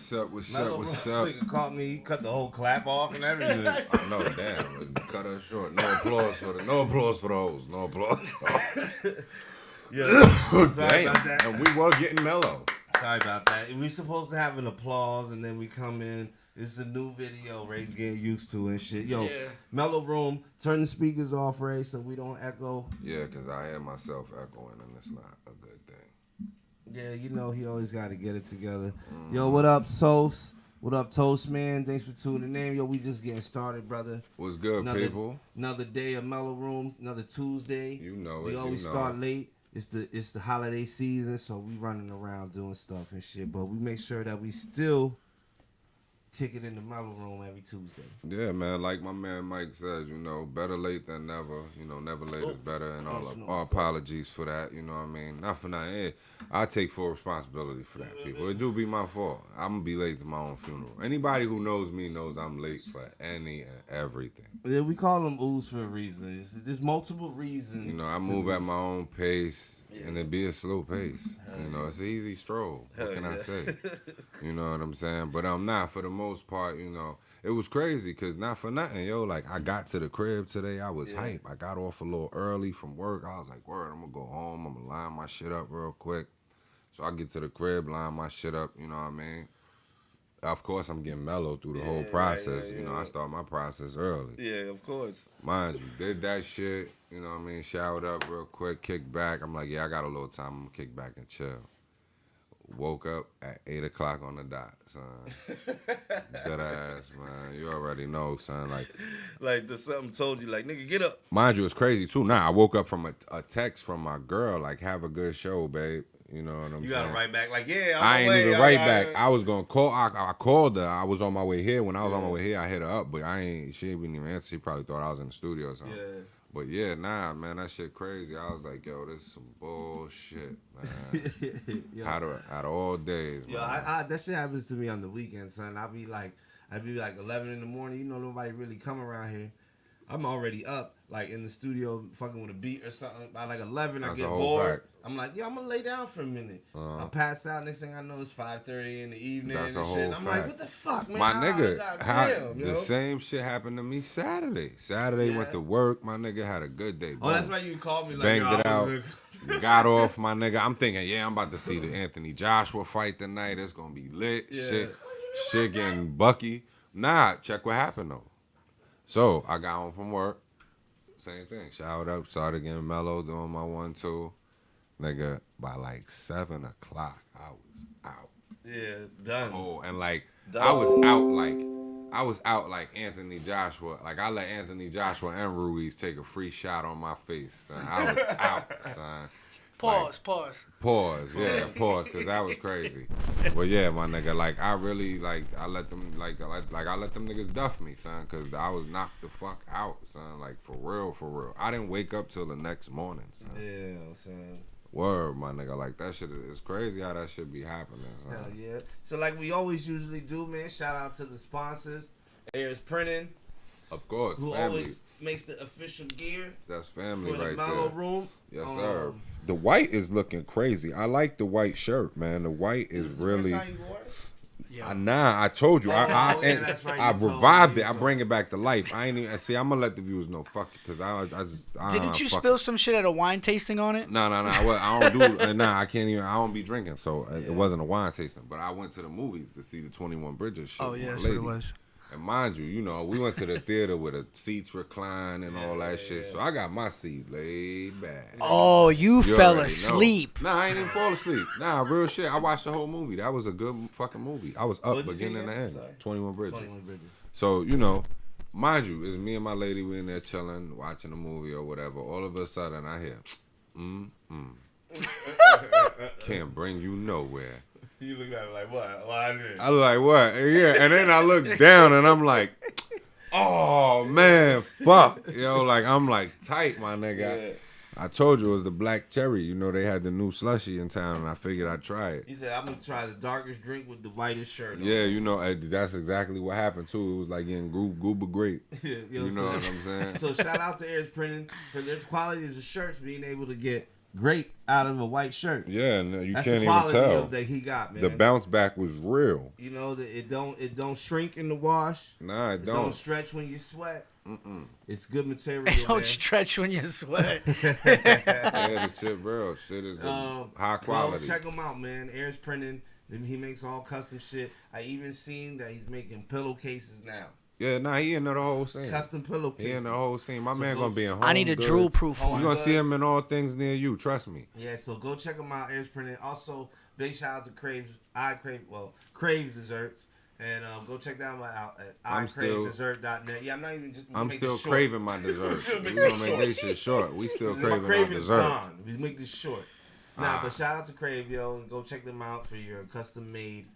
What's up? What's Mellow up? What's Room, up? this nigga caught me. He cut the whole clap off and everything. I know, damn. Cut us short. No applause for the hoes. No applause. Yeah, sorry Damn. about that. And we were getting mellow. Sorry about that. We supposed to have an applause and then we come in. It's a new video Ray's getting used to and shit. Yo, Mellow Room, turn the speakers off, Ray, so we don't echo. Yeah, because I hear myself echoing and it's not a good thing. Yeah, you know he always got to get it together. Yo, what up, Toast? What up, Toast, man? Thanks for tuning in. Yo, we just getting started, brother. What's good, people? Another day of Mellow Room, another Tuesday. You know it. We always start late. It's the holiday season, so we running around doing stuff and shit. But we make sure that we still kick it in the Mellow Room every Tuesday. Yeah, man. Like my man Mike says, you know, better late than never. You know, never late is better. And all apologies for that. You know what I mean? Not for nothing. I take full responsibility for that, people. It do be my fault. I'm going to be late to my own funeral. Anybody who knows me knows I'm late for any and everything. Yeah, we call them oohs for a reason. There's multiple reasons. You know, I move at my own pace, and it be a slow pace. You know, it's an easy stroll. What can I say? You know what I'm saying? But I'm not, for the most part, you know. It was crazy, because not for nothing, yo. Like, I got to the crib today. I was hype. I got off a little early from work. I was like, word, I'm going to go home. I'm going to line my shit up real quick. So I get to the crib, line my shit up, you know what I mean? Of course, I'm getting mellow through the whole process. You know, I start my process early. Yeah, of course. Mind you, did that shit, you know what I mean? Showered up real quick, kicked back. I'm like, yeah, I got a little time. I'm going to kick back and chill. Woke up at 8 o'clock on the dot, son. Dead ass, man. You already know, son. Like something told you, like, nigga, get up. Mind you, it's crazy, too. Nah, I woke up from a text from my girl, like, have a good show, babe. You know what I'm saying? You gotta write back, like, yeah, I ain't even write back. I was gonna call. I called her. I was on my way here. When I was on my way here, I hit her up, but she didn't even answer. She probably thought I was in the studio or something. Yeah. But yeah, nah, man, that shit crazy. I was like, yo, this is some bullshit, man. Out of all days, yo, man. That shit happens to me on the weekend, son. I'd be like 11 in the morning. You know, nobody really come around here. I'm already up, like in the studio, fucking with a beat or something. By like 11, That's I get bored. Fact. I'm like, yo, I'm gonna lay down for a minute. I pass out. Next thing I know, it's 5:30 in the evening. That's and a whole shit. fact. I'm like, what the fuck, man? My nigga, damn, the same shit happened to me Saturday. Saturday went to work. My nigga had a good day. Oh, that's why you called me. Like, banged it out. Got off, my nigga. I'm thinking, yeah, I'm about to see the Anthony Joshua fight tonight. It's gonna be lit. Yeah. Shit getting bucky. Nah, check what happened though. So I got home from work. Same thing. Showered up, started getting mellow, doing my 1-2. Nigga, by like 7 o'clock, I was out. Yeah, done. Oh, and like done. I was out like Anthony Joshua. Like I let Anthony Joshua and Ruiz take a free shot on my face, son. I was out, son. Pause, yeah, pause, because that was crazy. But yeah, my nigga, like I really I let them I let them niggas duff me, son, because I was knocked the fuck out, son. Like for real. I didn't wake up till the next morning, son. Yeah, I'm saying. Word, my nigga, like that shit is crazy how that shit be happening. Son. Hell yeah. So like we always usually do, man. Shout out to the sponsors, Ayers Printing. Of course, who family. Always makes the official gear. That's family for the right Mellow there. Room. Yes, sir. The white is looking crazy. I like the white shirt, man. The white is really. The first time you wore it? Nah, I told you. That's right. I revived it. I bring it back to life. I ain't even see. I'm gonna let the viewers know. Fuck it, because I didn't you spill some shit at a wine tasting on it? No. I don't do. Nah, I can't even. I don't be drinking, so it wasn't a wine tasting. But I went to the movies to see the 21 Bridges shit. Oh yeah, that's what it was. And mind you, we went to the theater with the seats reclined and all that shit. So I got my seat laid back. Oh, you fell asleep. Nah, I ain't even fall asleep. Nah, real shit. I watched the whole movie. That was a good fucking movie. I was up beginning to end. 21 Bridges. So, mind you, it's me and my lady. We in there chilling, watching a movie or whatever. All of a sudden, I hear, can't bring you nowhere. You look at it like, what? Well, I did. I was like, what? Yeah, and then I look down and I'm like, oh, man, fuck. I'm like tight, my nigga. Yeah. I told you it was the black cherry. They had the new slushie in town, and I figured I'd try it. He said, I'm going to try the darkest drink with the whitest shirt on. Yeah, that's exactly what happened, too. It was like getting goober grape. You know what I'm saying? So shout out to Ayers Printing for their quality of the shirts, being able to get grape out of a white shirt. Yeah, no, you That's can't the even quality tell. that he got, man. The bounce back was real. You know, it don't shrink in the wash. Nah, it It don't. don't stretch when you sweat. It's good material. It don't man. stretch when you sweat. Yeah, the shit real. Shit is high quality. Go check him out, man. Air's printing. He makes all custom shit. I even seen that he's making pillowcases now. Yeah, nah, he in the whole scene. Custom pillowcases. He in the whole scene. My man gonna be in home. I need a goods. drool proof You're one. gonna see him in all things near you. Trust me. Yeah, so go check him out. Air's printing. Also, big shout out to Crave Desserts. And go check them out at iCraveDessert.net. Yeah, I'm not even just. I'm still craving my desserts. We gonna make this shit short. We still craving my dessert. We make this short. Nah, but shout out to Crave, yo, and go check them out for your custom made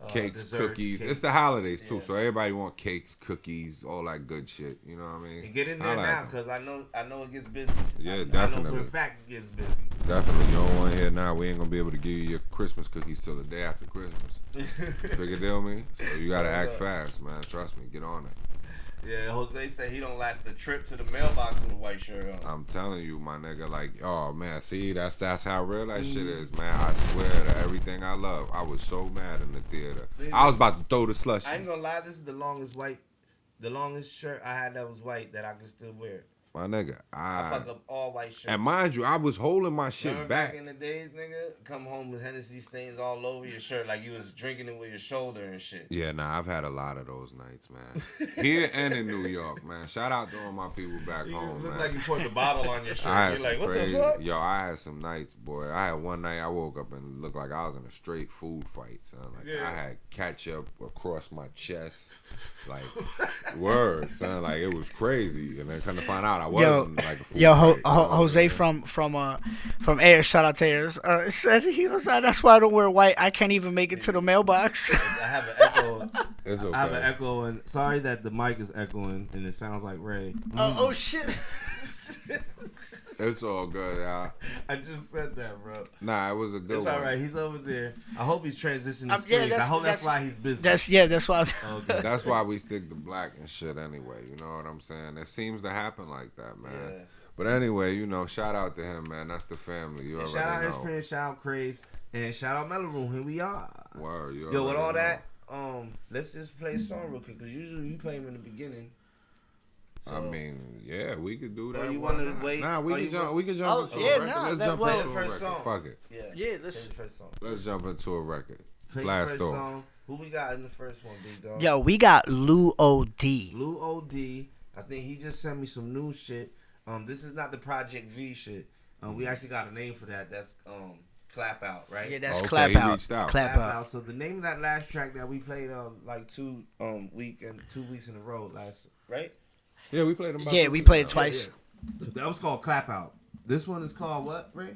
cakes, desserts, cookies. cakes. It's the holidays too, so everybody want cakes, cookies, all that good shit. You know what I mean? And get in there now, cause I know it gets busy. Yeah, definitely. I know for a fact it gets busy. Definitely. You don't want to hear now. We ain't gonna be able to give you your Christmas cookies till the day after Christmas. Figure deal me? So you gotta act fast, man. Trust me. Get on it. Yeah, Jose said he don't last the trip to the mailbox with a white shirt on. I'm telling you, my nigga, like, oh man, see, that's how real that shit is, man. I swear to everything I love. I was so mad in the theater. I was about to throw the slushie. I ain't gonna lie, this is the longest shirt I had that was white that I can still wear. My nigga, I fuck up all white shirts. And mind you, I was holding my shit back. Back in the days, nigga, come home with Hennessy stains all over your shirt like you was drinking it with your shoulder and shit. Yeah, nah, I've had a lot of those nights, man. Here and in New York, man. Shout out to all my people back home, Look man. like you poured the bottle on your shirt. I had You're some like, what crazy, the fuck? yo, I had some nights, boy. I had one night I woke up and looked like I was in a straight food fight, son. Like, I had ketchup across my chest. Like, word, son. Like, it was crazy. And then come to find out I wasn't like a food fight. Jose from Air, shout out to Air, said he was that's why I don't wear white. I can't even make it to the mailbox. I have an echo. It's okay. I have an echo, and sorry that the mic is echoing and it sounds like Ray. Oh shit. It's all good, y'all. I just said that, bro. Nah, it was a good one. It's all right. He's over there. I hope he's transitioning screens. I hope that's why he's busy. That's why. Okay. That's why we stick to black and shit anyway. You know what I'm saying? It seems to happen like that, man. Yeah. But anyway, you know, shout out to him, man. That's the family. You already Shout out know. Experience, shout out Crave, and shout out MELLO-ROOM. Here we are. Word, you Yo, with already all know. that, let's just play a song real quick, because usually you play them in the beginning. I mean, yeah, we could do that. Or you want to wait? Nah, we can jump. We can jump into yeah, a record. nah, Let's that jump was- into a Play the record. first song. Fuck it. Yeah, let's play the first song. Let's jump into a record. Play Blast the first off. song. Who we got in the first one, big dog? Yo, we got Lou O.D. Lou O.D. I think he just sent me some new shit. This is not the Project V shit. We actually got a name for that. That's Clap Out, right? Yeah, that's Okay, Clap he Out. reached out. Clap out. So the name of that last track that we played like 2 weeks in a row last, right? Yeah, we played them. Yeah, we played it twice. Yeah. That was called Clap Out. This one is called what, Ray?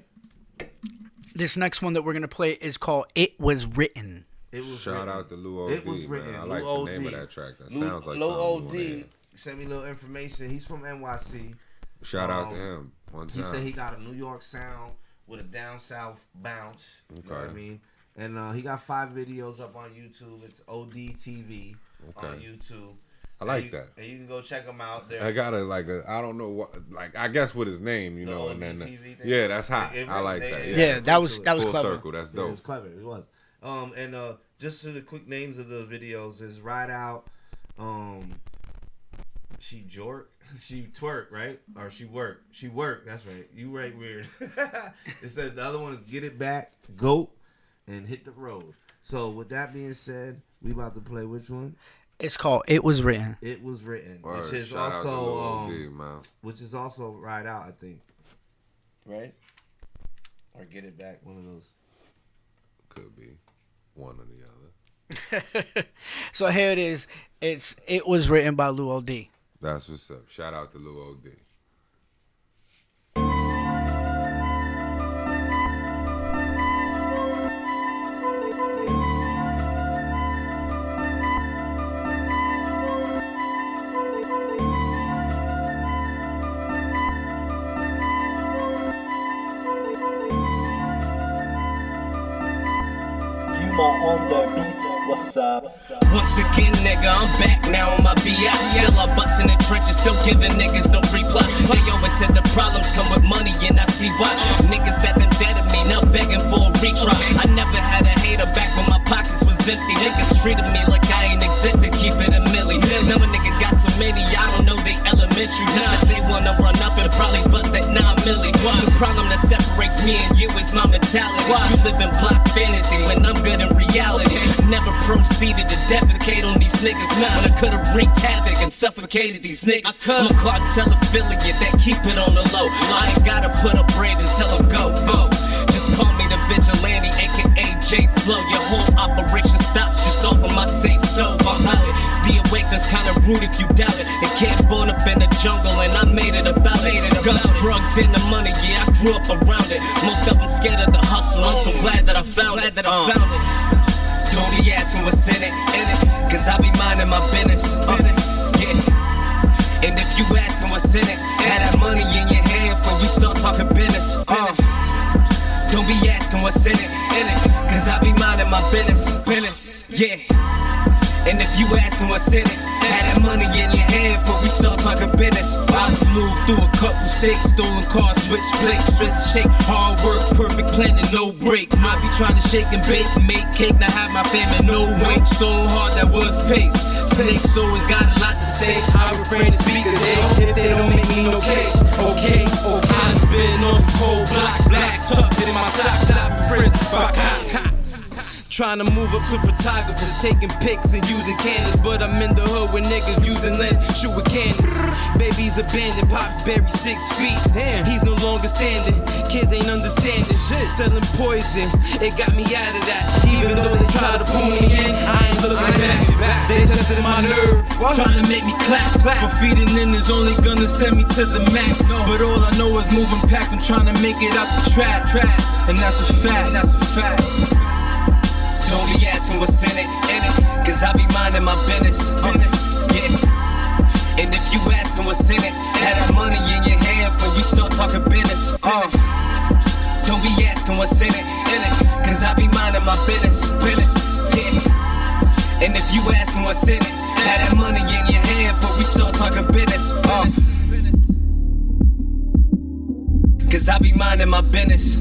This next one that we're gonna play is called "It Was Written." It was Shout written. out to Lou O.D. It was written. Man. I Lou like the O.D. name of that track. That Lou, sounds like Lou something you wanna hear. O.D. sent me a little information. He's from NYC. Shout out to him. One time. He said he got a New York sound with a down south bounce. You know what I mean? And he got 5 videos up on YouTube. It's ODTV on YouTube. I like that. And you can go check him out there. I got I don't know what, like, I guess with his name, you The know, and then, ODTV thing. yeah, that's hot. It I like really- that. Yeah, that was full clever. circle. That's Yeah, it dope. was clever. It was. And just to the quick names of the videos is Ride Out. She twerk, right? Or she work. That's right. You right weird. It said the other one is Get It Back, Goat, and Hit the Road. So with that being said, we about to play which one? It's called "It Was Written." It Was Written, Word. which is Shout out to Lil also O.D., man. which is also Ride Out, I think. Right? Or Get It Back, one of those. Could be one or the other. So here it is. It was written by Lou O.D. That's what's up. Shout out to Lil O.D. On the beat, what's up? Once again, nigga, I'm back now on my BI. Still a bust in the trenches, still giving niggas no reply. They always said the problems come with money, and I see why. Niggas that been dead to me now begging for a retry. I never had a hater back when my pockets was empty. Niggas treated me like I ain't existed, keep it a milli. Now a nigga got so many, I don't know they elementary. Just that they wanna run up and probably bust that 9 milli. The problem that separates me and you is my mentality. You live in block fantasy when I'm good in reality. Never proceeded to defecate on these niggas. When I could've wreaked havoc and suffocated these niggas. I'm a cartel affiliate that keep it on the low. I ain't gotta put up bread and tell them go, go. Just call me the vigilante, aka J Flow. Your whole operation stops just off of my say so. I'm out it. The awakening's kinda rude if you doubt it. The kid born up in the jungle and I made it about it. Guns, drugs, and the money, yeah, I grew up around it. Most of them scared of the hustle. I'm so glad that I found it. Don't be asking what's in it, cause I be minding my business. Yeah. And if you asking what's in it, have that money in your hand before we start talking business. Don't be asking what's in it, cause I be minding my business. Yeah. And if you asking what's in it, have that money in your hand before we start talking business. I moved through a couple states, stolen cars, switch plates, switch shake, hard work, perfect planning, no break. I be trying to shake and bake, make cake, now have my family no wait. So hard that was pace. Snakes always got a lot to say. I refrain to speak a day if they don't make me no cake. Okay. I've been on some cold blocks, black tucked in my socks. I've been frisked by cops. Trying to move up to photographers, taking pics and using cannons. But I'm in the hood with niggas using lens, shoot with cannons. Baby's abandoned, pops buried 6 feet. Damn, he's no longer standing. Kids ain't understanding shit. Selling poison, it got me out of that. Even though they try to pull me in, I ain't looking back. They tested my nerve, trying to make me clap. For feeding in is only gonna send me to the max. But all I know is moving packs. I'm trying to make it out the trap. And that's a fact. Don't be asking what's in it, cause I be minding my business. Yeah. And if you asking what's in it, have that money in your hand before we start talking business. Don't be asking what's in it, cause I be minding my business. Yeah. And if you asking what's in it, have that money in your hand before we start talking business. Cause I be minding my business.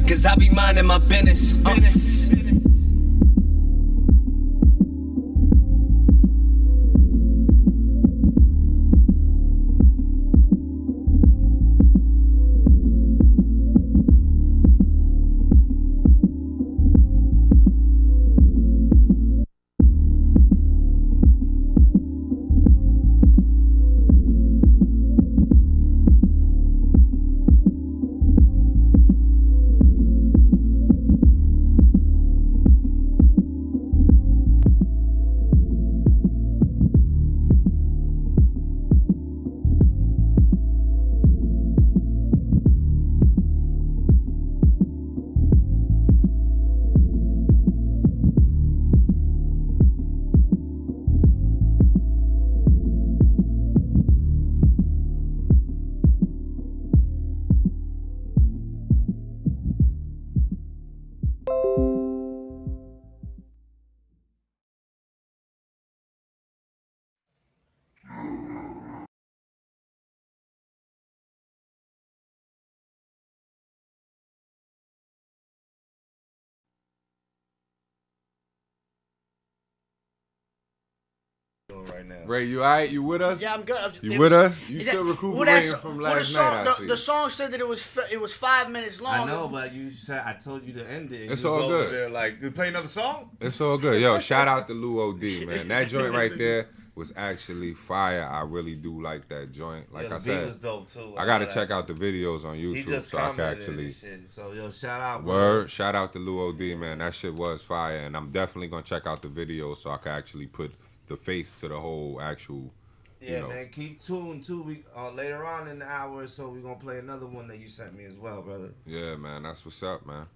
Cause I be minding my business. Right now. Ray, you alright? You with us? Yeah, I'm good. You with us? You still recuperating from last night, I see. The song said that it was 5 minutes long. I know, but you said I told you to end it. It's you was all over good. There like, you play another song? It's all good. Yo, shout out to Lou OD, man. That joint right there was actually fire. I really do like that joint. Like the I said, beat was dope too. I gotta check out the videos on He YouTube just so I can commented actually. and shit. So yo, shout out. Word, shout out to Lou OD, man. That shit was fire, and I'm definitely gonna check out the video so I can actually put the face to the whole actual. Yeah, you know. man, keep tuned too. We later on in the hour or so we're gonna play another one that you sent me as well, brother. Yeah, man, that's what's up, man.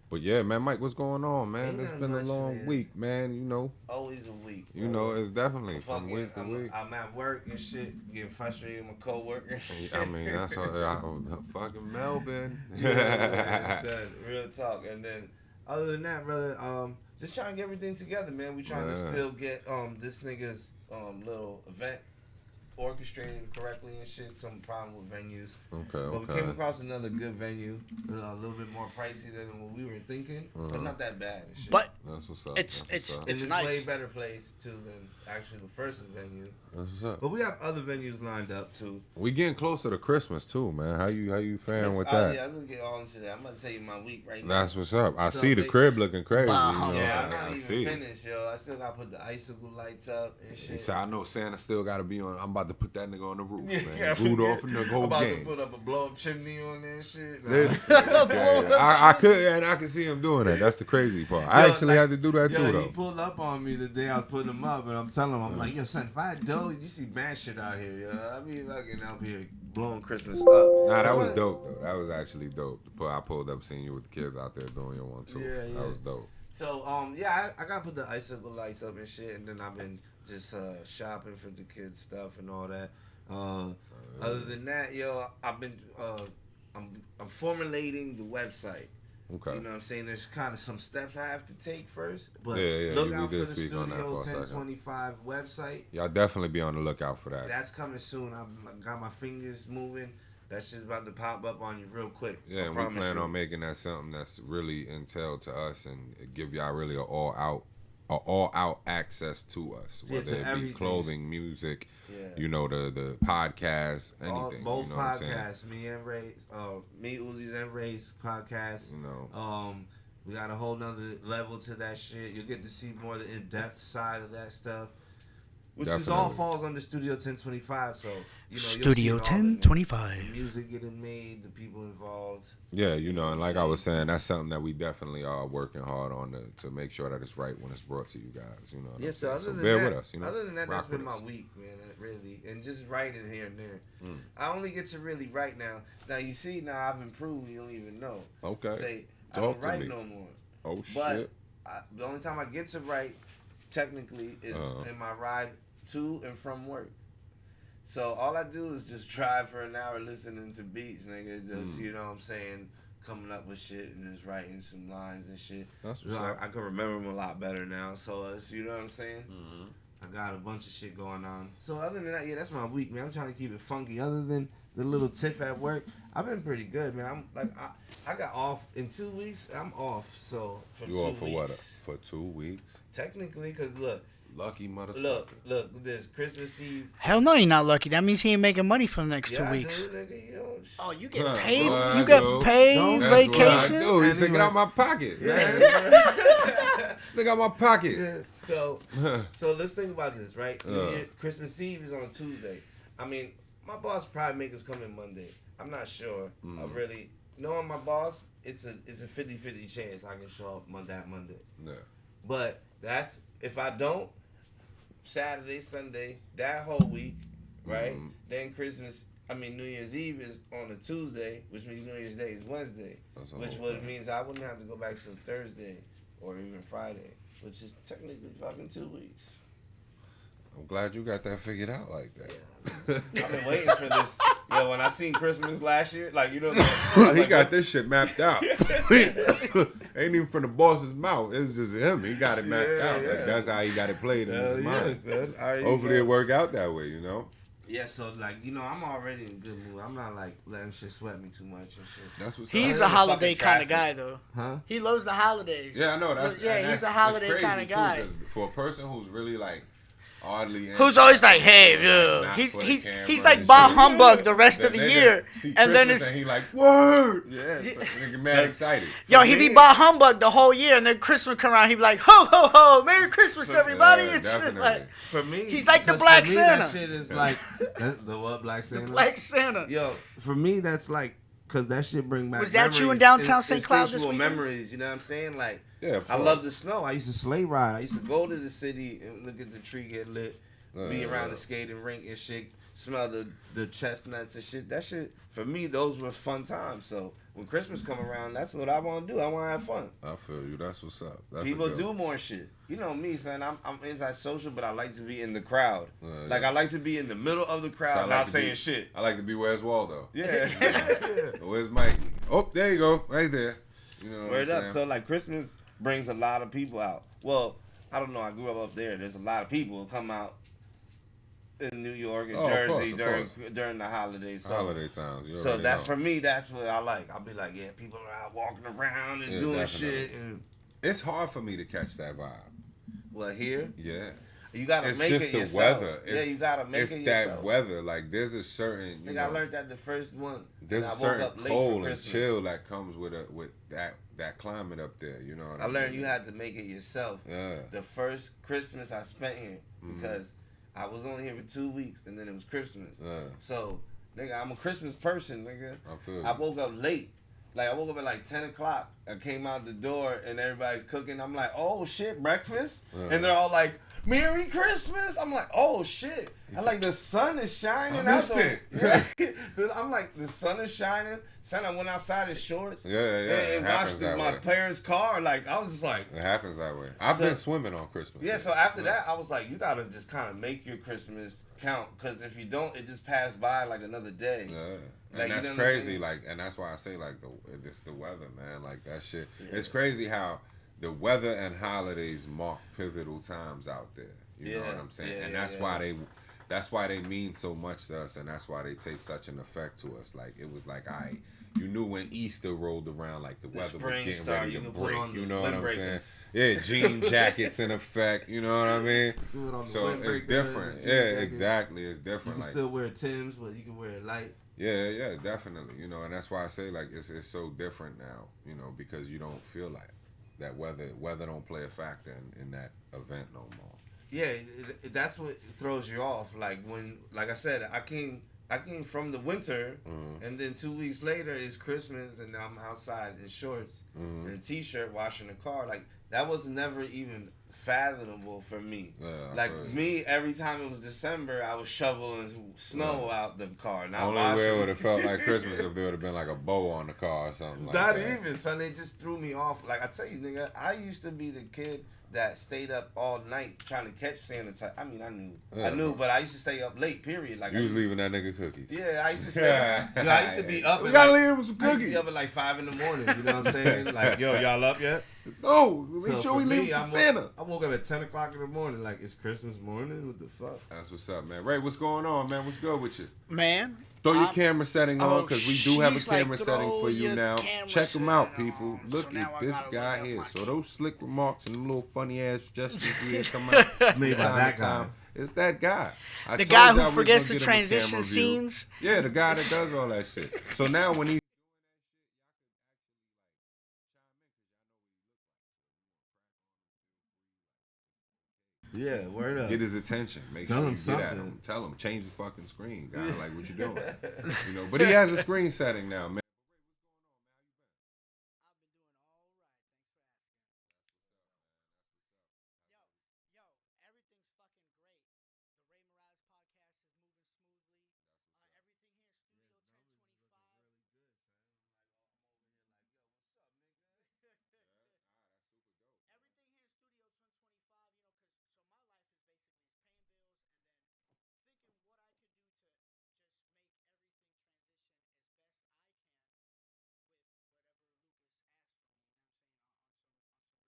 But yeah, man, Mike, what's going on, man? Ain't It's nothing been a much, long man. week, man. You know, Always a week. you know, it's definitely from Fucking, week to week. I'm at work and shit, getting frustrated with my coworkers. I mean, that's fucking Melbourne. Yeah, real talk. And then other than that, brother, just trying to get everything together, man. We trying to still get this nigga's little event orchestrated correctly and shit. Some problem with venues. Okay, But we came across another good venue, a little bit more pricey than what we were thinking, but not that bad and shit. But that's what's up. it's it's nice. way better place too than actually the first venue. That's what's up. But we have other venues lined up too. We getting closer to Christmas too, man. How you faring with that? Yeah, I was gonna get all into that. I'm gonna tell you my week right now. That's what's up. I So see the crib looking crazy. Wow. You know Yeah, what I'm I'm not saying? even I see. finished, yo. I still gotta put the icicle lights up and shit. So I know Santa still got to be on. I'm about to put that nigga on the roof, Yeah, man. Rudolph and the I'm whole about game. to put up a blow up chimney on that shit. Nah. Listen, I could see him doing that. That's the crazy part. I actually had to do that too, He though. pulled up on me the day I was putting him up, and I'm telling him, I'm like, yo, son, if I had dough, you see bad shit out here, yo. I be fucking out here blowing Christmas up. Nah, that was dope though. That was actually dope. I pulled up seeing you with the kids out there doing your one too. Yeah. That was dope. So, I gotta put the icicle lights up and shit, and then I've been just shopping for the kids stuff and all that. Other than that, yo, I've been I'm formulating the website. Okay. You know what I'm saying? There's kind of some steps I have to take first, but Yeah, look you out for did the speak on that Studio for a second. 1025 website. Y'all definitely be on the lookout for that. That's coming soon. I got my fingers moving. That's just about to pop up on you real quick. Yeah, and we plan on making that something that's really entailed to us and give y'all really an all out access to us, Yeah, whether to it be everything. clothing, music, Yeah. you know, the podcast, anything. Both you know what I'm saying? podcasts, me Uzi's and Ray's podcast. You know. We got a whole nother level to that shit. You'll get to see more of the in-depth side of that stuff, which is all Definitely. falls under Studio 1025. So you know, Studio you'll see it all in there. 1025. The music getting made, the people involved. Yeah, you know, and like I was saying, that's something that we definitely are working hard on to make sure that it's right when it's brought to you guys. You know, what Yeah, I'm so saying? other So than bear that, with us. You know, other than that, that's rock been with my us. week, man. Really, and just writing here and there. I only get to really write now. Now you see, now I've improved. You don't even know. Okay. Say I Talk don't to write me. no more. Oh But shit. the only time I get to write, technically, is in my ride to and from work. So all I do is just drive for an hour listening to beats, nigga. Just you know what I'm saying, coming up with shit and just writing some lines and shit. That's So what's up. I can remember them a lot better now. So it's, you know what I'm saying. I got a bunch of shit going on. So other than that, yeah, that's my week, man. I'm trying to keep it funky. Other than the little tiff at work, I've been pretty good, man. I'm like, I got off in 2 weeks. I'm off. So for You 2 off for what? weeks, For 2 weeks? technically, cause look, Lucky motherfucker. look. This Christmas Eve. Hell no, you're not lucky. That means he ain't making money for the next Yeah, 2 I weeks. do, nigga. You know, Oh, you get Huh, paid? what You I get do. paid That's what I vacation? do. He said, get out my pocket, man. Stick out my pocket. Yeah. So let's think about this, right? Christmas Eve is on a Tuesday. I mean, my boss probably make us come in Monday. I'm not sure. I really knowing my boss, it's a 50-50 chance I can show up that Monday. Yeah. But that's if I don't, Saturday, Sunday, that whole week, right? Then New Year's Eve is on a Tuesday, which means New Year's Day is Wednesday, which means I wouldn't have to go back till Thursday or even Friday, which is technically fucking 2 weeks. I'm glad you got that figured out like that. I've been waiting for this. Yo, when I seen Christmas last year, like, you know, He got this shit mapped out. Ain't even from the boss's mouth. It's just him. He got it mapped out. Yeah. Like, that's how he got it played in his mind. son. Hopefully it work out that way, you know? Yeah, so, like, you know, I'm already in a good mood. I'm not, like, letting shit sweat me too much and shit. That's what's He's up. a holiday fucking kind of traffic. guy, though. Huh? He loves the holidays. Yeah, I know. That's he's a holiday crazy kind of too, guy. 'cause for a person who's really like oddly Who's always like, hey, yo. not He's for the he's camera he's and like shit. bah humbug the rest That of the nigga year, see and then Christmas it's and he like word. Yeah. Nigga mad excited. yo, he be bah humbug the whole year, and then Christmas come around, he be like, ho ho ho, Merry Christmas, everybody, Yeah, and shit. definitely. Like For me, He's like the because Black for me, Santa. That shit is like the what Black Santa? Black Santa. Yo, for me, that's like because that shit bring back. Was that you in memories, downtown St. Cloud this instinctual weekend? memories. You know what I'm saying? Like, Yeah, of I course. love the snow. I used to sleigh ride. I used to go to the city and look at the tree get lit, be around the skating rink and shit, smell the chestnuts and shit. That shit for me, those were fun times. So when Christmas come around, that's what I want to do. I want to have fun. I feel you. That's what's up. That's People a good do one. more shit. You know me, son. I'm antisocial, but I like to be in the crowd. Like yeah. I like to be in the middle of the crowd, So I like not to saying be- shit. I like to be where's Waldo. Yeah. Where's Mikey? Oh, there you go, right there. You know what Word I'm up. saying? So like Christmas brings a lot of people out. Well, I don't know. I grew up there. There's a lot of people who come out in New York and Oh, of Jersey course. during the holidays. So, Holiday times. You so already that know. for me, that's what I like. I'll be like, yeah, people are out walking around and Yeah, doing definitely. shit. And It's hard for me to catch that vibe. well, here Yeah. you gotta It's make just it the yourself. weather. Yeah, you gotta make It's it that yourself. weather. Like there's a certain, you Like, know, I learned that the first one. there's a and I woke certain up late for cold and Christmas. chill that comes with that climate up there. You know what I learned you had to make it yourself. Yeah. The first Christmas I spent here because I was only here for 2 weeks and then it was Christmas. Yeah. So, nigga, I'm a Christmas person, nigga. I feel I you. woke up late. Like, I woke up at like 10 o'clock. I came out the door and everybody's cooking. I'm like, oh shit, breakfast? And they're all like, Merry Christmas. I'm like, oh shit. I'm like, the sun is shining. I missed it. Yeah. I'm like, the sun is shining. Son, I went outside in shorts. Yeah. It And happens watched that my way. parents' car. Like, I was just like, It happens that way. I've So- been swimming on Christmas. yeah, so after that, I was like, you gotta just kind of make your Christmas count. Because if you don't, it just passed by like another day. Yeah. Like, And you that's know what I'm crazy, saying? like, and that's why I say, like, it's the weather, man, like, that shit. It's crazy how the weather and holidays mark pivotal times out there. You know Yeah, what I'm saying? yeah, And yeah, that's why they mean so much to us, and that's why they take such an effect to us. Like, it was like, you knew when Easter rolled around, like, the weather was spring getting started, ready you to could put break. on You the know what I'm windbreakers. saying? Yeah, jean jackets in effect. You know what I mean? Put on the So it's windbreakers, different. jean Yeah, jacket. exactly. It's You different. can Like, still wear Timbs, but you can wear it light. yeah, definitely. You know, and that's why I say like it's so different now. You know, because you don't feel like that weather don't play a factor in that event no more. Yeah, that's what throws you off. Like when, like I said, I came from the winter, and then 2 weeks later it's Christmas, and I'm outside in shorts and a t-shirt washing the car. Like that was never even fathomable for me. Yeah, I like feel you. me, every time it was December, I was shoveling snow out the car. Not Only way it washing. would have felt like Christmas if there would have been like a bow on the car or something like Not that. even, son. They just threw me off. Like I tell you, nigga, I used to be the kid that stayed up all night trying to catch Santa. I mean, I knew, but I used to stay up late. Period. Like You I was used, leaving that nigga cookies. yeah, I used to stay. Yo, I used to be up. We at gotta like, leave him some I used to be cookies. up at like 5 in the morning. You know what I'm saying? Like, yo, y'all up yet? No, make So sure we for leave me, him I for woke- Santa. I woke up at 10 o'clock in the morning. Like, it's Christmas morning. What the fuck? That's what's up, man. Ray, what's going on, man? What's good with you? Man. Throw your I'm- camera setting on because we do have a she's like, camera setting throw for you your now. camera Check them out, setting people. on. Look So now at I this gotta guy look up here. my So camera. those slick remarks and them little funny ass gestures we hear come out Made from by time that to time, guy. it's that guy. I The told guy y'all who we was forgets gonna the get him a transition camera view. scenes. Yeah, the guy that does all that shit. So now when he Yeah, word up. get his attention, make Tell sure him you get at something. him. Tell him, change the fucking screen, guy. Like, what you doing? You know, but he has a screen setting now, man.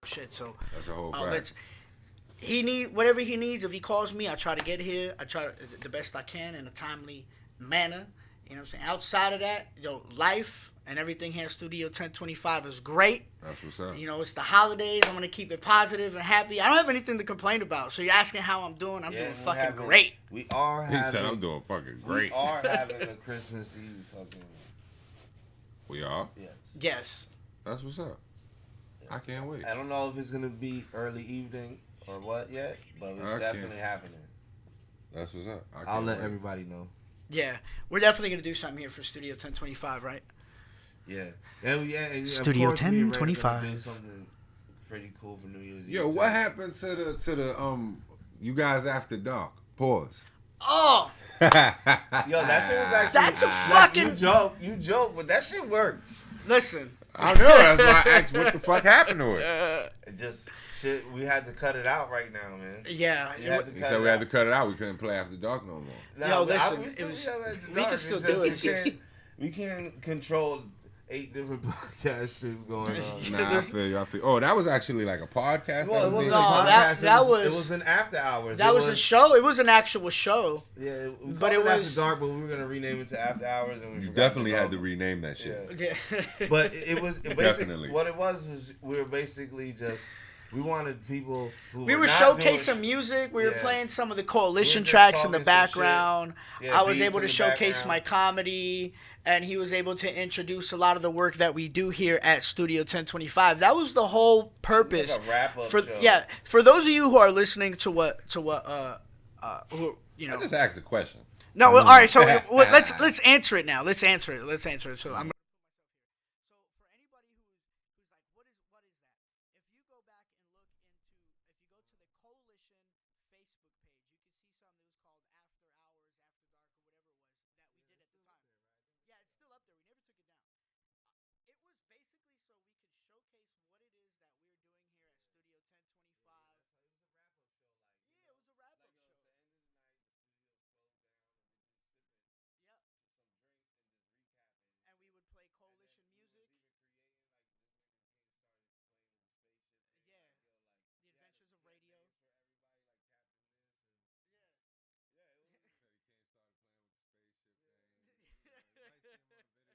Shit, so That's a whole I'll fact. let he need whatever he needs. If he calls me, I try to get here. I try the best I can in a timely manner. You know what I'm saying? Outside of that, life and everything here at Studio 1025 is great. That's what's up. You know, it's the holidays. I'm gonna keep it positive and happy. I don't have anything to complain about. So you're asking how I'm doing. I'm doing we fucking having- great. We are He having. said, I'm doing fucking great. We are having a Christmas Eve fucking. We are? Yes. Yes. That's what's up. I can't wait. I don't know if it's gonna be early evening or what yet, but it's I can't- definitely happening. That's what's up. I I'll can't let wait. everybody know. Yeah, we're definitely gonna do something here for Studio 1025, right? Yeah, and of Studio course, me and Ray are gonna 1025. do something pretty cool for New Year's Eve. Yo, too. what happened to the you guys after dark? Pause. Oh, Yo, that shit was actually. That's a like, fucking- You joke, but that shit worked. listen. I know. That's why I asked what the fuck happened to it. It just shit. We had to cut it out right now, man. Yeah. We had to He cut said it we had out. to cut it out. We couldn't play after dark no more. Yo, listen, we it still was- be out at the we dark. can It's still just do it. We can't control 8 different podcast shit going on. Nah, I feel you. Oh, that was actually like a podcast. Well, it was wasn't being- a podcast. that It was was an after hours. That was a show. It was an actual show. Yeah, we But called it it was- after dark, but we were gonna rename it to after hours, and we You forgot definitely to had to call it. rename that shit. Yeah. Yeah. But it was basically Definitely. what it was we were basically just we wanted people who We were were not showcasing doing, music. We were Yeah. playing some of the We coalition were just tracks in the talking some shit. background. Yeah, I was beats able in to the showcase background. my comedy, and he was able to introduce a lot of the work that we do here at Studio 1025. That was the whole purpose. Like a wrap-up for show. yeah, for those of you who are listening to what who you I know. just asked a question. No, well, all right. So let's answer it now. Let's answer it. So I'm. So for anybody who's like, what is that? If you go back and look into, if you go to the Coalition Facebook page, you can see something that was called After Hours, After Dark, or whatever it was that we did at the time. Yeah, it's still up there. We never took it down. It was basically so we could showcase what it is that we're doing here at Studio 1025. Yeah, it was a wrap-up show. Yep. And we would play coalition music. Yeah. The Adventures of Radio.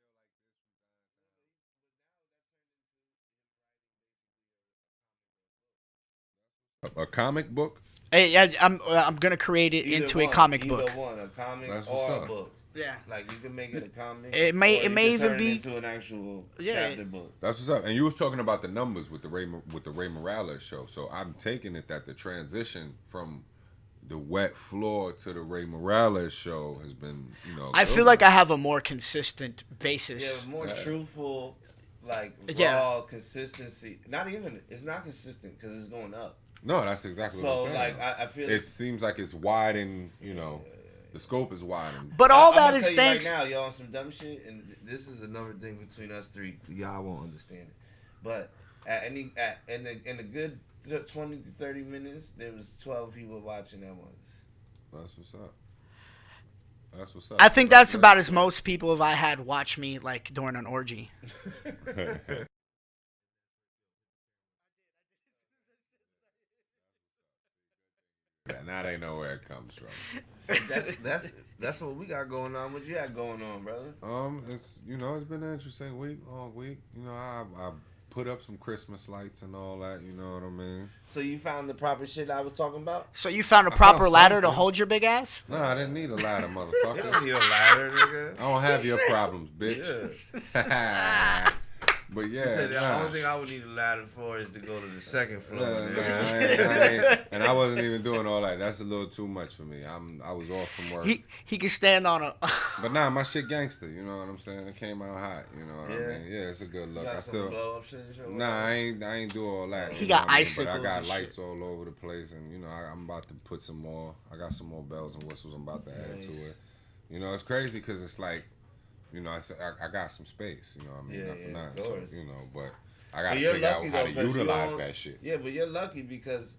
A comic book? Hey, yeah, I'm gonna create it Either into a one, comic either book. one, a comic That's what's or a up. book. Yeah. Like you can make it a comic. It may- or it you may can even turn be- into an actual Yeah. chapter book. That's what's up. And you was talking about the numbers with the Ray Morales show. So I'm taking it that the transition from the wet floor to the Ray Morales show has been, I feel like I have a more consistent basis. Yeah, more truthful, like Yeah. raw consistency. Not even it's not consistent because it's going up. No, that's exactly what So I'm like saying. I feel It seems like it's widened, the scope is widened. But all I'm that gonna is tell you thanks. right now, y'all on some dumb shit, and this is another thing between us three. Y'all won't understand it, but in the good 20 to 30 minutes, there was 12 people watching that once. That's what's up. That's what's up. I think that's about as most people if I had watched me like during an orgy. Yeah, now they know where it comes from. So that's what we got going on. What you got going on, brother? It's it's been an interesting week, all week. I put up some Christmas lights and all that. You know what I mean? So you found the proper shit I was talking about? So you found a I proper found ladder to something. hold your big ass? No, I didn't need a ladder, You motherfucker. don't need a ladder, nigga. I don't have your problems, bitch. Yeah. But He yeah, said the nah. only thing I would need a ladder for is to go to the second floor. Nah, nigga. and I wasn't even doing all that. That's a little too much for me. I was off from work. He can stand on a. But nah, my shit gangster. You know what I'm saying? It came out hot. You know what I Yeah. mean? Yeah, it's a good You look. got I some still. blow up shit and shit? Nah, I ain't do all that. He you know got what I mean? icicles But I got and lights shit. all over the place, and I'm about to put some more. I got some more bells and whistles. I'm about to add to Nice. it. It's crazy because it's like, I got some space. You know what I mean? Yeah, Nothing yeah, not. of So course. but I got to you're figure out lucky, how though, to 'cause you utilize don't- that shit. Yeah, but you're lucky because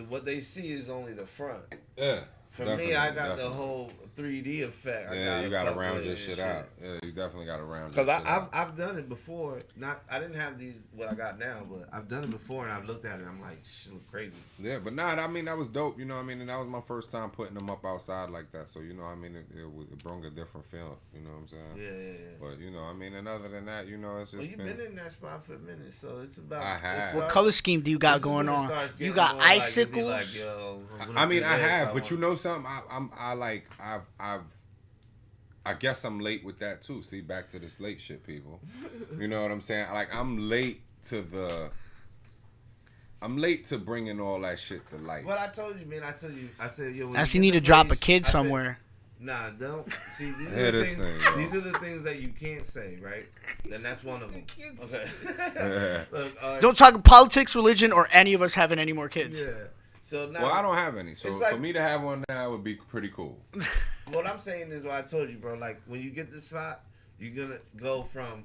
what they see is only the front. Yeah. For me, I got the whole 3D effect. Yeah, you gotta round your this shit out. Yeah, you definitely gotta round your Because shit out. I've done it before. I didn't have these what I got now, but I've done it before and I've looked at it. And I'm like, shit, look crazy. Yeah, but nah, I mean that was dope. You know what I mean, and that was my first time putting them up outside like that. So it brought a different feel. You know what I'm saying? Yeah. But I mean, and other than that, it's just Well, you've been in that spot for a minute, so it's about. I have. What color scheme do you got going on? You got icicles. I mean, I have, but you know something? I guess I'm late with that too. See, back to this late shit, people. You know what I'm saying? Like I'm late to bringing all that shit to light. What I told you, man. I said, yo. When That's you you need get to the drop a place, kid I said, somewhere. Nah, don't. See, these Hear are the this things. thing, yo. These are the things that you can't say, right? Then that's one of them. Okay. Yeah. Look, Don't talk politics, religion, or any of us having any more kids. Yeah. So now, Well, I don't have any, so It's like- for me to have one now would be pretty cool. what I'm saying is what I told you, bro. Like when you get this spot, you're gonna go from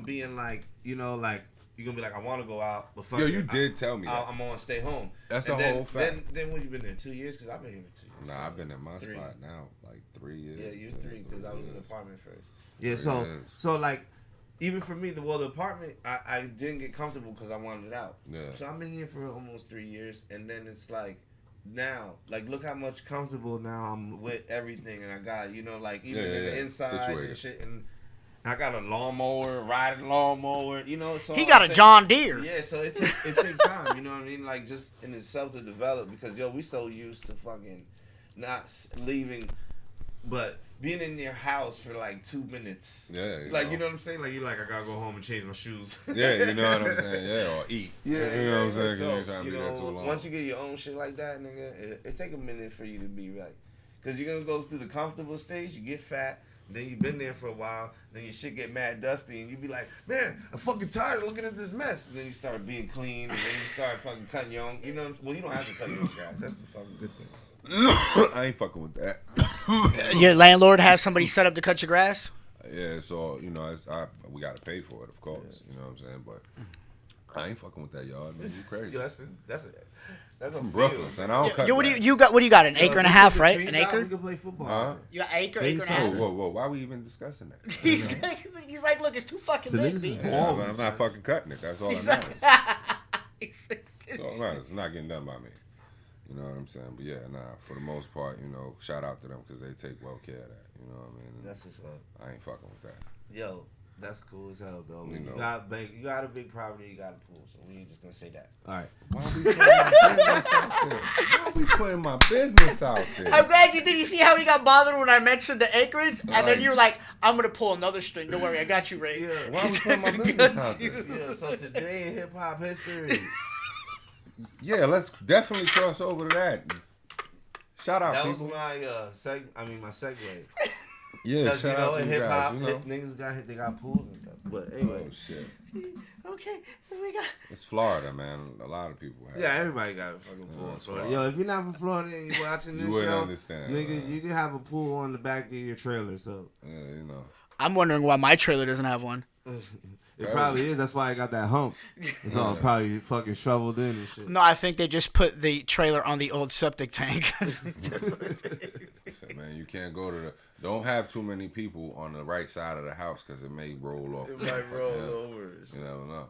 being like, like you're gonna be like, I want to go out, but fuck Yo, it, you did tell me that. I'm gonna stay home. That's And a then, whole fact. Then when you been there 2 years? Because I've been here for 2 years. Nah, I've been in my 3. spot now like 3 years. Yeah, you 3 because I was in the apartment first. Yeah, 3 so years. so like even for me, the apartment, I didn't get comfortable because I wanted it out. Yeah. So I'm in here for almost 3 years, and then it's like now, like look how much comfortable now I'm with everything, and I got like even in the inside situated. and shit, and I got a lawnmower, riding lawnmower, So He got a John Deere. Yeah, so it take time, you know what I mean? Like just in itself to develop because we so used to fucking not leaving, but being in your house for like 2 minutes. Yeah. You know what I'm saying? Like you're like I gotta go home and change my shoes. Yeah, you know what I'm saying? Yeah, or eat. Yeah, you know what I'm saying? 'Cause So, you ain't trying to be there too long. once you get your own shit like that, nigga, it take a minute for you to be right. Cause you're gonna go through the comfortable stage, you get fat, then you've been there for a while, then your shit get mad dusty, and you be like, man, I'm fucking tired of looking at this mess. And then you start being clean, and then you start fucking cutting your own. Well, you don't have to cut your own grass. That's the fucking good thing. I ain't fucking with that. Your landlord has somebody set up to cut your grass? Yeah, so we gotta pay for it, of course. You know what I'm saying? But I ain't fucking with that, y'all. Man, you crazy? That's a From Brooklyn, son. I don't cut Yo, grass. what do you got? An acre and a half, right? An We acre? can play football. Huh? You got acre and a Whoa, half. whoa, why we even discussing that? He's like, look, it's too fucking So big. niggas is B. born. But I'm not fucking cutting it. That's all that He's matters. like- That's all that matters. It's not getting done by me. You know what I'm saying? But yeah, for the most part, shout out to them because they take well care of that. You know what I mean? That's what's up. I ain't fucking with that. Yo, that's cool as hell, though. You know. You got a big property, you got a pool, so we ain't just gonna say that. All right. Why we putting my business out there? Why we putting my business out there? I'm glad you did. You see how he got bothered when I mentioned the acreage? And then Right. you were like, I'm going to pull another string. Don't worry, I got you, Ray. Yeah. Why we putting my business out there? Yeah, so today in hip hop history, Yeah, let's definitely cross over to that. Shout out, that was people. my my segue. Yeah, Because shout out to in you hip guys. hop, You know. niggas got pools and stuff. But anyway, Oh shit, Okay, we got. it's Florida, man. A lot of people have. yeah, everybody got a fucking pool in that's Florida. right. Yo, if you're not from Florida and you're watching this You wouldn't show, understand, nigga, man. you can have a pool on the back of your trailer. So Yeah, you know. I'm wondering why my trailer doesn't have one. it probably is. That's why I got that hump. It's all probably fucking shoveled in and shit. No, I think they just put the trailer on the old septic tank. Say, man, you can't go to the. Don't have too many people on the right side of the house because it may roll off. It the might motherfucking roll hill. over. You never know.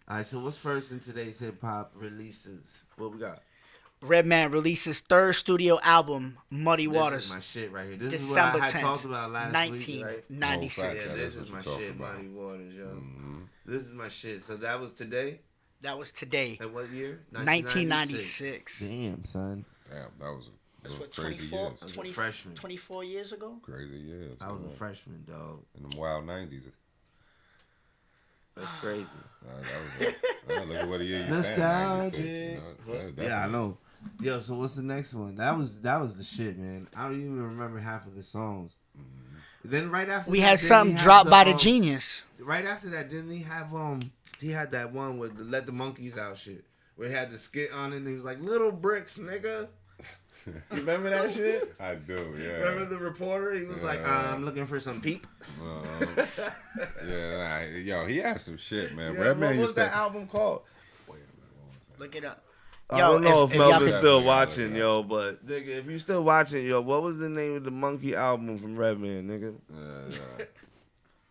All right, so what's first in today's hip hop releases? What we got? Redman releases third studio album, Muddy This Waters. is my shit right here. This is December what I had 10th, talked about last week, right? 1996. No, Yeah, facts. this That's is what my you talking shit, about. Muddy Waters, yo. Mm-hmm. This is my shit. So that was today? That was today. At what year? 1996. Damn, son. Damn, that was That's what, crazy 24, years. I was a 20 freshman. 24 years ago? Crazy years. I was a man. freshman, dog. In the wild 90s. That's crazy. That was look at what a year you Nostalgic. saying. 96, Yeah, I know. Yo, so what's the next one? That was the shit, man. I don't even remember half of the songs. Then right after We that, had didn't something he have dropped by the genius. Right after that, didn't he have he had that one with the Let the Monkeys Out shit where he had the skit on it and he was like little bricks, nigga. You remember that shit? I do, yeah. Remember the reporter? He was like, I'm looking for some peep. Yeah, yo, he had some shit, man. Yeah, Redman what was used to. that album called? Wait a minute, what was that? Look it up. I don't know if y'all Melvin's could- still Yeah, watching, yeah. yo, but nigga, if you still watching, yo, what was the name of the Monkey album from Redman, nigga? Yeah.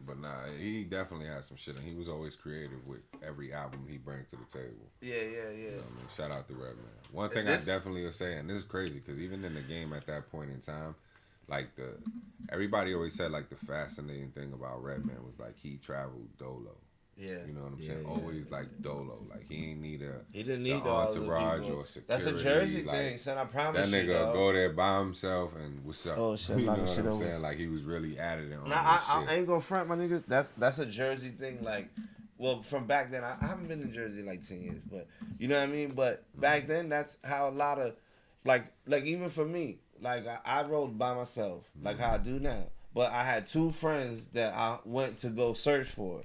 But nah, he definitely had some shit, and he was always creative with every album he bring to the table. Yeah. You know what I mean? Shout out to Redman. One thing This- I definitely will say, and this is crazy, because even in the game at that point in time, like everybody always said like the fascinating thing about Redman was like he traveled dolo. Yeah. You know what I'm Yeah, saying? yeah, Always like dolo. Like he ain't need He didn't the need all the entourage people. or security. That's a Jersey like, thing, son. I That promise you, nigga dog. go there by himself and what's up? Oh, shit, You know knock the what shit I'm over. saying? Like he was really at it on Nah, this I shit. ain't gonna front, my nigga. That's a Jersey thing. Like, well, from back then, I haven't been in Jersey in like 10 years, but you know what I mean. But back then, that's how a lot of, like even for me, like I rode by myself, like how I do now. But I had two friends that I went to go search for,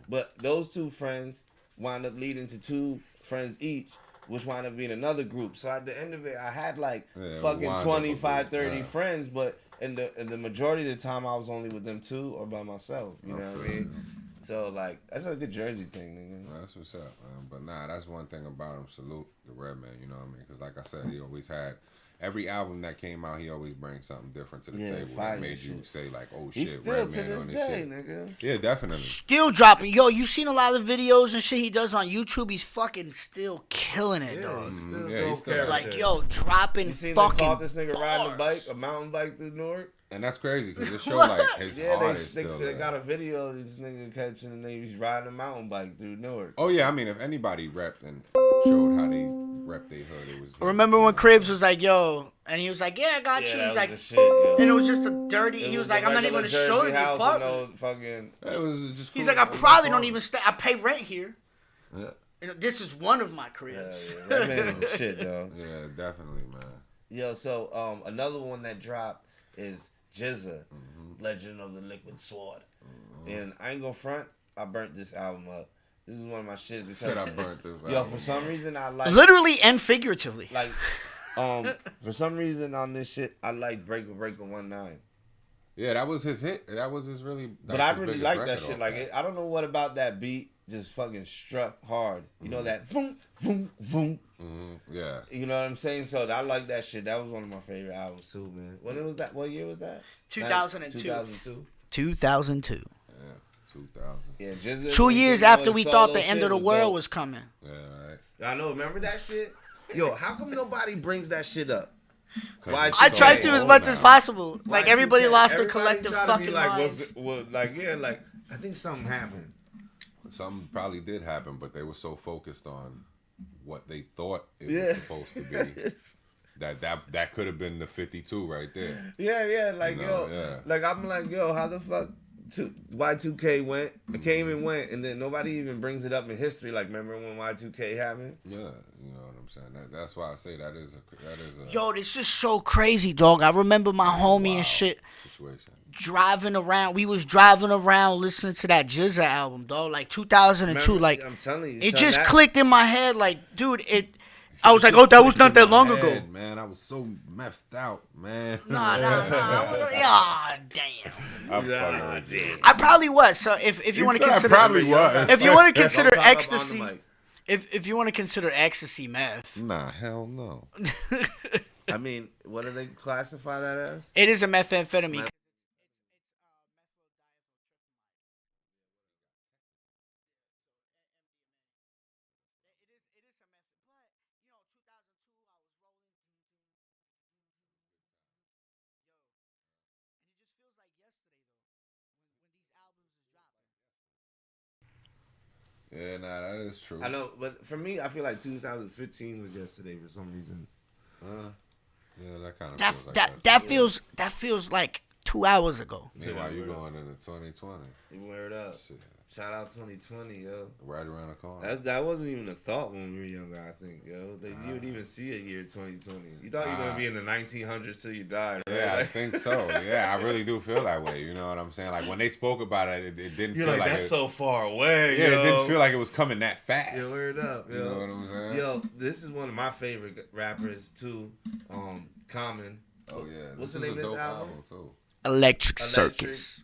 but those two friends wound up leading to two friends each, which wound up being another group. So at the end of it, I had like Yeah, fucking wound up a 25, group, 30 yeah. friends, but in the majority of the time, I was only with them two or by myself. You know what I mean? So like that's a good Jersey thing, nigga. That's what's up, man. But nah, that's one thing about him. Salute the Redman, you know what I mean? Because like I said, he always had every album that came out, he always brings something different to the Yeah, table fire that made you shit. say like, "Oh He's shit, still to Redman this on this day, shit." nigga. Yeah, definitely. Still dropping. Yo, you seen a lot of videos and shit he does on YouTube? He's fucking still killing it, Yeah, dog. he's still Yeah, he's dope still character. Like, yo, dropping You seen they fucking caught this nigga riding a bars. bike, a mountain bike through Newark? And that's crazy because it showed like his Yeah, heart is still they there. got a video of this nigga catching and he was riding a mountain bike through Newark. Oh yeah, I mean, if anybody repped and showed how they repped their hood, it was. Remember when Cribs was like, yo, and he was like, yeah, I got Yeah, you. that He's was like, the shit, yo. and it was just a dirty. It He was a like, I'm not even regular gonna show you Jersey the house with apartment. no fucking. It was just. He's cool. like, I probably don't even stay. I pay rent here. Yeah, You know, this is one of my cribs. Yeah, Redman is a shit, though. yeah, definitely, man. Yo, so another one that dropped is Jizza, Legend of the Liquid Sword. And I ain't gonna front, I burnt this album up. This is one of my shit. Because, Said I burnt this. yo, album. for some reason I like Literally and figuratively. like for some reason on this shit I like Breaker 19. Yeah, that was his hit. That was his really. But I really like that shit. Like I don't know what about that beat just fucking struck hard. You know that boom, boom, boom. Yeah. You know what I'm saying? So I like that shit. That was one of my favorite albums too, man. When it was that? What year was that? 2002. 2002. 2002. 2000. Yeah, Jizza 2 was years doing after we solo thought the shit end of the was world dope. was coming. Yeah, right. I know. Remember that shit? Yo, how come nobody brings that shit up? 'Cause Why it's I so tried to as old much now. as possible. Like Y2K, everybody lost their everybody collective try to be fucking like, minds. like I think something happened. Something probably did happen, but they were so focused on what they thought it Yeah. was supposed to be that could have been the 52 right there. Yeah, like You know, yo, yeah. like I'm like yo, how the fuck Y2K went, came and went, and then nobody even brings it up in history. Like remember when Y2K happened? Yeah, you know what I'm saying. That's why I say that is a Yo, this is so crazy, dog. I remember my homie and wild shit situation. driving around. We was driving around listening to that Jizza album, dog. Like 2002. Remember? Like I'm telling you, it son, just that- clicked in my head. Like, dude, I was like, oh, that was not that long ago. Head, man, I was so meffed out, man. Nah. Yeah, damn. I'm fucking with you. I probably was. So if you want to said I consider, probably was. if you want to Don't consider talk up on the ecstasy, mic. if you want to consider ecstasy meth, Nah, hell no. I mean, what do they classify that as? it is a methamphetamine. Meth- Yeah, nah, that is true. I know, but for me, I feel like 2015 was yesterday for some reason. Yeah, that kind of That feels like that feels like 2 hours ago. Meanwhile, you going into 2020. You wear it up. Shit, Shout out 2020, yo. right around the corner. That wasn't even a thought when we were younger, I think, yo. That you would even see a year 2020. You thought you were going to be in the 1900s till you died, right? Yeah, I Like- think so. Yeah, I really do feel that way. You know what I'm saying? Like when they spoke about it, it didn't You're feel like, like that's it, so far away, yeah, yo. it didn't feel like it was coming that fast. Yeah, wear it up, yo. You know what I'm saying? Yo, this is one of my favorite rappers, too. Common. Oh yeah, What's this the is name a of this dope album? too. Electric Electric. Circus.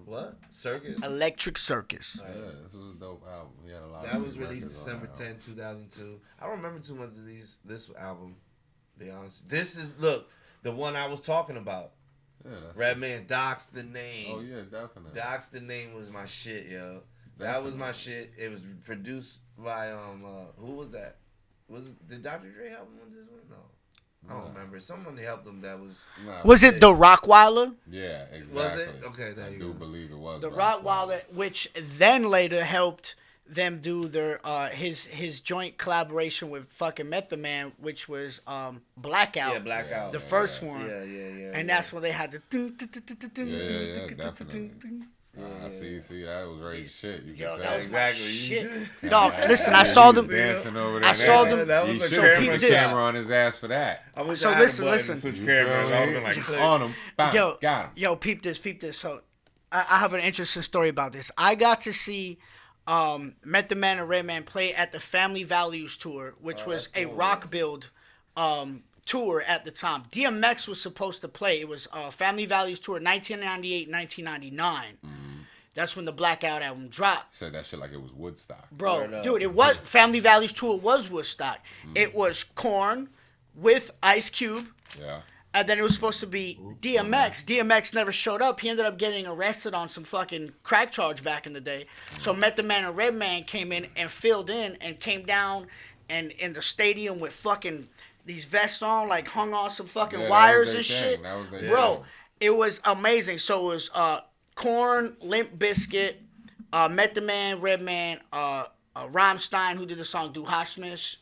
What? Circus? Electric Circus. Yeah, this was a dope album. He had a lot. That of was good released records on December that 10, album. 2002. I don't remember too much of this album, to be honest. This is, look, the one I was talking about. Yeah, that's Redman, Doc's the Name. Oh yeah, definitely. Doc's the Name was my shit, yo. That was my shit. It was produced by, who was that? Did Dr. Dre help him with this one? No. I don't remember. Someone helped him that was... Nah, Was it the Rockweiler? Yeah, exactly. Okay, there I you do go. believe it was The Rockweiler. Rockweiler, which then later helped them do their his joint collaboration with fucking Method Man, which was Blackout. Yeah, Blackout. The first one. Yeah. And that's when they had the. Yeah, definitely. I see, that was right shit. You Yo, can that tell. was my Exactly. shit. Dog, listen, I saw He was them. dancing over there. I saw now. them- That was He the should camera have put the shot. camera on his ass for that. I wish So I had listen, a button listen. to switch You cameras. feel I me? would have been like, On him. Bam, Yo, got him. yo, peep this. So, I have an interesting story about this. I got to see Method Man and Redman play at the Family Values tour, which was a rock build tour at the time. DMX was supposed to play. It was Family Values tour 1998, 1999. That's when the Blackout album dropped. Said that shit like it was Woodstock. Bro, Word up. dude, it was Family Values tour was Woodstock. It was Korn, with Ice Cube. Yeah. And then it was supposed to be DMX. DMX never showed up. He ended up getting arrested on some fucking crack charge back in the day. So Method Man and Redman came in and filled in and came down and in the stadium with fucking these vests on, like hung on some fucking wires and shit. That was their Bro, thing. it was amazing. So it was Korn, Limp Bizkit, Method Man, Redman, Rammstein, who did the song Du hast mich,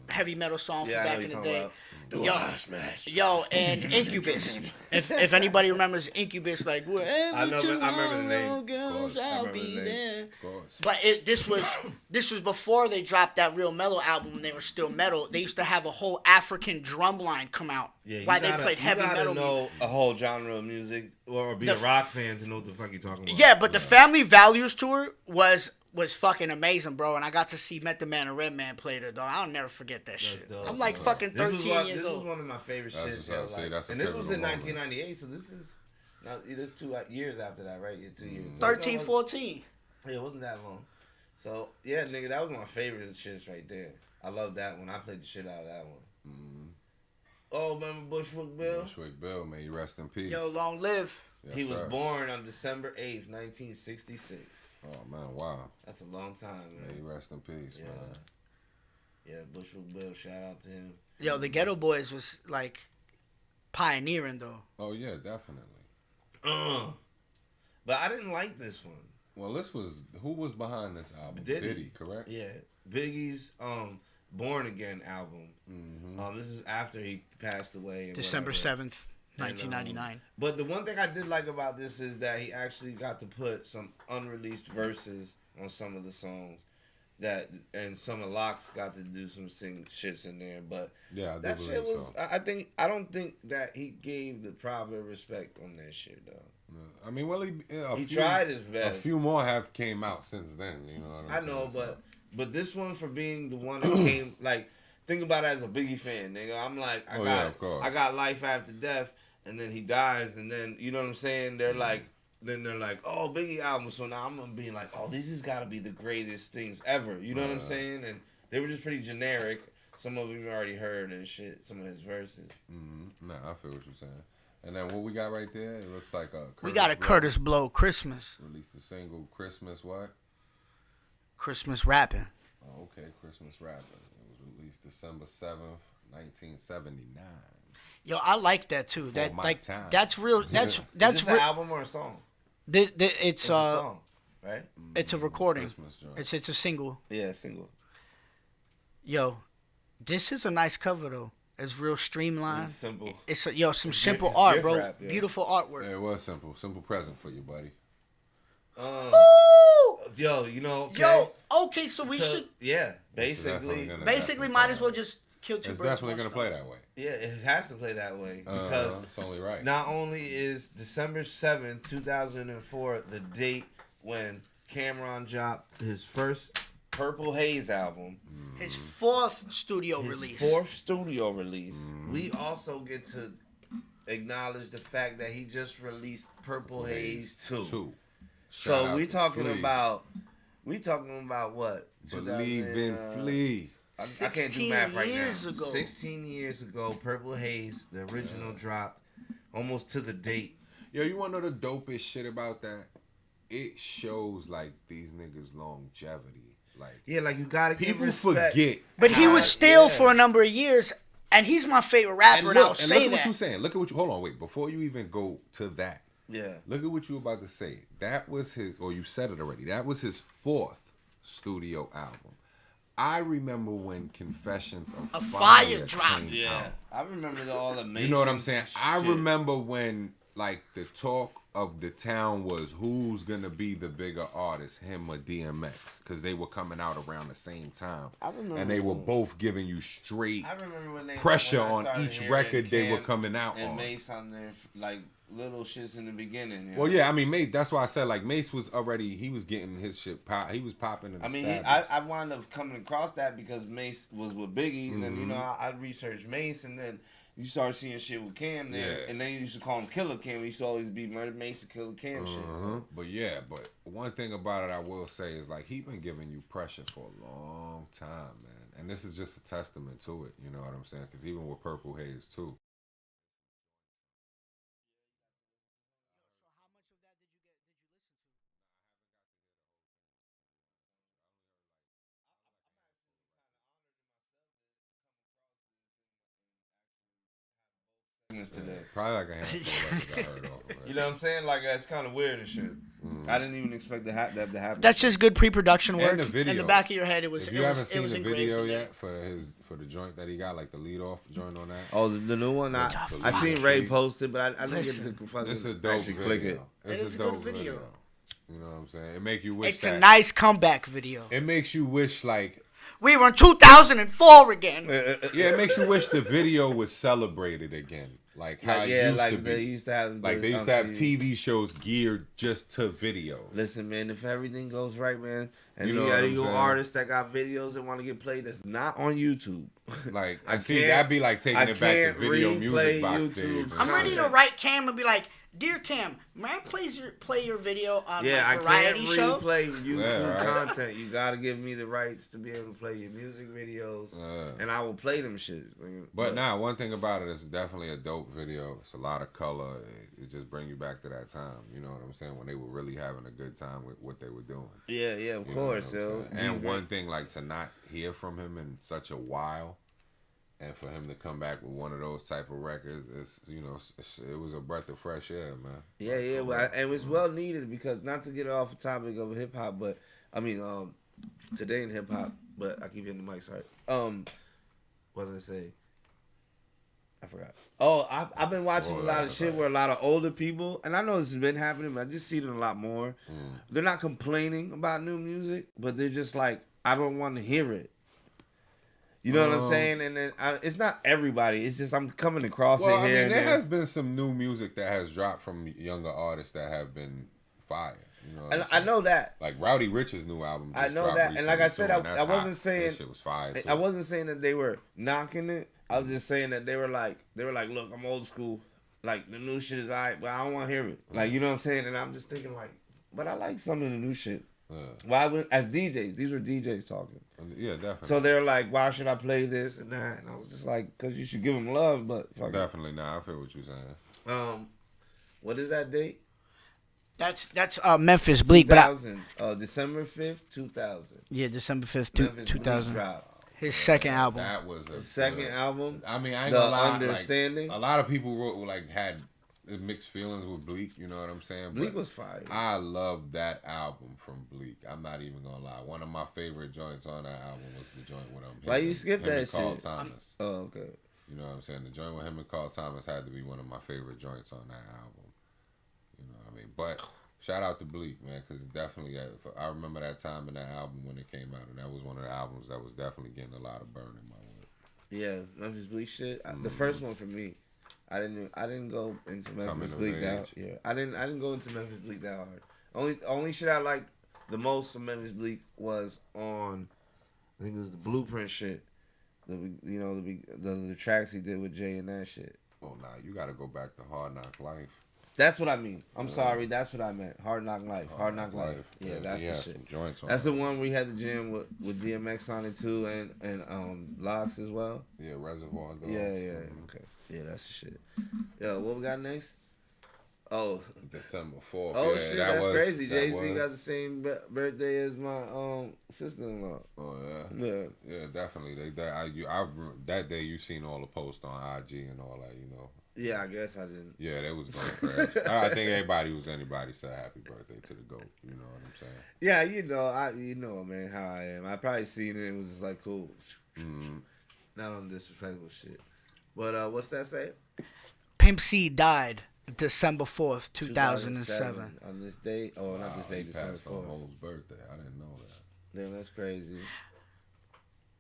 heavy metal song from Yeah, I know back what in the you're day. talking about. Du hast mich. Yo, and Incubus. if anybody remembers Incubus, like wherever I remember the name. tomorrow goes, Of course, I I'll remember be the name. there. Of course. But this was before they dropped that Real Mellow album when they were still metal. They used to have a whole African drum line come out while they played heavy metal. You gotta know a whole genre of music or be a rock fan to know what the fuck you're talking about. Yeah, but the Family Values tour was fucking amazing, bro. And I got to see Method Man and Redman play there, dog. I'll never forget that shit. dope. I'm like fucking 13 years This old. was one of my favorite That's shits. what's up. Yo, See, that's a and this was in pivotal moment. 1998, so this is now it's 2 years after that, right? Yeah, 2 years. So 13, it wasn't- 14. Yeah, it wasn't that long. So yeah, nigga, that was my favorite shits right there. I love that one. I played the shit out of that one. Oh, remember Bushwick Bill? Bushwick Bill, may you rest in peace. Yo, long live. Yes, He was sir. born on December 8th, 1966. Oh man, wow. That's a long time, May man. you rest in peace, Yeah. man. Yeah, Bushwick Bill, shout out to him. Yo, the Ghetto Boys was like pioneering though. Oh yeah, definitely. But I didn't like this one. Well, this was who was behind this album? Diddy. Correct? Yeah, Biggie's Born Again album. This is after he passed away. And December whatever. 7th, 1999. But the one thing I did like about this is that he actually got to put some unreleased verses on some of the songs. And some of Locks got to do some sing shits in there, but Yeah, I do that believe shit was. so. I don't think that he gave the proper respect on that shit though. I mean, well, He tried his best. A few more have came out since then. You know what I I'm know, saying? but this one for being the one that came like think about it as a Biggie fan, nigga. I'm like of course. I got Life After Death, and then he dies, and then you know what I'm saying? They're like. Then they're like, oh, Biggie album. So now I'm gonna be like, oh, this has got to be the greatest things ever. You know what I'm saying? And they were just pretty generic. Some of them you already heard and shit. Some of his verses. Nah, I feel what you're saying. And then what we got right there? It looks like We got a Curtis Blow Christmas. released the single "Christmas." What? Christmas rapping. Oh, okay, Christmas rapping. It was released December 7th, 1979. Yo, I like that too. For That my like time. that's real. That's Is that's this an real. album or a song? It's It's a song, right? it's a recording. Christmas joint. It's a single. Yeah, single. Yo, this is a nice cover though. It's real streamlined. It's simple. It's some It's simple it's art, gift bro. wrap, yeah. Beautiful artwork. Yeah, it was simple. Simple present for you, buddy. Woo! Yo, you know, okay. Yo, okay, so we should Yeah, It's definitely basically, gonna basically might as well just kill two It's birds definitely with gonna one play stone. that way. yeah, it has to play that way because It's only right. not only is December 7th, 2004, the date when Cameron dropped his first Purple Haze album, His fourth studio his release. fourth studio release, we also get to acknowledge the fact that he just released Purple Haze 2. Two. So Shout out we to talking Flea. about what? Believe 2000, in Flea. I can't do 16 math right years now. ago. 16 years ago, Purple Haze, the original dropped almost to the date. Yo, you wanna know the dopest shit about that? It shows like these niggas' longevity. Like Yeah, like you gotta give people respect. forget. But he how- was still yeah. for a number of years, and he's my favorite rapper, and, I'll and say look at that. what you saying. Look at what you. Hold on, wait. Before you even go to that, Yeah. look at what you about to say. That was his, or you said it already. That was his fourth studio album. I remember when Confessions of A Fire Fire dropped. came Yeah. out. I remember all the Mason You know what I'm saying? I shit. remember when like the talk of the town was who's gonna be the bigger artist, him or DMX, because they were coming out around the same time, I remember and they were when- both giving you straight I remember when they pressure when I on started each hearing record they were Cam coming out and on. Mace on there like little shits in the beginning. You Well, know? yeah, I mean, Mace. That's why I said like Mace was already. He was getting his shit. He was popping. I mean, established. I wound up coming across that because Mace was with Biggie, and then you know I researched Mace, and then you start seeing shit with Cam there, Yeah. and then you used to call him Killer Cam. He used to always be Murder Mace and Killer Cam shit. So. But yeah, but one thing about it I will say is like he been giving you pressure for a long time, man. and this is just a testament to it. You know what I'm saying? Because even with Purple Haze too. Today. Probably like a handful of records I heard off of it. You know what I'm saying? Like it's kind of weird and shit. I didn't even expect that to happen. That's just good pre-production work. And the video. In the back of your head, it was. If you haven't seen the engraved video in there. yet for the joint that he got, like the lead off joint on that. Oh, the new one. I seen Ray post it, but I didn't get to fucking It's a dope actually video. click it. It's a dope video. You know what I'm saying? It make you wish. It's a nice comeback video. It makes you wish like. We were in 2004 again. Yeah, it makes you wish the video was celebrated again. Like how it used to be. They used to have. Like they used to have TV shows geared just to video. Listen, man, if everything goes right, man, and You you know got what I'm any saying? artists that got videos that want to get played that's not on YouTube. Like I I see can't- that'd be like taking I it back to can't video replay music box YouTube. days. and I'm shit. ready to write Cam and be like, "Dear Cam, may I play your video on Yeah, my I variety can't show?" replay YouTube Yeah, right. content. You gotta give me the rights to be able to play your music videos, and I will play them shit. But nah, one thing about it is definitely a dope video. It's a lot of color. It just bring you back to that time. You know what I'm saying? When they were really having a good time with what they were doing. Yeah, of You know course, what I'm yo. saying? And one thing, like to not hear from him in such a while, and for him to come back with one of those type of records, it was a breath of fresh air, man. Yeah, well, and it's well needed because not to get off the topic of hip hop, but I mean, today in hip hop, but I keep hitting the mic, sorry. What was I say? I forgot. Oh, I've been watching a lot of shit where a lot of older people, and I know this has been happening, but I just see it a lot more. They're not complaining about new music, but they're just like, I don't want to hear it. You know what I'm saying? And then it's not everybody. It's just I'm coming across it here. I mean, and there there. has been some new music that has dropped from younger artists that have been fire. You know what And I'm I saying? know that. Like Rowdy Rich's new album. I just know dropped that. And like I recently, said, too, and I that's wasn't hot. saying That shit was fire too. I wasn't saying that they were knocking it. I was just saying that they were like, look, I'm old school. Like the new shit is alright, but I don't want to hear it. Like, you know what I'm saying? And I'm just thinking like, but I like some of the new shit. Why would, as DJs, these were DJs talking. Yeah, definitely. So they're like, why should I play this and that? And I was just like, because you should give them love, but fuck it. Definitely, nah, I feel what you're saying. What is that date? That's Memphis Bleak, but 2000, December 5th, 2000. yeah, December 5th, Memphis 2000. Bleak dropped. His second album. That was a His second album. I mean, I ain't The gonna lie. Understanding. Like, a lot of people had mixed feelings with Bleak. You know what I'm saying? Bleak But was fire. I love that album from Bleak. I'm not even gonna lie. One of my favorite joints on that album was the joint with him. Why you skip that and Carl shit? Thomas. Oh, okay. You know what I'm saying? The joint with him and Carl Thomas had to be one of my favorite joints on that album. You know what I mean? But shout out to Bleak, man, because definitely, I remember that time in that album when it came out, and that was one of the albums that was definitely getting a lot of burn in my way. Yeah, Memphis Bleak shit. The first one for me. I didn't go into Memphis Bleak that. Yeah, I didn't go into Memphis Bleak that hard. Only shit I liked the most of Memphis Bleak was on, I think it was the Blueprint shit. The tracks he did with Jay and that shit. Oh, nah, you got to go back to Hard Knock Life. That's what I mean. I'm sorry, that's what I meant. Hard Knock Life. Hard Knock Life. Yeah, that's the shit. That's the one we had the jam with DMX on it too, and Locks as well. Yeah, Reservoir Dogs. Yeah. Okay. Yeah, that's the shit. Yeah, what we got next? Oh, December 4th. oh yeah, shit, that that's was, crazy. that Jay-Z was- got the same birthday as my sister-in-law. Oh Yeah. yeah, definitely. That day you seen all the posts on IG and all that, you know. Yeah, I guess I didn't. Yeah, that was going crazy. I think anybody said happy birthday to the GOAT. You know what I'm saying? Yeah, you know, man, how I am. I probably seen it. It was just like cool. Not on disrespectful shit. But what's that say? Pimp C died December 4th, 2007. On this date? Oh, not this date, He December passed on 4th. Home's birthday. I didn't know that. Damn, that's crazy.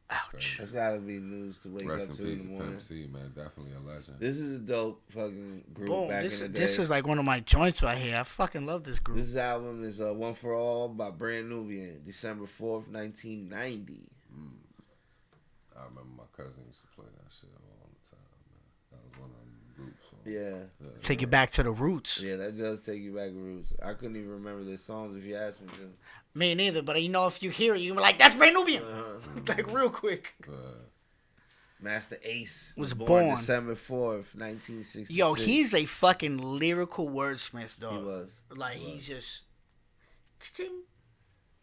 Ouch. That's gotta be news to wake Rest up in to in peace the to morning. Pimp C, man. Definitely a legend. This is a dope fucking group Boom. back in the day. This is like one of my joints right here. I fucking love this group. This album is One for All by Brand Nubian, December 4th, 1990. I remember my cousin used to play that shit all the time, man. That was one of them groups. Yeah. Take you back to the roots. Yeah, that does take you back to roots. I couldn't even remember the songs if you asked me to. Me neither, but you know, if you hear it, you're like, that's Brand Nubian. Like, real quick. Master Ace was born born December 4th, 1966. Yo, he's a fucking lyrical wordsmith, dog. He was. Like, he's just...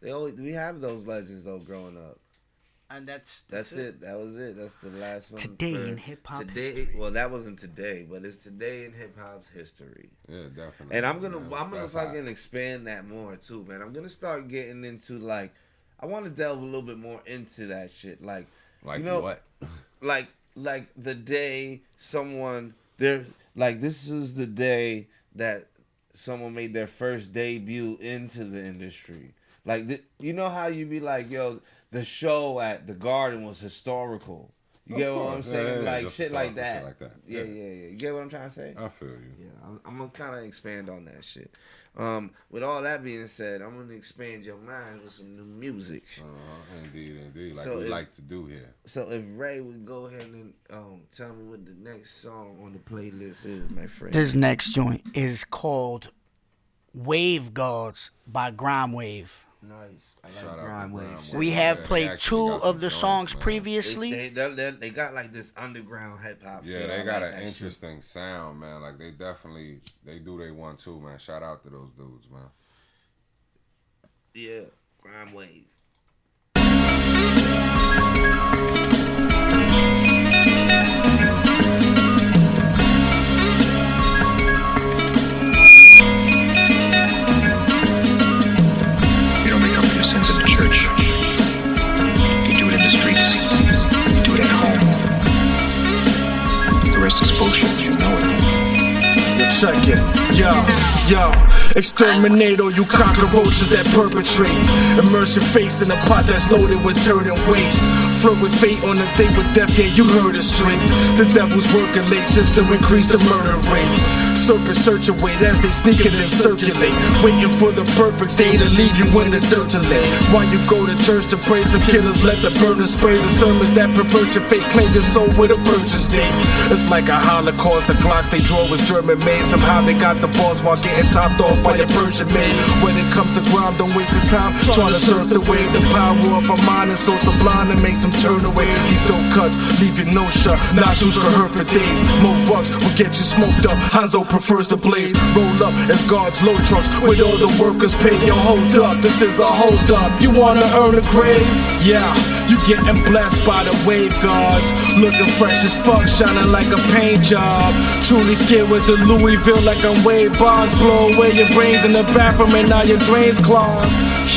We have those legends, though, growing up. And that's it. That was it. That's the last one. Today in hip-hop Today, history. well, that wasn't today, but it's today in hip-hop's history. Yeah, definitely. And I'm gonna fucking expand that more, too, man. I'm gonna start getting into, like, I want to delve a little bit more into that shit. Like you know, what? Like the day someone this is the day that someone made their first debut into the industry. Like you know how you be like, yo, the show at the Garden was historical. You get what I'm saying? Yeah, like shit like that. Shit like that. Yeah. You get what I'm trying to say? I feel you. Yeah, I'm gonna kind of expand on that shit. With all that being said, I'm gonna expand your mind with some new music. Indeed. Like So we like to do here. So if Ray would go ahead and tell me what the next song on the playlist is, my friend. This next joint is called Wave Guards by Grime Wave. Nice. I like Shout out Grime to Wave. Grime shit. Wave. We Yeah, have they played actually two got some of the joints, songs man. previously. They got like this underground hip hop. Yeah, they got an interesting sound, man. Like they definitely do they one too, man. Shout out to those dudes, man. Yeah, Grime Wave. You don't make up for your sins in the church. You do it in the streets. You do it at home. The rest is bullshit, you know it. Check it, yo, exterminate all you cockroaches that perpetrate. Immerse your face in a pot that's loaded with turd and waste. Flirt with fate on a date with death, yeah, you heard it straight. The devil's working late just to increase the murder rate. Serpent search away as they sneak it and circulate, waiting for the perfect day to leave you in the dirt to lay. While you go to church to pray, some killers let the burners spray. The sermons that pervert your fate claim your soul with a purchase date. It's like a Holocaust, the clocks they draw was German made. Somehow they got the balls while getting topped off by a Persian maid. When it comes to crime, don't waste your time trying to surf the wave. The power of a mind is so sublime it makes them turn away. These dope cuts leave your nose shut, nostrils can hurt for days. More bucks will get you smoked up, Hanzo prefers the blaze. Roll up as guards load trucks with all the workers paid. Yo, hold up, this is a hold up. You wanna earn a grave? Yeah, you getting blessed by the wave guards. Looking fresh as fuck, shining like a paint job. Truly scared with the Louisville like I'm Wade Boggs. Blow away your brains in the bathroom and now your drains clogged.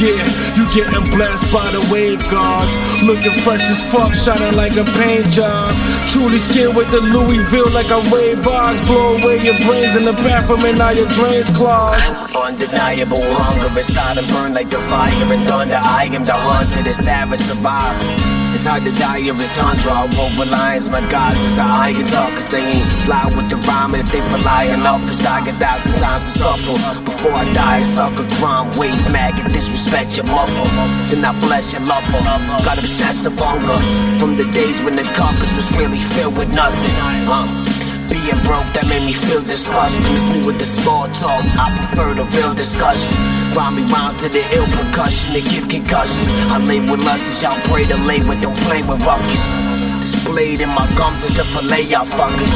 Yeah, you getting blessed by the wave guards. Looking fresh as fuck, shining like a paint job. Truly scared with the Louisville like I'm Wade Boggs. Blow away your brains in the bathroom and now your drains clogged. Undeniable hunger inside and burn like the fire and thunder. I am the hunter, the savage survivor. It's hard to die of his tundra. Over lions, my gods is the iron talkers. They ain't fly with the rhyme, and if they rely on uppers, die 1,000 times to suffer. Before I die, suck a crime wave maggot, disrespect your mother. Then I bless your lover. Got obsessive hunger from the days when the compass was really filled with nothing. Being broke, that made me feel disgusting. It's me with the small talk, I prefer the real discussion. Rhyming rhymes to the ill percussion, to give concussions. I lay with lust, y'all pray to lay with, don't play with ruckus. Displayed in my gums is to fillet y'all fuckers.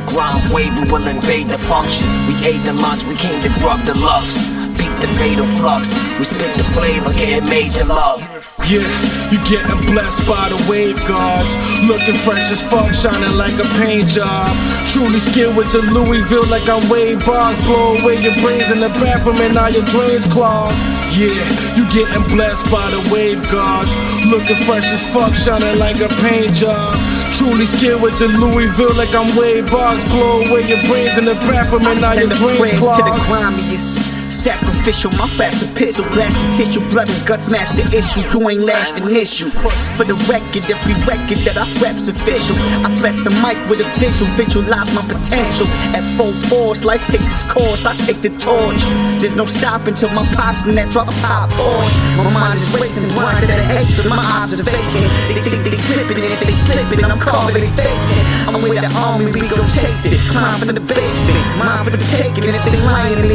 Ground wave, we will invade the function. We ate the lunch, we came to grub the lux. Peep the fatal flux, we spit the flavor, getting major love. Yeah, you getting blessed by the wave guards. Looking fresh as fuck, shining like a paint job. Truly skilled with the Louisville like I'm Wade Boggs. Blow away your brains in the bathroom and now your drains clogged. Yeah, you getting blessed by the wave guards. Looking fresh as fuck, shining like a paint job. Truly skilled with the Louisville like I'm Wade Boggs. Blow away your brains in the bathroom and now your drains clogged. To the grimiest. Sacrificial, my rap's epistle, glass and tissue, blood and guts, master issue. You ain't laughing issue. For the record, every record that I rap's official. I flex the mic with a visual, visualize my potential. At full force, life takes its course, I take the torch. There's no stopping till my pops in that drop top Porsche. My mind is racing, blinded at hatred, my observation. They think they tripping, and if they slipping, I'm calling they facing. I'm with the army, we go chase it. Climb from the basement, mine for the taking. And if they lying in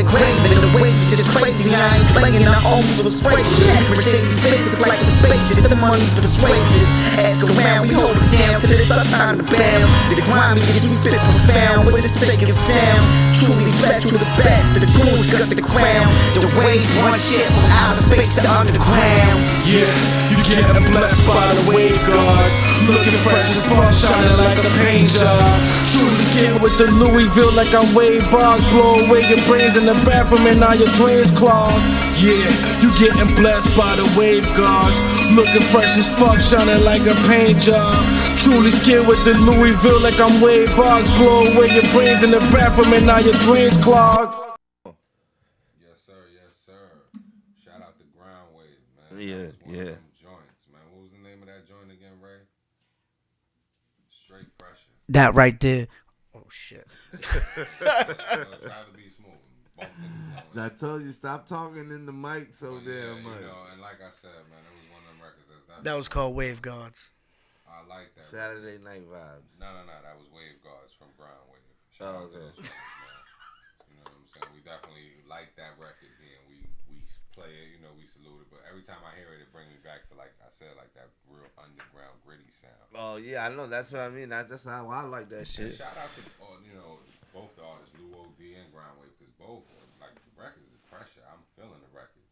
the grave. And the wave is just crazy, I ain't playing, I own the spray shit. Mercedes Benz is like a spaceship, the money's persuasive. Ask around, we hold it down till it's our time to bounce. The grimy is we spit profound, with the sake of the sound. Truly blessed to the best, the goons got the crown. The wave one shit from outer space to underground. Yeah, you getting blessed by the wave guards. Looking fresh as fuck, shining like a paint job. Truly skin with the Louisville like I'm wave bars. Blow away your brains in the bathroom and now your drains clogged. Yeah, you getting blessed by the wave guards. Looking fresh as fuck, shining like a paint job. Truly skin with the Louisville like I'm wave bars. Blow away your brains in the bathroom and now your drains clogged. Yes, sir. Yes, sir. Shout out to Ground Wave, man. Yeah, That was one yeah. of them joints, man. What was the name of that joint again, Ray? Straight pressure. That right there. Oh shit. Try to be smooth. Both niggas know I it. told you, stop talking in the mic so But yeah, damn much. you know, and like I said, man, it was one of them records. That was called Wave Guards. I like that. Saturday Night Vibes. No, that was Wave Guards from Ground Wave. Shout Oh, out to okay. those guys, man. You know what I'm saying? We definitely like that record here. We play it, you know, we salute it. But every time I hear it, it brings me back to, like I said, like that real underground gritty sound. Oh yeah, I know. That's what I mean. That's how I like that And shit. shout out to you know, both the artists, Lou O.D. and Ground Wave, because both like the records is pressure. I'm feeling the records.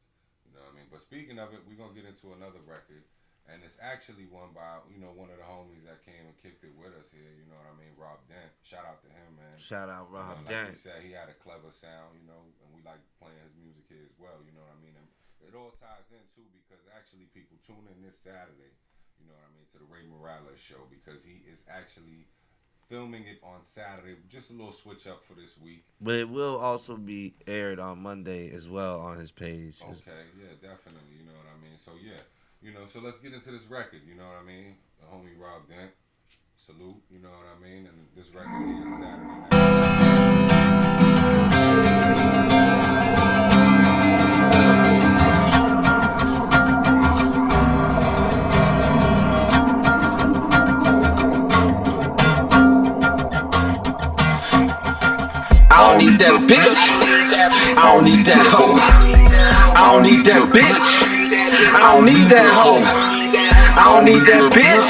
You know what I mean? But speaking of it, we're gonna get into another record. And it's actually one by, you know, one of the homies that came and kicked it with us here. You know what I mean? Rob Dent. Shout out to him, man. Shout out Rob Like Dent. he said, he had a clever sound, you know, and we like playing his music here as well. You know what I mean? And it all ties in too because actually people tune in this Saturday. You know what I mean? To the Ray Morales show because he is actually filming it on Saturday. Just a little switch up for this week. But it will also be aired on Monday as well on his page. Okay, yeah, definitely. You know what I mean? So yeah. You know, so let's get into this record, you know what I mean? The homie Rob Dent. Salute, you know what I mean? And this record here is Saturday I don't need that bitch. I don't need that hoe. I don't need that bitch. I don't need that hoe. I don't need that bitch.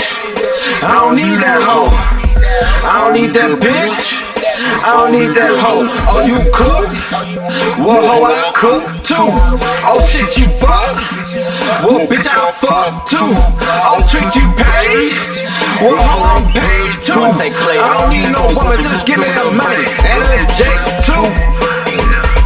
I don't need that hoe. I don't need that bitch. I don't need that hoe. Oh, you cook? Well, hoe, I cook too. Oh, shit, you fuck? Well, bitch, I fuck too. Oh, trick, you pay? Well, hoe, I'm paid too. I don't need no woman, just give me the money. And a J too.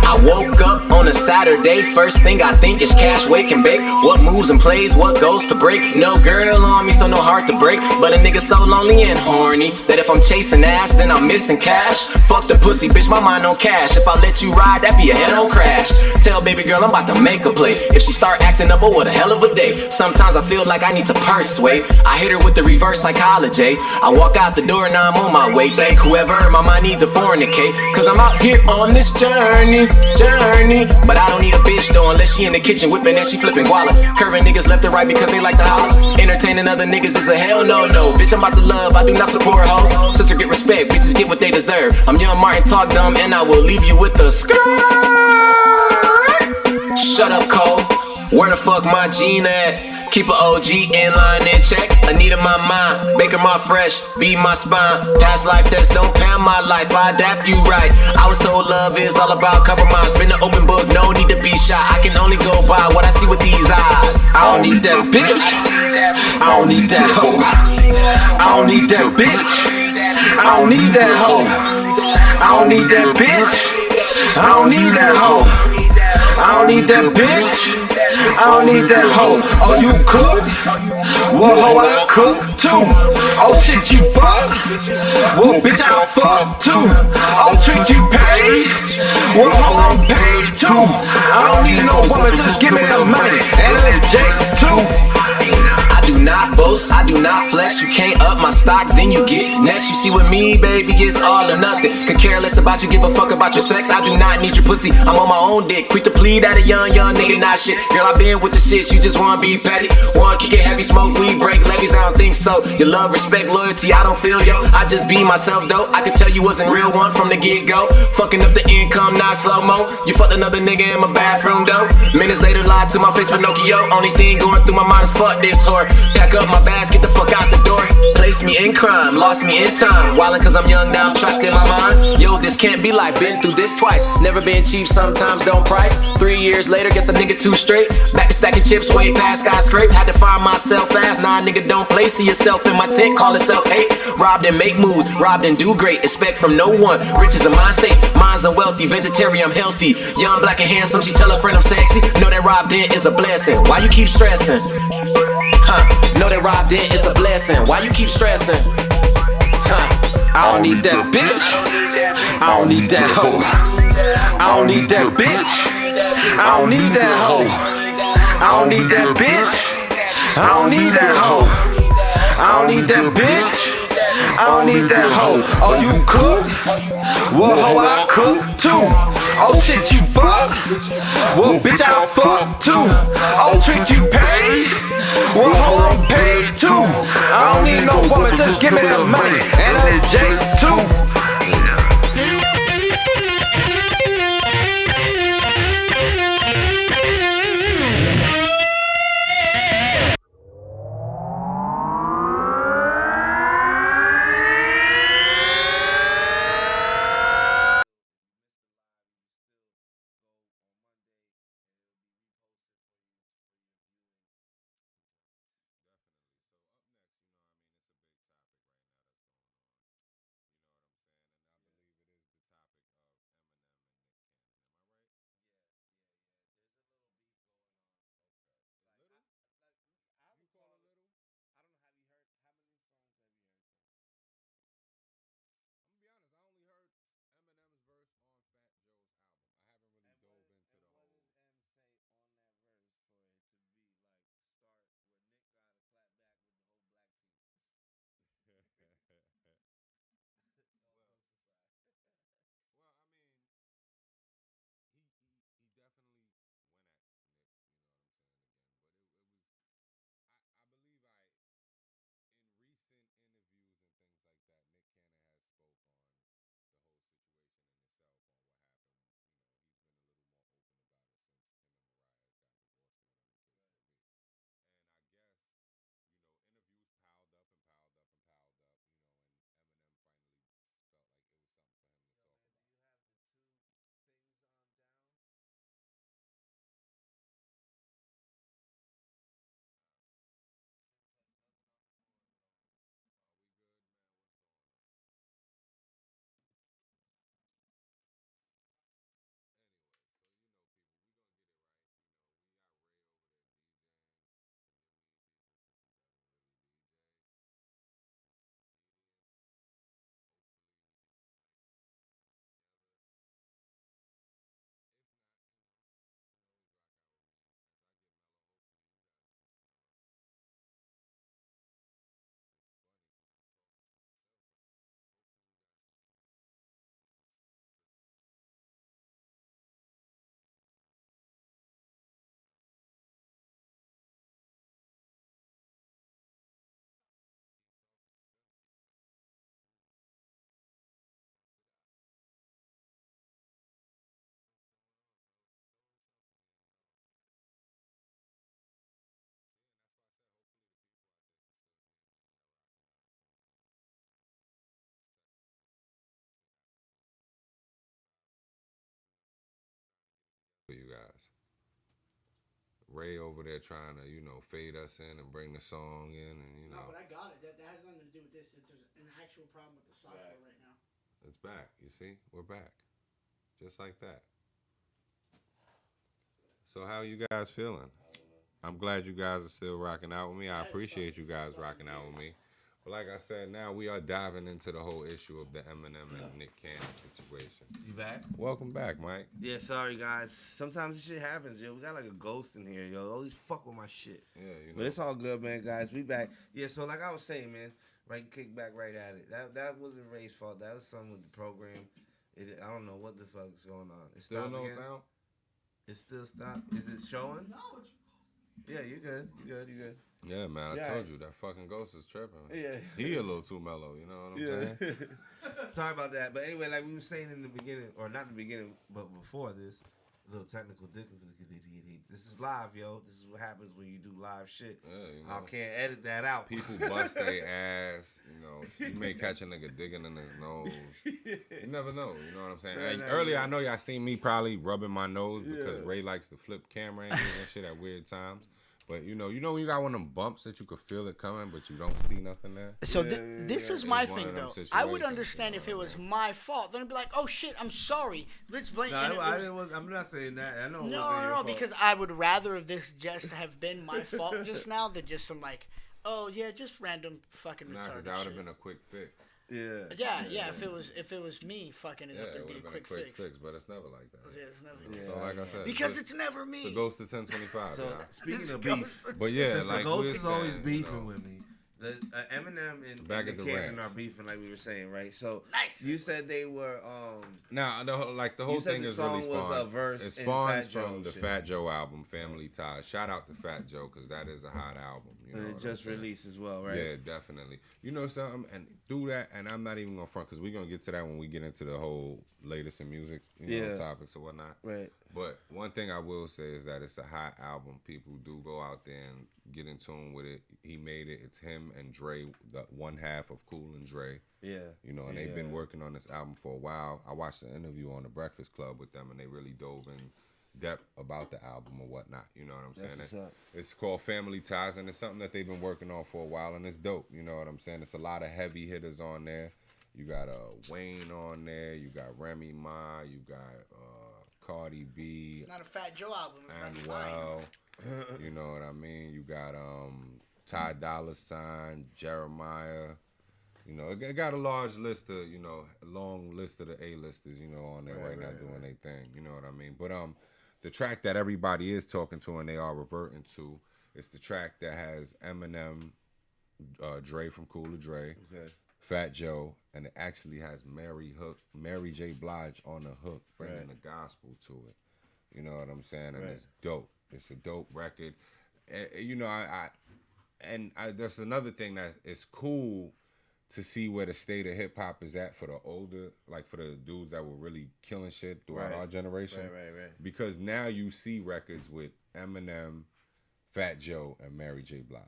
I woke up on a Saturday, first thing I think is cash, wake and bake. What moves and plays, what goes to break. No girl on me, so no heart to break. But a nigga so lonely and horny that if I'm chasing ass, then I'm missing cash. Fuck the pussy, bitch, my mind on cash. If I let you ride, that be a head-on crash. Tell baby girl I'm about to make a play. If she start acting up, oh what a hell of a day. Sometimes I feel like I need to persuade. I hit her with the reverse psychology. I walk out the door, now I'm on my way. Thank whoever my mind need to fornicate. Cause I'm out here on this journey. But I don't need a bitch though unless she in the kitchen whipping and she flipping guala. Curving niggas left and right because they like to holler. Entertaining other niggas is a hell no. Bitch, I'm about to love, I do not support hoes. Sister get respect, bitches get what they deserve. I'm young Martin, talk dumb, and I will leave you with a skirt. Shut up, Cole. Where the fuck my Gina at? Keep a OG in line and check. Anita my mind, Baker my fresh, be my spine. Past life test, don't pound my life, I adapt you right. I was told love is all about compromise. Been an open book, no need to be shy. I can only go by what I see with these eyes. I don't need that bitch. I don't need that hoe. I don't need that bitch. I don't need that hoe. I don't need that bitch. I don't need that hoe. I don't need that bitch. I don't need that hoe. Oh, you cook? Well, hoe, I cook too. Oh, shit, you fuck? Well, bitch, I fuck too. Oh, trick, you pay? Well, hoe, I'm paid too. J2. I do not boast, I do not flex. You can't up my stock, then you get next. You see with me, baby, it's all or nothing. Could care less about you, give a fuck about your sex. I do not need your pussy, I'm on my own dick. Quick to plead at a young nigga, not shit. Girl, I been with the shit, you just wanna be petty. Wanna kick it heavy, smoke weed, break levees, I don't think so. Your love, respect, loyalty, I don't feel yo. I just be myself though, I can tell you wasn't real one from the get-go. Fucking up the income, not slow-mo. You fucked another nigga in my bathroom though. Minutes later, lied to my face, Pinocchio. Only thing going through my mind is fuck this whore. Pack up my bags, get the fuck out the door. Place me in crime, lost me in time. Wildin' cause I'm young now, I'm trapped in my mind. Yo, this can't be life, been through this twice. Never been cheap, sometimes don't price. 3 years later, guess a nigga too straight. Back to stacking chips, way past skyscrape. Had to find myself fast, nah nigga don't play. See yourself in my tent, call itself hate. Robbed and make moves, robbed and do great. Expect from no one, riches a mind state. Mine's unwealthy, vegetarian, I'm healthy. Young, black and handsome, she tell her friend I'm sexy. Know that robbed in is a blessing, why you keep stressing? Know that robbed in is a blessing. Why you keep stressing? I don't need that bitch. I don't need that hoe. I don't need that bitch. I don't need that hoe. I don't need that bitch. I don't need that hoe. I don't need that bitch. I don't need that hoe. Oh, you cook? Well, hoe, I cook too. Oh shit, you fuck? Well, bitch, I fuck too. Oh, trick, you pay? Well, hoe, I'm paid too. I don't need no woman, just give me that money. And a J2. For you guys. Ray over there trying to, fade us in and bring the song in, and No, but I got it. That has nothing to do with this. It's an actual problem with the software right now. it's back. You see, we're back, just like that. So how you guys feeling? I'm glad you guys are still rocking out with me. I appreciate you guys rocking out with me. But like I said, now we are diving into the whole issue of the Eminem and Nick Cannon situation. You back? Welcome back, Mike. Yeah, sorry guys. Sometimes this shit happens, yo. We got like a ghost in here, yo. Always fuck with my shit. Yeah, you know. But it's all good, man, guys. We back. Yeah, so like I was saying, man, right, kick back right at it. That wasn't Ray's fault. That was something with the program. I don't know what the fuck's going on. It's Still no sound? It's still stopped. Is it showing? No, it's. Yeah, you good. You good. Yeah, man, I told you that fucking ghost is tripping. Yeah. He a little too mellow, you know what I'm saying? Sorry about that. But anyway, like we were saying in the beginning, or not in the beginning, but before this, a little technical difficulty. This is live, yo. This is what happens when you do live shit. Yeah, you know. I can't edit that out. People bust their ass, you know. You may catch a nigga digging in his nose. You never know, you know what I'm saying? Earlier, I know y'all seen me probably rubbing my nose because Ray likes to flip camera angles and shit at weird times. But you know when you got one of them bumps that you could feel it coming, but you don't see nothing there. So this is my thing, though. I would understand if it was my fault. Then I'd be like, "Oh shit, I'm sorry. Let's blame." No, I'm not saying that. I know. No, because I would rather if this just have been my fault just now than just some like, oh yeah, just random fucking retarded. Nah, because that would have been a quick fix. Yeah. If it was me fucking it up, it'd be a quick fix. But it's never like that. Yeah, it's never. Yeah. So like I said, because it's never me. It's the ghost of 1025. So speaking of beef, but yeah, since like the ghost is always beefing you know, with me. The Eminem and the Cannon are beefing like we were saying, right? So nice. You said they were. Now the whole thing is really spawned. It spawns from the Fat Joe album, Family Ties. Shout out to Fat Joe because that is a hot album. You know, and it just released as well, right? Yeah, definitely. You know something, and do that. And I'm not even gonna front because we're gonna get to that when we get into the whole latest in music, you know, topics or whatnot. Right. But one thing I will say is that it's a hot album. People do go out there and get in tune with it. He made it. It's him and Dre, the one half of Cool and Dre. Yeah. You know, and they've been working on this album for a while. I watched an interview on the Breakfast Club with them, and they really dove in depth about the album or whatnot. You know what I'm saying? It's called Family Ties, and it's something that they've been working on for a while, and it's dope. You know what I'm saying? It's a lot of heavy hitters on there. You got Wayne on there. You got Remy Ma. You got Cardi B. It's not a Fat Joe album. And well, you know what I mean? You got Ty Dolla $ign, Jeremiah. You know, it got a large list of, you know, a long list of the A-listers, you know, on there right now doing their thing. You know what I mean? But the track that everybody is talking to and they are reverting to is the track that has Eminem, Dre from Cool and Dre, Fat Joe, and it actually has Mary J. Blige on the hook, bringing the gospel to it. You know what I'm saying? And it's dope. It's a dope record. And, you know, I that's another thing that is cool to see where the state of hip hop is at for the older, like for the dudes that were really killing shit throughout our generation. Right. Because now you see records with Eminem, Fat Joe, and Mary J. Blige.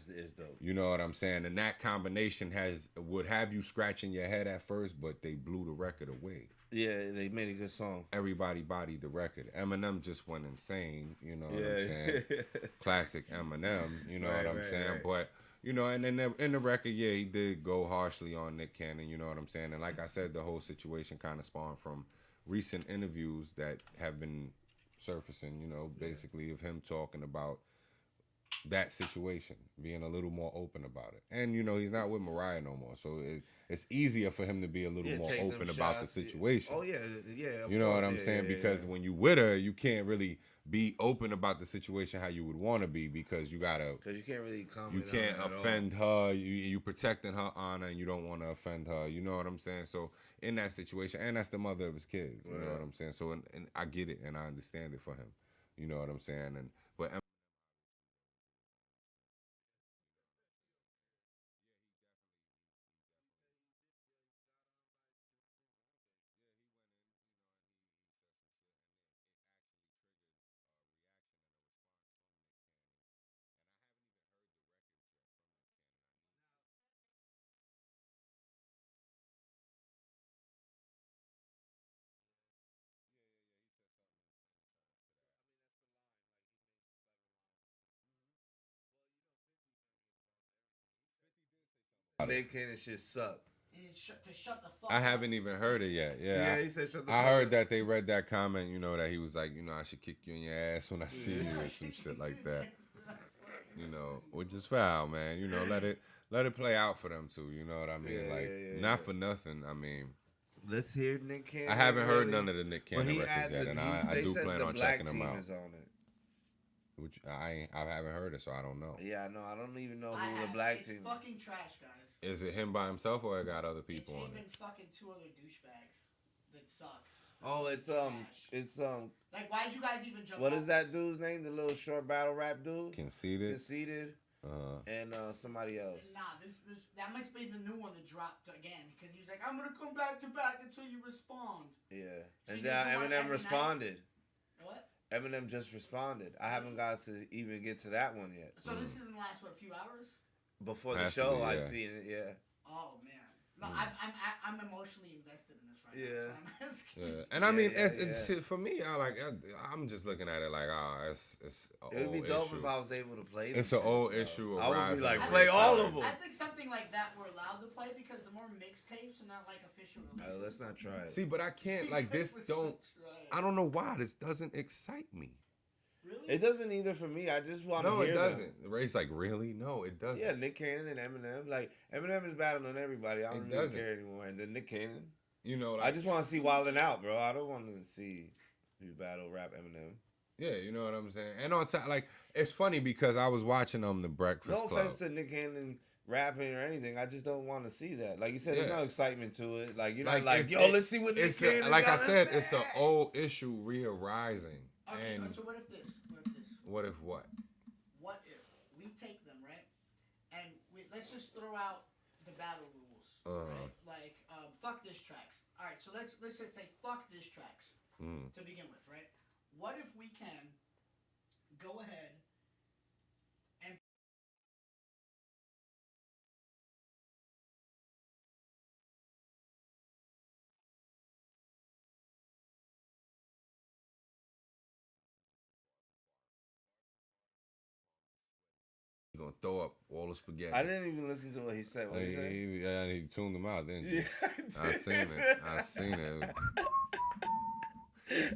It's dope. You know what I'm saying? And that combination would have you scratching your head at first, but they blew the record away. Yeah, they made a good song. Everybody bodied the record. Eminem just went insane. You know what I'm saying? Classic Eminem. You know what I'm saying? Right. But you know, and then in the record, yeah, he did go harshly on Nick Cannon. You know what I'm saying? And like I said, the whole situation kind of spawned from recent interviews that have been surfacing. You know, basically of him talking about that situation, being a little more open about it. And you know, he's not with Mariah no more, so it's easier for him to be a little more open about the situation. Oh yeah. You know what I'm saying? Because when you with her, you can't really be open about the situation how you would want to be because you can't really comment. You can't offend her. You protecting her honor, and you don't want to offend her. You know what I'm saying? So in that situation, and that's the mother of his kids. You know what I'm saying? So and I get it, and I understand it for him. You know what I'm saying? But Nick Cannon shit suck. To shut the fuck I haven't even heard it yet. Yeah, he said shut the fuck I up. heard that they read that comment, you know, that he was like, you know, I should kick you in your ass when I see you or some shit like that. You know, which is foul, man. You know, let it play out for them too. You know what I mean? Yeah, like, yeah, not yeah. for nothing. I mean, Let's hear Nick Cannon. I haven't heard really. none of the Nick But Cannon he records had yet, the- and he's- I they do said plan the on Black checking them Team out. is on it. Which I haven't heard it, so I don't know. Yeah, no, I don't even know I who the have- Black it's Team. fucking trash, guys. Is it him by himself or it got other It's people on him it? and fucking 2 other douchebags that suck. Oh, it's Like, why'd you guys even jump? what off is that this? dude's name? The little short battle rap dude. Conceited. Conceited. Uh, And somebody else. Nah, that must be the new one that dropped again because he was like, I'm gonna come back to back until you respond. Yeah. So And you then do one Eminem every responded. What? Eminem just responded. I haven't got to even get to that one yet. So this is in the last few hours? Before the Has to show, be, I yeah. seen it. Yeah. Oh man, no, I'm emotionally invested in this right Yeah. now. So I'm asking. yeah. And I mean, Yeah, it's yeah. shit for me. I'm just looking at it like, it's an It would be old dope issue. if I was able to play. It's them an old shits, though. issue. I would be arising like, from play the all time. of them. I think something like that we're allowed to play because the more mixtapes and not like official releases. Let's not try it. See, but I can't like this. I don't know why this doesn't excite me. Really? It doesn't either for me. I just want to No, hear it them. doesn't. Ray's like, really? No, it doesn't. Yeah, Nick Cannon and Eminem. Like Eminem is battling everybody. I don't It really doesn't. care anymore. And then Nick Cannon. You know, like, I just want to see Wildin' Out, bro. I don't want to see you battle rap Eminem. yeah, you know what I'm saying. And on top, like, it's funny because I was watching The Breakfast No Club. offense to Nick Cannon rapping or anything. I just don't want to see that. Like you said, there's Yeah. no excitement to it. Like you're not like, it's- yo, let's see what Nick it's Cannon like I gotta said, say. it's an old issue re-arising. Okay, And so what if this? what if what? What if we take them, right? And let's just throw out the battle rules, right? Like, fuck diss tracks. All right, so let's just say fuck diss tracks to begin with, right? What if we can go ahead and You gonna throw up all the spaghetti? I didn't even listen to what he said. What he said? He tuned them out, didn't you? Yeah, I seen it. I seen it.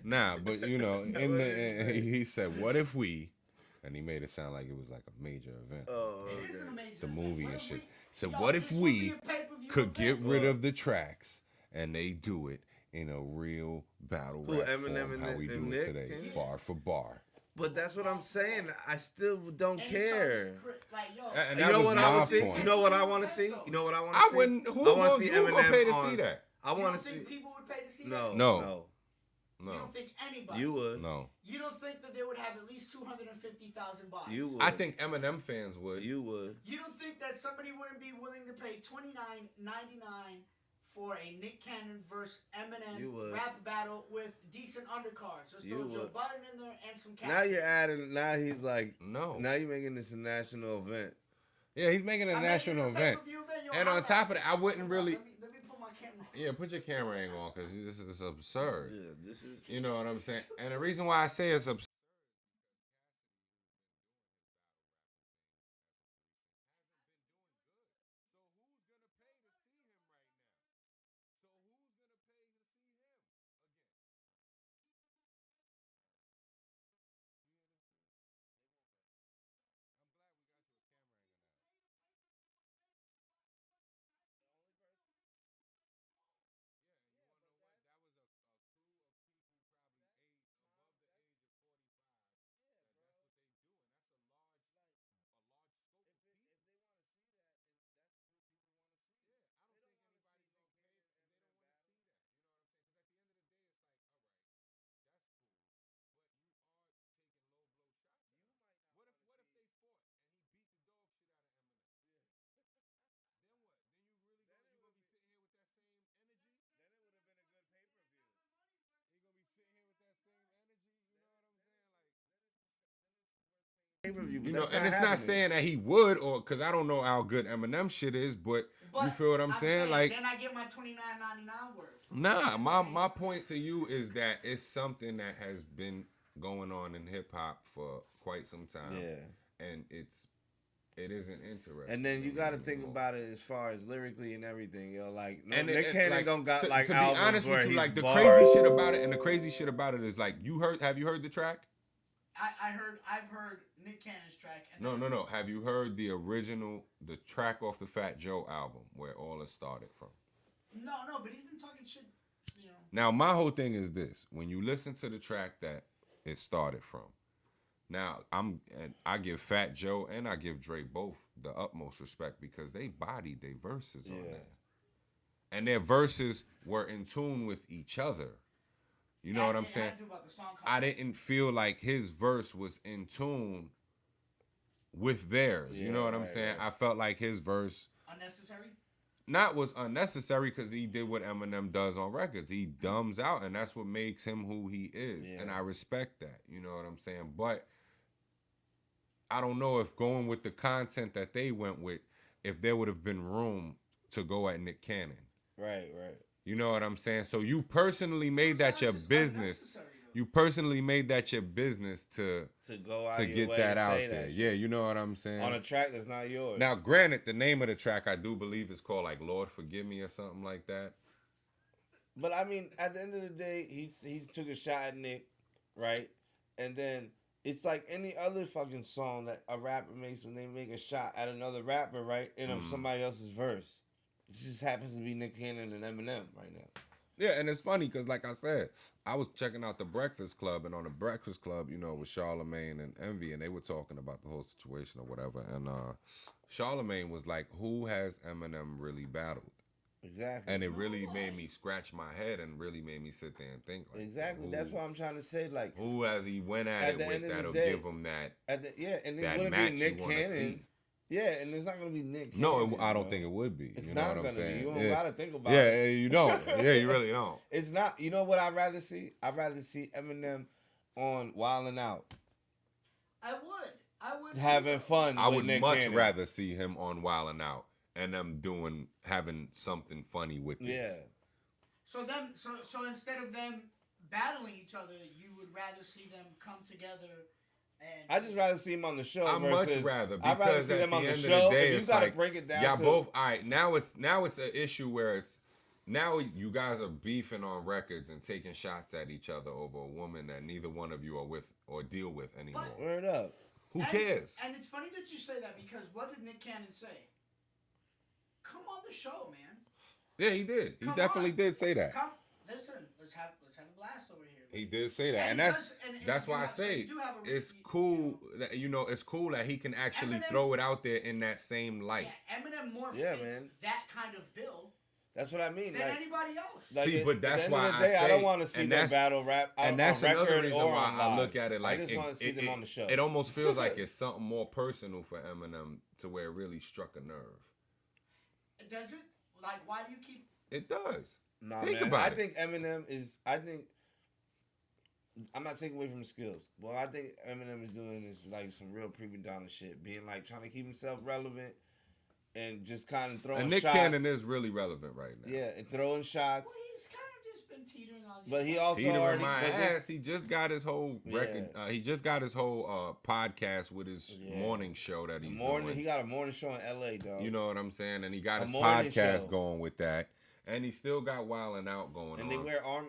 Nah, but you know, he said, "What if we?" And he made it sound like it was like a major event. Oh, it is okay. an amazing The event. movie What and if shit. we- So Yo, what if this would we be a pay-per-view could get event. rid of the tracks and they do it in a real battle Who, rap Eminem form, and how we and do it Nick? today, Yeah. bar for bar. But that's what I'm saying. I still don't And care. like, yo, And You that know was what I my would see? point. You know what I want to see? You know what I want to I see? wouldn't. Who I want gonna to see who gonna Eminem pay to on. see that? I you want don't to see. think people would pay to see No, that? no, You No, don't think anybody? You would. no. You don't think that they would have at least 250,000 bucks? You would. I think Eminem fans would. You would. You don't think that somebody wouldn't be willing to pay $29.99 for a Nick Cannon versus You Eminem would. rap battle with decent undercards? Just You throw Joe would. Biden in there and some cash. Now you're adding. Now he's like. No. Now you're making this a national event. Yeah, he's making a national event. Yo, And on top of that, I wouldn't hold on, really. Let me put my camera on. Yeah, put your camera angle on because this is absurd. Yeah, this is. You know what I'm saying? And the reason why I say it's absurd. Pay-per-view, but You know, that's and it's not happening. saying that he would, or because I don't know how good Eminem shit is, but you feel what I'm saying? Like, then I get my $29.99 worth. nah, my point to you is that it's something that has been going on in hip hop for quite some time. Yeah. And it isn't interesting. And then you got to think anymore. about it as far as lyrically and everything, yo. Like, no, And Nick Cannon like, don't got to, like to be albums honest where with you, he's like the bars. crazy shit about it, and the crazy shit about it is like have you heard the track? I've heard Nick Cannon's track. And No. Have you heard the original, the track off the Fat Joe album where all it started from? No, but he's been talking shit. You know. Now my whole thing is this: when you listen to the track that it started from, now I give Fat Joe and I give Dre both the utmost respect because they bodied their verses on that, and their verses were in tune with each other. You know what I'm saying? I didn't feel like his verse was in tune with theirs. You know what I'm saying? Right. I felt like his verse unnecessary. Not was unnecessary because he did what Eminem does on records. He dumbs out, and that's what makes him who he is. And I respect that. You know what I'm saying? But I don't know if going with the content that they went with, if there would have been room to go at Nick Cannon. Right. You know what I'm saying? So you personally made that your business. You personally made that your business to go out to your get way that to out say there. that Yeah, you know what I'm saying? On a track that's not yours. Now, granted, the name of the track I do believe is called like Lord Forgive Me or something like that. But I mean, at the end of the day, he took a shot at Nick, right? And then it's like any other fucking song that a rapper makes when they make a shot at another rapper, right? In somebody else's verse. It just happens to be Nick Cannon and Eminem right now. Yeah, and it's funny because, like I said, I was checking out the Breakfast Club, and on the Breakfast Club, you know, with Charlemagne and Envy, and they were talking about the whole situation or whatever. And Charlemagne was like, "Who has Eminem really battled?" Exactly. And it really made me scratch my head and really made me sit there and think. Like, exactly. so That's what I'm trying to say. Like, who has he went at it with that'll give him that? And it that wouldn't match be Nick you want to see. Yeah, and it's not gonna be Nick Cannon. No, I don't think it would be. It's you know not what I'm gonna saying? be. You don't gotta think about it. Yeah, you don't. Yeah, you really don't. It's not. You know what I'd rather see? I'd rather see Eminem on Wildin' Out. I would. Having fun. I would Nick much Cannon. rather see him on Wildin' Out and them having something funny with this. Yeah. So instead of them battling each other, you would rather see them come together. I just rather see him on the show. I'd much rather because at the end of the day, it's like break it down. Y'all both. All right, now it's an issue where it's now you guys are beefing on records and taking shots at each other over a woman that neither one of you are with or deal with anymore. Word up. Who cares? And it's funny that you say that because what did Nick Cannon say? Come on the show, man. Yeah, he did. He definitely did say that. Come, listen, let's have a blast over here. He did say that, and that's why I say it's cool that it's cool that he can actually throw it out there in that same light. Yeah, Eminem more fits that kind of bill. That's what I mean. Than anybody else. See, but that's why I say I don't want to see them battle rap. And that's another reason why I look at it like I just want to see them on the show. It almost feels like it's something more personal for Eminem to where it really struck a nerve. Does it? Like, why do you keep? It does. No, Think man. about I it. think Eminem is. I'm not taking away from his skills. What I think Eminem is doing is like some real prima donna shit, being like trying to keep himself relevant and just kind of throwing. And Nick shots. Cannon is really relevant right now. Yeah, and throwing shots. Well, he's kind of just been teetering on. But he also teetering my ass. He just got his whole record. He just got his whole podcast with his morning show that he's doing. He got a morning show in L.A. dog. You know what I'm saying? And he got his podcast going with that. And he still got Wildin' Out going on. And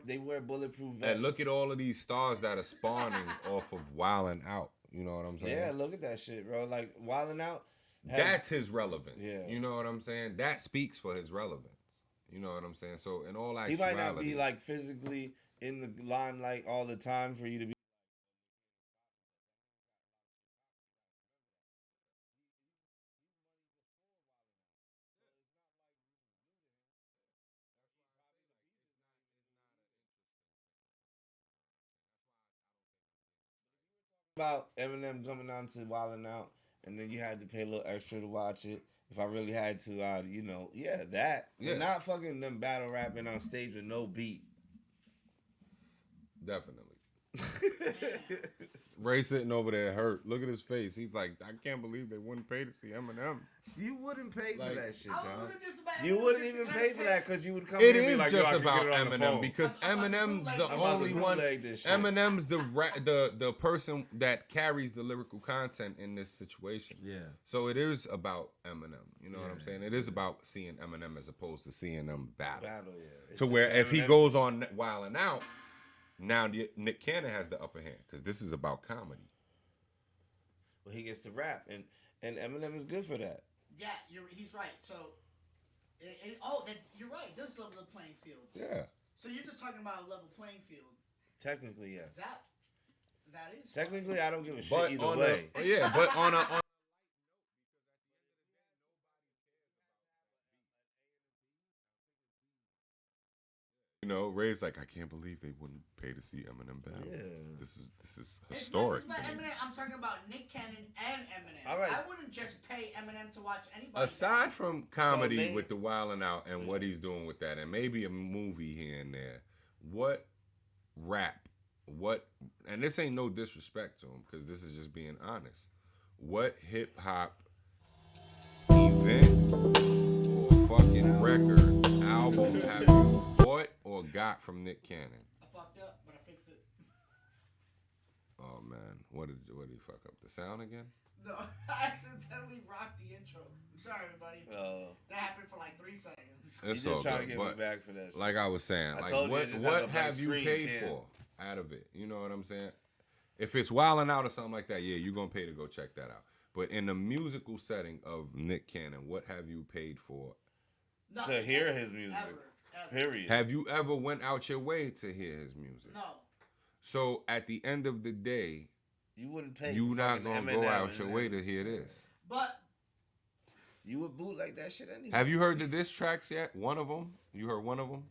they wear bulletproof vests. And look at all of these stars that are spawning off of Wildin' Out. You know what I'm saying? Yeah, look at that shit, bro. Like Wildin' Out. That's his relevance. Yeah. You know what I'm saying? That speaks for his relevance. You know what I'm saying? So in all actuality, he might not be like physically in the limelight all the time for you to be. About Eminem coming on to Wildin' Out, and then you had to pay a little extra to watch it. If I really had to, that. Yeah. Not fucking them battle rapping on stage with no beat. Definitely. Ray sitting over there hurt. Look at his face. He's like, I can't believe they wouldn't pay to see Eminem. You wouldn't pay for that shit, dog. You You wouldn't even pay for that because you would come. It in and be is like, just yo, I can about get it on the Eminem phone. because Eminem's the only one. Eminem's the person that carries the lyrical content in this situation. Yeah. So it is about Eminem. You know what I'm saying? It is about seeing Eminem as opposed to seeing them battle. Yeah. To where if he goes on Wildin' Out, now Nick Cannon has the upper hand because this is about comedy. but he gets to rap, and Eminem is good for that. Yeah, he's right. So, you're right. It does level the playing field. Yeah. So you're just talking about a level playing field. Technically, yes. That is. Technically, I don't give a shit But either way. but on a you know, Ray's like, I can't believe they wouldn't pay to see Eminem battle. Yeah. This is It's historic. not to just me. about Eminem. I'm talking about Nick Cannon and Eminem. All right. I wouldn't just pay Eminem to watch anybody. Aside from comedy So with the Wildin' Out and what he's doing with that, and maybe a movie here and there, what rap, and this ain't no disrespect to him, because this is just being honest. What hip hop event or fucking record album have you bought or got from Nick Cannon? I fucked up, but I fixed it. Oh man, what did he fuck up? The sound again? No, I accidentally rocked the intro. I'm sorry, everybody. That happened for like 3 seconds. It's You're all just trying good, to get me but back for that shit. like I was saying, I like told you what it just had a blank have you screen, paid Ken. for out of it? You know what I'm saying? If it's Wildin' Out or something like that, yeah, you're gonna pay to go check that out. But in the musical setting of Nick Cannon, what have you paid for? To hear his music. Ever. Period. Have you ever went out your way to hear his music? No. So at the end of the day, You wouldn't pay. you for not fucking gonna Eminem go out and your then- way to hear this. But You would bootleg that shit anyway. Have you heard the diss tracks yet? One of them? You heard one of them?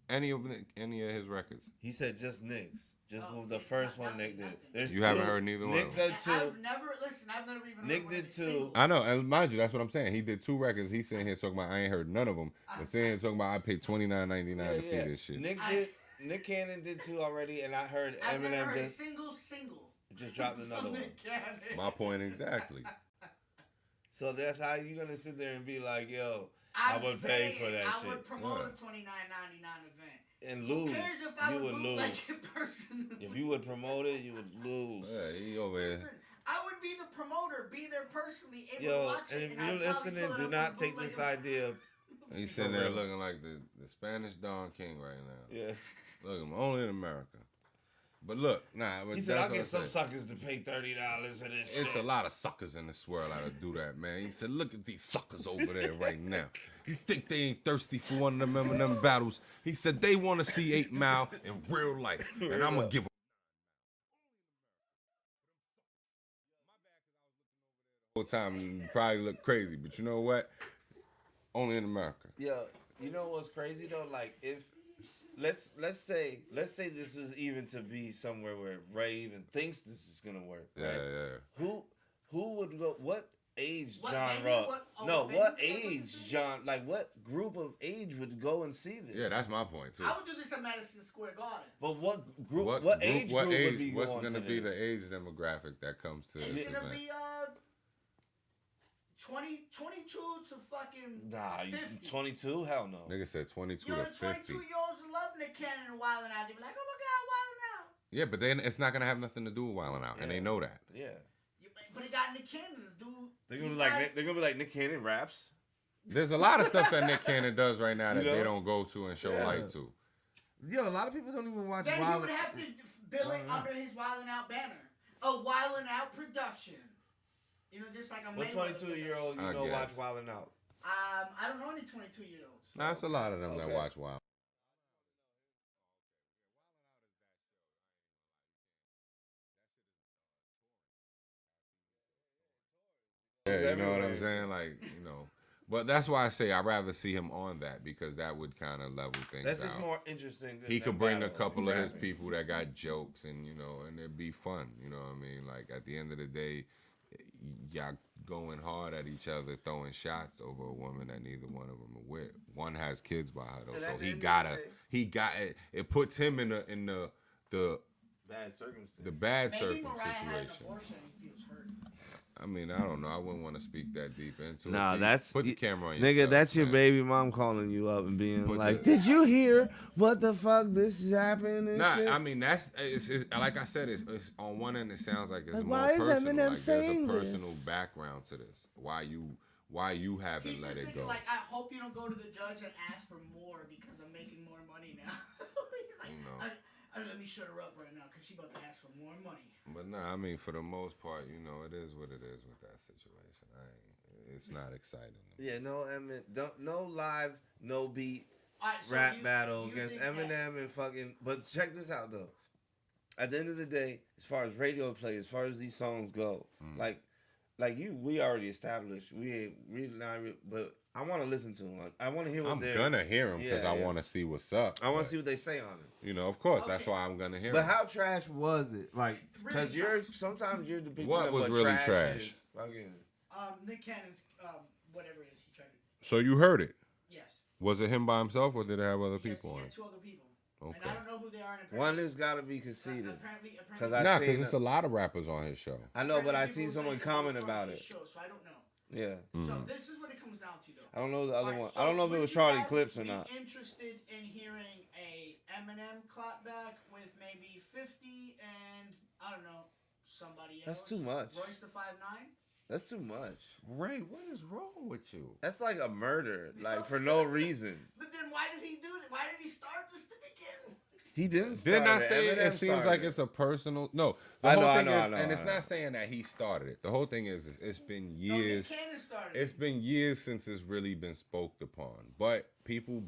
any of this? Any of his records? He said just Nick's. Just Oh, the okay. first one Nothing, Nick did. nothing. There's You two. haven't heard neither one Nick of them? did two. I've never even Nick heard one did of his two. singles. I know, and mind you, that's what I'm saying. He did 2 records. He's sitting here talking about I ain't heard none of them, but sitting here talking about I paid $29.99 to see this shit. Nick Cannon did 2 already, and I heard I've never Eminem heard a just single dropped another from one. Nick Cannon. My point exactly. So that's how you gonna sit there and be like, yo, I I'm would pay saying for that I shit would promote Yeah. a $29.99 event. and Who lose. cares if I You would bootleg lose. it personally? If you would promote it, you would lose. Yeah, he over here. Listen, I would be the promoter, be there personally, able to Yo, watch and it. if I'd you're probably listening, pull it do up not and take bootleg this it. idea. He's sitting there real. looking like the Spanish Don King right now. Yeah. Look at him, only in America. But look, nah. But He said, that's I'll what get I some said. suckers to pay $30 for this It's shit. a lot of suckers in this world that'll do that, man. He said, look at these suckers over there right now. You think they ain't thirsty for one of them Eminem battles? He said they want to see 8 Mile in real life, and I'm going to give them. Whole time and probably look crazy, but you know what? Only in America. Yeah, you know what's crazy though? Like if let's say this was even to be somewhere where Ray even thinks this is gonna work. Yeah, Right? yeah. Who would go? What age What genre? venue? What what venue? age genre? Like what group of age would go and see this? Yeah, that's my point too. I would do this at Madison Square Garden. But what group? What age group would be what's going going to to be this? the age demographic that comes to It's this gonna event? be 22 to fucking Nah, 50. 22? Hell no. Nigga said 22 Yo, to the 50. 22-year-olds love Nick Cannon and Wildin' Out. They be like, oh my God, Wildin' Out. Yeah, but then it's not going to have nothing to do with Wildin' Out, and they know that. Yeah. But he got Nick Cannon, the dude. They're gonna be like Nick Cannon raps. There's a lot of stuff that Nick Cannon does right now that You know? they don't go to and show Yeah. light to. Yo, a lot of people don't even watch Then he Wild. would have to bill it under his Wildin' Out banner. A Wildin' Out production. You know, just like a What Mayweather 22-year-old I watch guess. Wildin' Out? I don't know any 22-year-olds. Nah, it's a lot of them that Okay. watch Wild. Yeah, you know what I'm everywhere. saying? Like, you know. But that's why I say I'd rather see him on that, because that would kind of level things That's out. just more interesting. He than could bring a battle. couple of his Rapping. people that got jokes, and and it'd be fun. You know what I mean? Like at the end of the day, y'all going hard at each other, throwing shots over a woman that neither one of them are with. One has kids by her though, And so at the he end of gotta, the day- he got it. It puts him in the Bad circumstance. bad Maybe serpent Mariah had an situation. abortion and he feels hurt. I mean, I don't know. I wouldn't want to speak that deep into it. Nah, See, that's put the camera on nigga. yourself, That's your man. baby mom calling you up and being Put like, the- "Did you hear what the fuck this is happening?" And Nah, shit? I mean it's like I said, it's on one end it sounds like it's Like, more why is personal. Eminem Like there's a saying this? personal background to this. Why you haven't He's let just it thinking go. like, I hope you don't go to the judge and ask for more because I'm making more money now. He's like, You know. Let me shut her up right now because she about to ask for more money. But nah, I mean, for the most part, you know, it is what it is with that situation. It's not exciting. Yeah, no no live, no beat Alright, so rap you- battle you against think that- Eminem and fucking. But check this out though. At the end of the day, as far as radio play, as far as these songs go, like you, we already established. We ain't really not, but I want to listen to them. I want to hear what I'm they're. gonna hear them because Yeah, I yeah. want to see what's up. I want but, to see what they say on it. You know, of course, that's Okay. why I'm gonna hear But them. how trash was it? Like, because Really sometimes you're depicting What of was what really trash. trash? Is. Fucking, Nick Cannon's whatever it is he tried to. So you heard it? Yes. Was it him by himself or did it have other He has- people he on had it? 2 other people. Okay. And I don't know who they are. And one has got to be conceited. Apparently, Because I Nah, seen because it's it. a lot of rappers on his show. I know, but I people seen say someone that comment they're from about his it. Show, so I don't know. Yeah. So this is what it comes down to, though. I don't know the other Alright, one. so I don't know if it would was you Charlie guys Clips or be not. Interested in hearing a Eminem clapback with maybe 50 and I don't know somebody else? That's too much. Royce the 5'9". That's too much. Ray, what is wrong with you? That's like a murder, like for no reason. But then why did he do it? Why did he start this to begin? He didn't. Didn't I start say it? Eminem It seems started like it. it's a personal. No, the I whole know, thing I is, know, and it's I know. not saying that he started it. The whole thing is it's been No, Nick years. Cannon started It's it. been years since it's really been spoke upon, but people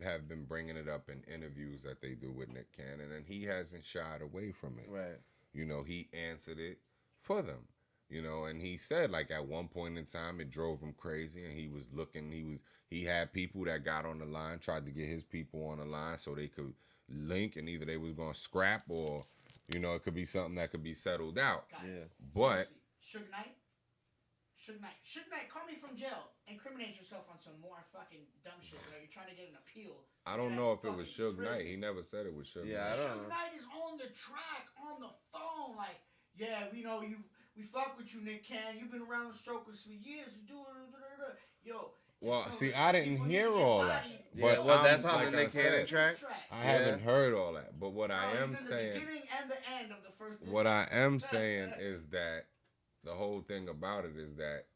have been bringing it up in interviews that they do with Nick Cannon, and he hasn't shied away from it. Right. You know, he answered it for them. You know, and he said like at one point in time it drove him crazy, and he was looking. He had people that got on the line, tried to get his people on the line so they could link, and either they was gonna scrap or, you know, it could be something that could be settled out. Guys, Yeah. But seriously, Suge Knight, call me from jail. Incriminate yourself on some more fucking dumb shit. Where you're trying to get an appeal. I don't to know that if it was fucking Suge prison. Knight. He never said it was Suge Yeah, Knight. I don't Suge know. Knight is on the track, on the phone, like, yeah, we know you. We fuck with you, Nick Cannon. You've been around the circus for years. You do it. Yo. Well, it's see, no- I didn't people need hear to get all that. bodied. Yeah, But well, that's I'm- on like the I Nick Cannon said, track. I haven't heard all that. But what I No, am he's in the saying, beginning and the end of the first. what I am saying is that the whole thing about it is that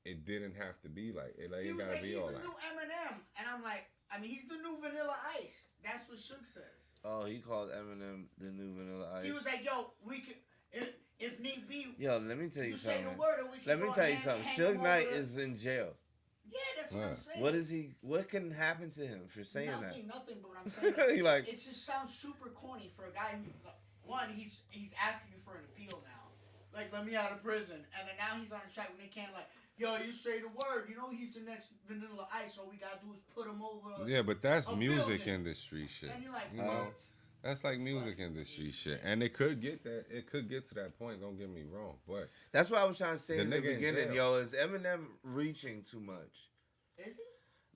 it didn't have to be like it. Like, He it was gotta like, be he's all the that. new Eminem, and I'm like, I mean, he's the new Vanilla Ice. That's what Suge says. Oh, he called Eminem the new Vanilla Ice. He was like, yo, we could, if need be, Yo, let me tell you you say the something. word, and we can Let me go tell you hand- something. hand Suge him Knight over is in jail. Yeah, that's what Yeah. I'm saying. What is he? What can happen to him for saying nothing, that? nothing. But what I'm saying, He like- it just sounds super corny for a guy who, one, he's asking you for an appeal now, like let me out of prison, and then now he's on the track with Nick Cannon, like, yo, you say the word, you know he's the next Vanilla Ice. All we gotta do is put him over. Yeah, but that's a music building. industry shit. And you're like, you know, what? that's like music industry shit, and it could get that. It could get to that point. Don't get me wrong, but That's what I was trying to say The in the nigga in beginning. jail. Yo, is Eminem reaching too much? Is he?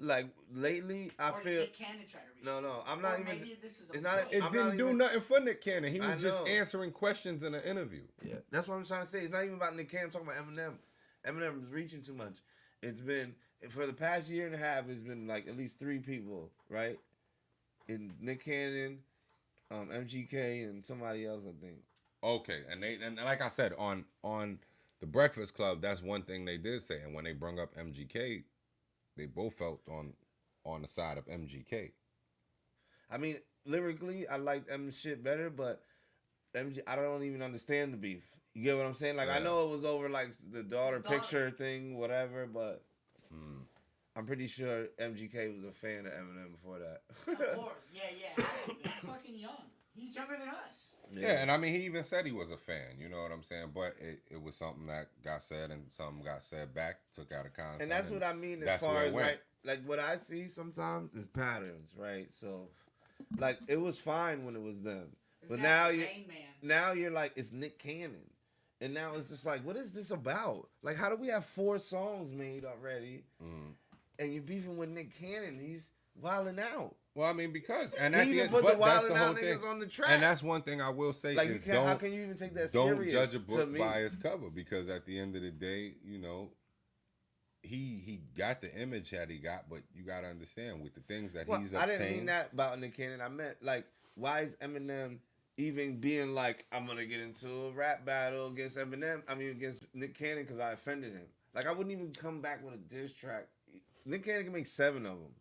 Like lately, I Or feel. Nick Cannon try to reach? No, I'm not Or even. maybe this is a It's not. prank. it I'm didn't not do even- nothing for Nick Cannon. He I was just know. answering questions in an interview. Yeah, that's what I'm trying to say. It's not even about Nick Cannon. I'm talking about Eminem. Eminem is reaching too much. It's been for the past year and a half. It's been like at least 3 people, right? In Nick Cannon, MGK, and somebody else, I think. Okay, and like I said on the Breakfast Club, that's one thing they did say. And when they brought up MGK, they both felt on the side of MGK. I mean, lyrically, I liked M shit better, but MG, I don't even understand the beef. You get what I'm saying? Like, I Yeah. know it was over like the daughter Daughter. picture thing, whatever, but I'm pretty sure MGK was a fan of Eminem before that. Of course, yeah. He's fucking young. He's younger than us. Yeah, and I mean, he even said he was a fan. You know what I'm saying? But it was something that got said, and something got said back, took out of context. And that's what I mean as that's far where it as, went. right, like what I see sometimes is patterns, right? So, like, it was fine when it was them. But It's now not you Rain Man. now you're like, it's Nick Cannon. And now it's just like, what is this about? Like, how do we have 4 songs made already? And you're beefing with Nick Cannon. He's wilding out. Well, I mean, because and He at the even end, put the but that's Wildin' the Out whole niggas thing. on the track. And that's one thing I will say Like, you is can't, how can you even take that don't serious? judge a to book me? by its cover, because at the end of the day, you know, he got the image that he got, but you got to understand with the things that Well, he's I obtained. didn't mean that about Nick Cannon. I meant, like, why is Eminem even being like, I'm gonna get into a rap battle against Eminem? I mean, against Nick Cannon because I offended him. Like, I wouldn't even come back with a diss track. Nick Cannon can make 7 of them.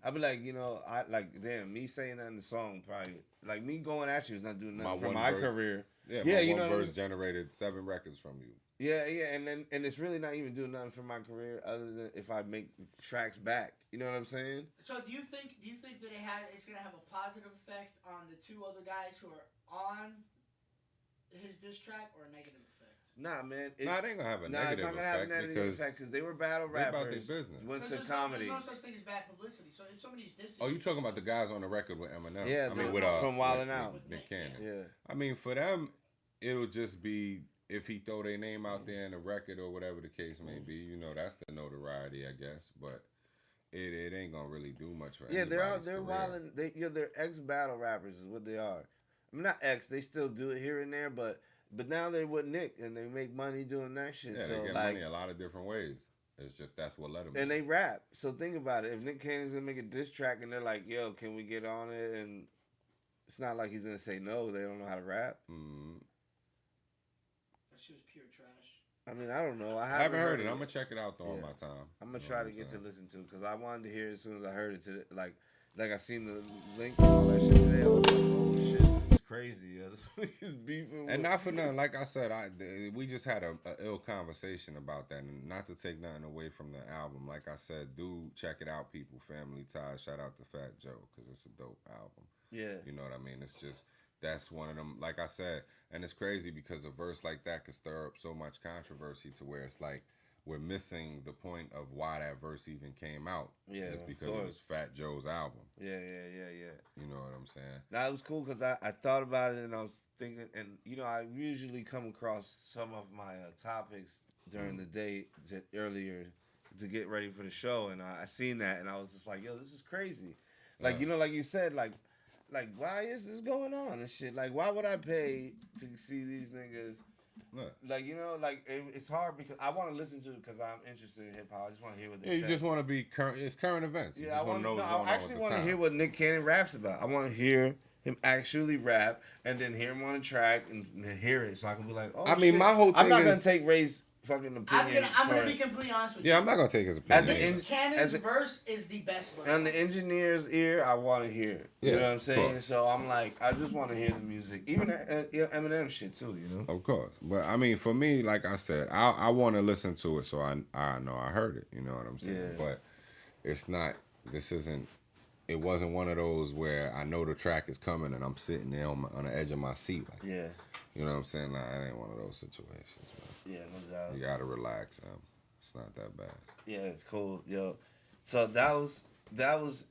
I'd be like, I like, damn, me saying that in the song probably, like me going at you is not doing nothing for my career. Yeah, my one verse generated 7 records from you. Yeah, and it's really not even doing nothing for my career other than if I make tracks back. You know what I'm saying? So do you think that it's gonna have a positive effect on the 2 other guys who are on his diss track, or a negative effect? Nah, man. It ain't gonna have a negative it's not gonna have a negative effect because they were battle rappers. They about their business. Went to comedy. There's no such thing as bad publicity. So if somebody's dissing, you talking about the guys on the record with Eminem? Yeah, from Wildin' Out, Nick Cannon. Yeah. I mean, for them, it'll just be if he throw their name out there in the record or whatever the case may be. That's the notoriety, I guess. But it ain't gonna really do much for they're wildin'. They're ex battle rappers is what they are. I mean, not ex. They still do it here and there, but now they're with Nick and they make money doing that shit. Yeah, so they get like, money a lot of different ways. It's just that's what let them. And they rap. So think about it. If Nick Cannon's gonna make a diss track and they're like, "Yo, can we get on it?" and it's not like he's gonna say no. They don't know how to rap. Mm-hmm. That shit was pure trash. I mean, I don't know. I haven't heard it. I'm gonna check it out though on my time. I'm gonna try to get to listen to it because I wanted to hear it as soon as I heard it. Like I seen the link and all that shit today. I was like, "Oh shit, this is crazy." Yeah, this is beefing. And not for nothing. Like I said, we just had a ill conversation about that, and not to take nothing away from the album. Like I said, do check it out, people. Family Ties. Shout out to Fat Joe because it's a dope album. Yeah, you know what I mean. It's just. That's one of them, like I said, and it's crazy because a verse like that could stir up so much controversy to where it's like we're missing the point of why that verse even came out. Yeah, it's because it was Fat Joe's album. Yeah. You know what I'm saying? Now, it was cool because I thought about it and I was thinking, and I usually come across some of my topics during the day earlier to get ready for the show, and I seen that and I was just like, yo, this is crazy. Like, like you said, like, why is this going on and shit? Like, why would I pay to see these niggas? Look. Like, it's hard because I want to listen to it because I'm interested in hip hop. I just want to hear what they say. You just want to be current. It's current events. You I want to know what's going on. I actually want to hear what Nick Cannon raps about. I want to hear him actually rap and then hear him on a track and hear it so I can be like, oh, shit. My whole thing I'm not going to take Ray's fucking opinion. I'm gonna be completely honest with you. Yeah, I'm not gonna take his opinion. Cannon's verse is the best verse. On the engineer's ear, I want to hear it. Yeah, you know what I'm saying? So I'm like, I just want to hear the music, even Eminem shit too. Of course, but I mean, for me, like I said, I want to listen to it, so I know I heard it. You know what I'm saying? Yeah. But it's not. This isn't. It wasn't one of those where I know the track is coming and I'm sitting there on the edge of my seat. Like, yeah. You know what I'm saying? Nah, it ain't one of those situations, man. Yeah, no doubt. You gotta relax, it's not that bad. Yeah, it's cool, yo. So that was.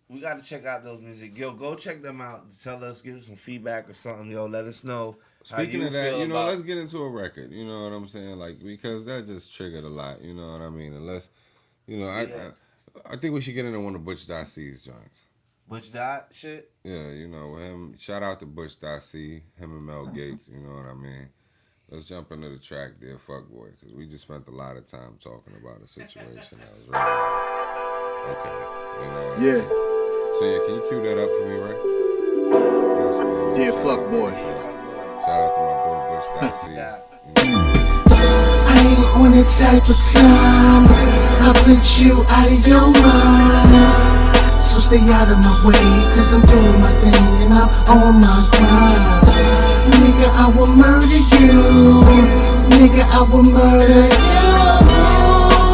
We got to check out those music. Yo, go check them out. Tell us, give us some feedback or something. Yo, let us know. Speaking of that, let's get into a record. You know what I'm saying? Like, because that just triggered a lot. You know what I mean? Unless, I think we should get into one of Butch.C's joints. Butch Dot shit? Yeah, him. Shout out to Butch.C, him and Mel Gates. You know what I mean? Let's jump into the track, Dear Fuckboy, because we just spent a lot of time talking about a situation that was right. Okay. Yeah. So, can you cue that up for me, right? Dear Fuckboy. Shout out to my boy Butch.C. I ain't on that type of time. I put you out of your mind. So stay out of my way, cause I'm doing my thing and I'm on my grind. Nigga, I will murder you. Nigga, I will murder you.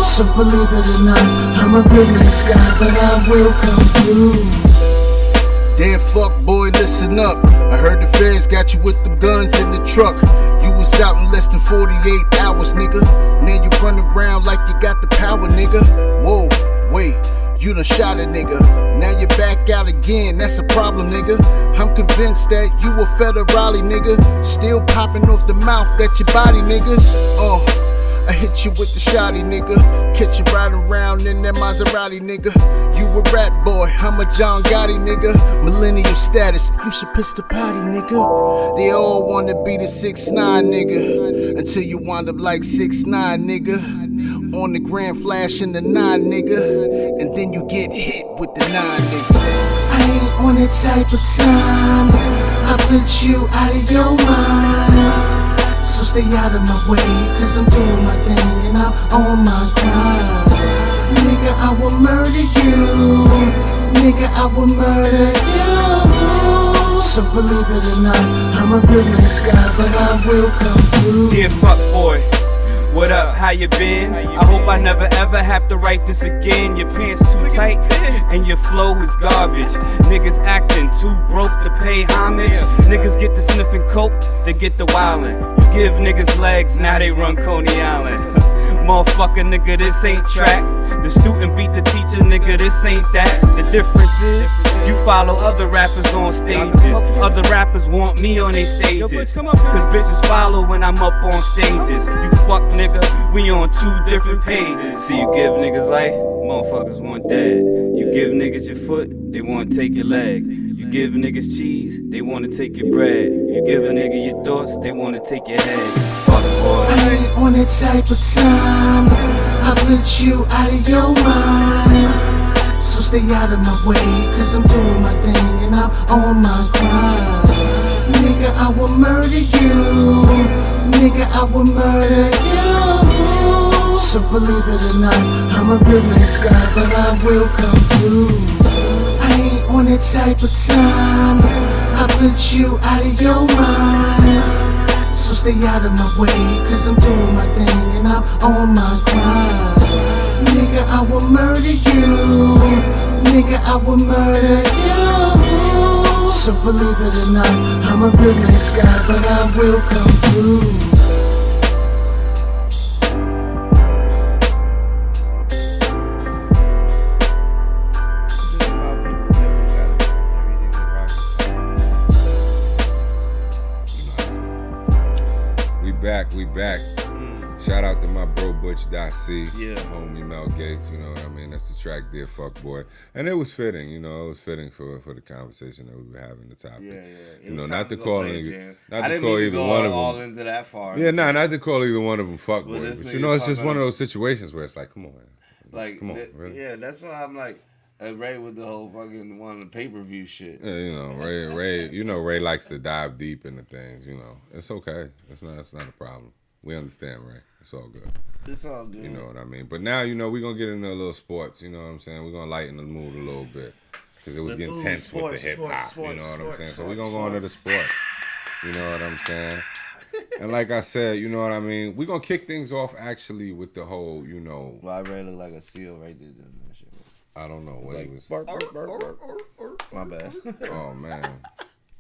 So believe it or not, I'm a real nice guy, but I will come through. Damn fuck boy, listen up. I heard the feds got you with the guns in the truck. You was out in less than 48 hours, nigga. Now you run around like you got the power, nigga. Whoa, wait. You done shot a nigga, now you're back out again, that's a problem, nigga. I'm convinced that you a federale, nigga. Still popping off the mouth that your body, niggas. I hit you with the shotty, nigga. Catch you riding around in that Maserati, nigga. You a rap boy, I'm a John Gotti, nigga. Millennial status, you should piss the potty, nigga. They all wanna be the 6'9", nigga. Until you wind up like 6'9", nigga. On the grand flash in the 9, nigga. And then you get hit with the 9, nigga. I ain't on that type of time. I put you out of your mind. So stay out of my way, cause I'm doing my thing and I'm on my grind. Nigga, I will murder you. nigga, I will murder you. So believe it or not, I'm a real nice guy, but I will come through. Dear fuck boy, what up, how you been? I hope I never ever have to write this again. Your pants too tight and your flow is garbage. Niggas acting too broke to pay homage. Niggas get to sniffing coke, they get the wildin'. You give niggas legs, now they run Coney Island. Motherfucker, nigga, this ain't track. The student beat the teacher, nigga, this ain't that. The difference is, you follow other rappers on stages. Other rappers want me on their stages. Cause bitches follow when I'm up on stages. You fuck nigga, we on 2 different pages. See, you give niggas life, motherfuckers want dead. You give niggas your foot, they wanna take your leg. You give niggas cheese, they wanna take your bread. You give a nigga your thoughts, they wanna take your head. Fuck boy. I ain't on that type of time. I put you out of your mind. So stay out of my way, cause I'm doing my thing and I'm on my grind. Nigga, I will murder you. Nigga, I will murder you. So believe it or not, I'm a real nice guy, but I will come through. I ain't on that type of time. I put you out of your mind. So stay out of my way, cause I'm doing my thing and I'm on my grind. Nigga, I will murder you. Nigga, I will murder you. So believe it or not, I'm a real nice guy, but I will come through. We back. Shout out to my bro Butch.C. Yeah. Homie Mel Gates, you know what I mean? That's the track there, Fuck Boy. And it was fitting, you know, it was fitting for the conversation that we were having, the topic. Yeah. You know, not to call either one of them. All into that far. Yeah, not to call either one of them fuck Well, boys. But you know, it's just one of those situations where it's like, come on. Like, come on, really? Yeah, that's why I'm like, Ray with the whole fucking one of the pay-per-view shit. Yeah, you know, Ray, you know, Ray likes to dive deep into things, you know. It's okay. It's not a problem. We understand, Ray. It's all good. It's all good. You know what I mean? But now, you know, we're going to get into a little sports, you know what I'm saying? We're going to lighten the mood a little bit. Because it was getting tense with the hip-hop, you know what I'm saying? So we're going to go into the sports. You know what I'm saying? And like I said, you know what I mean? We're going to kick things off, actually, with the whole, you know. Why Ray look like a seal right there doing that shit? I don't know what he was. Bark. My bad. Oh, man.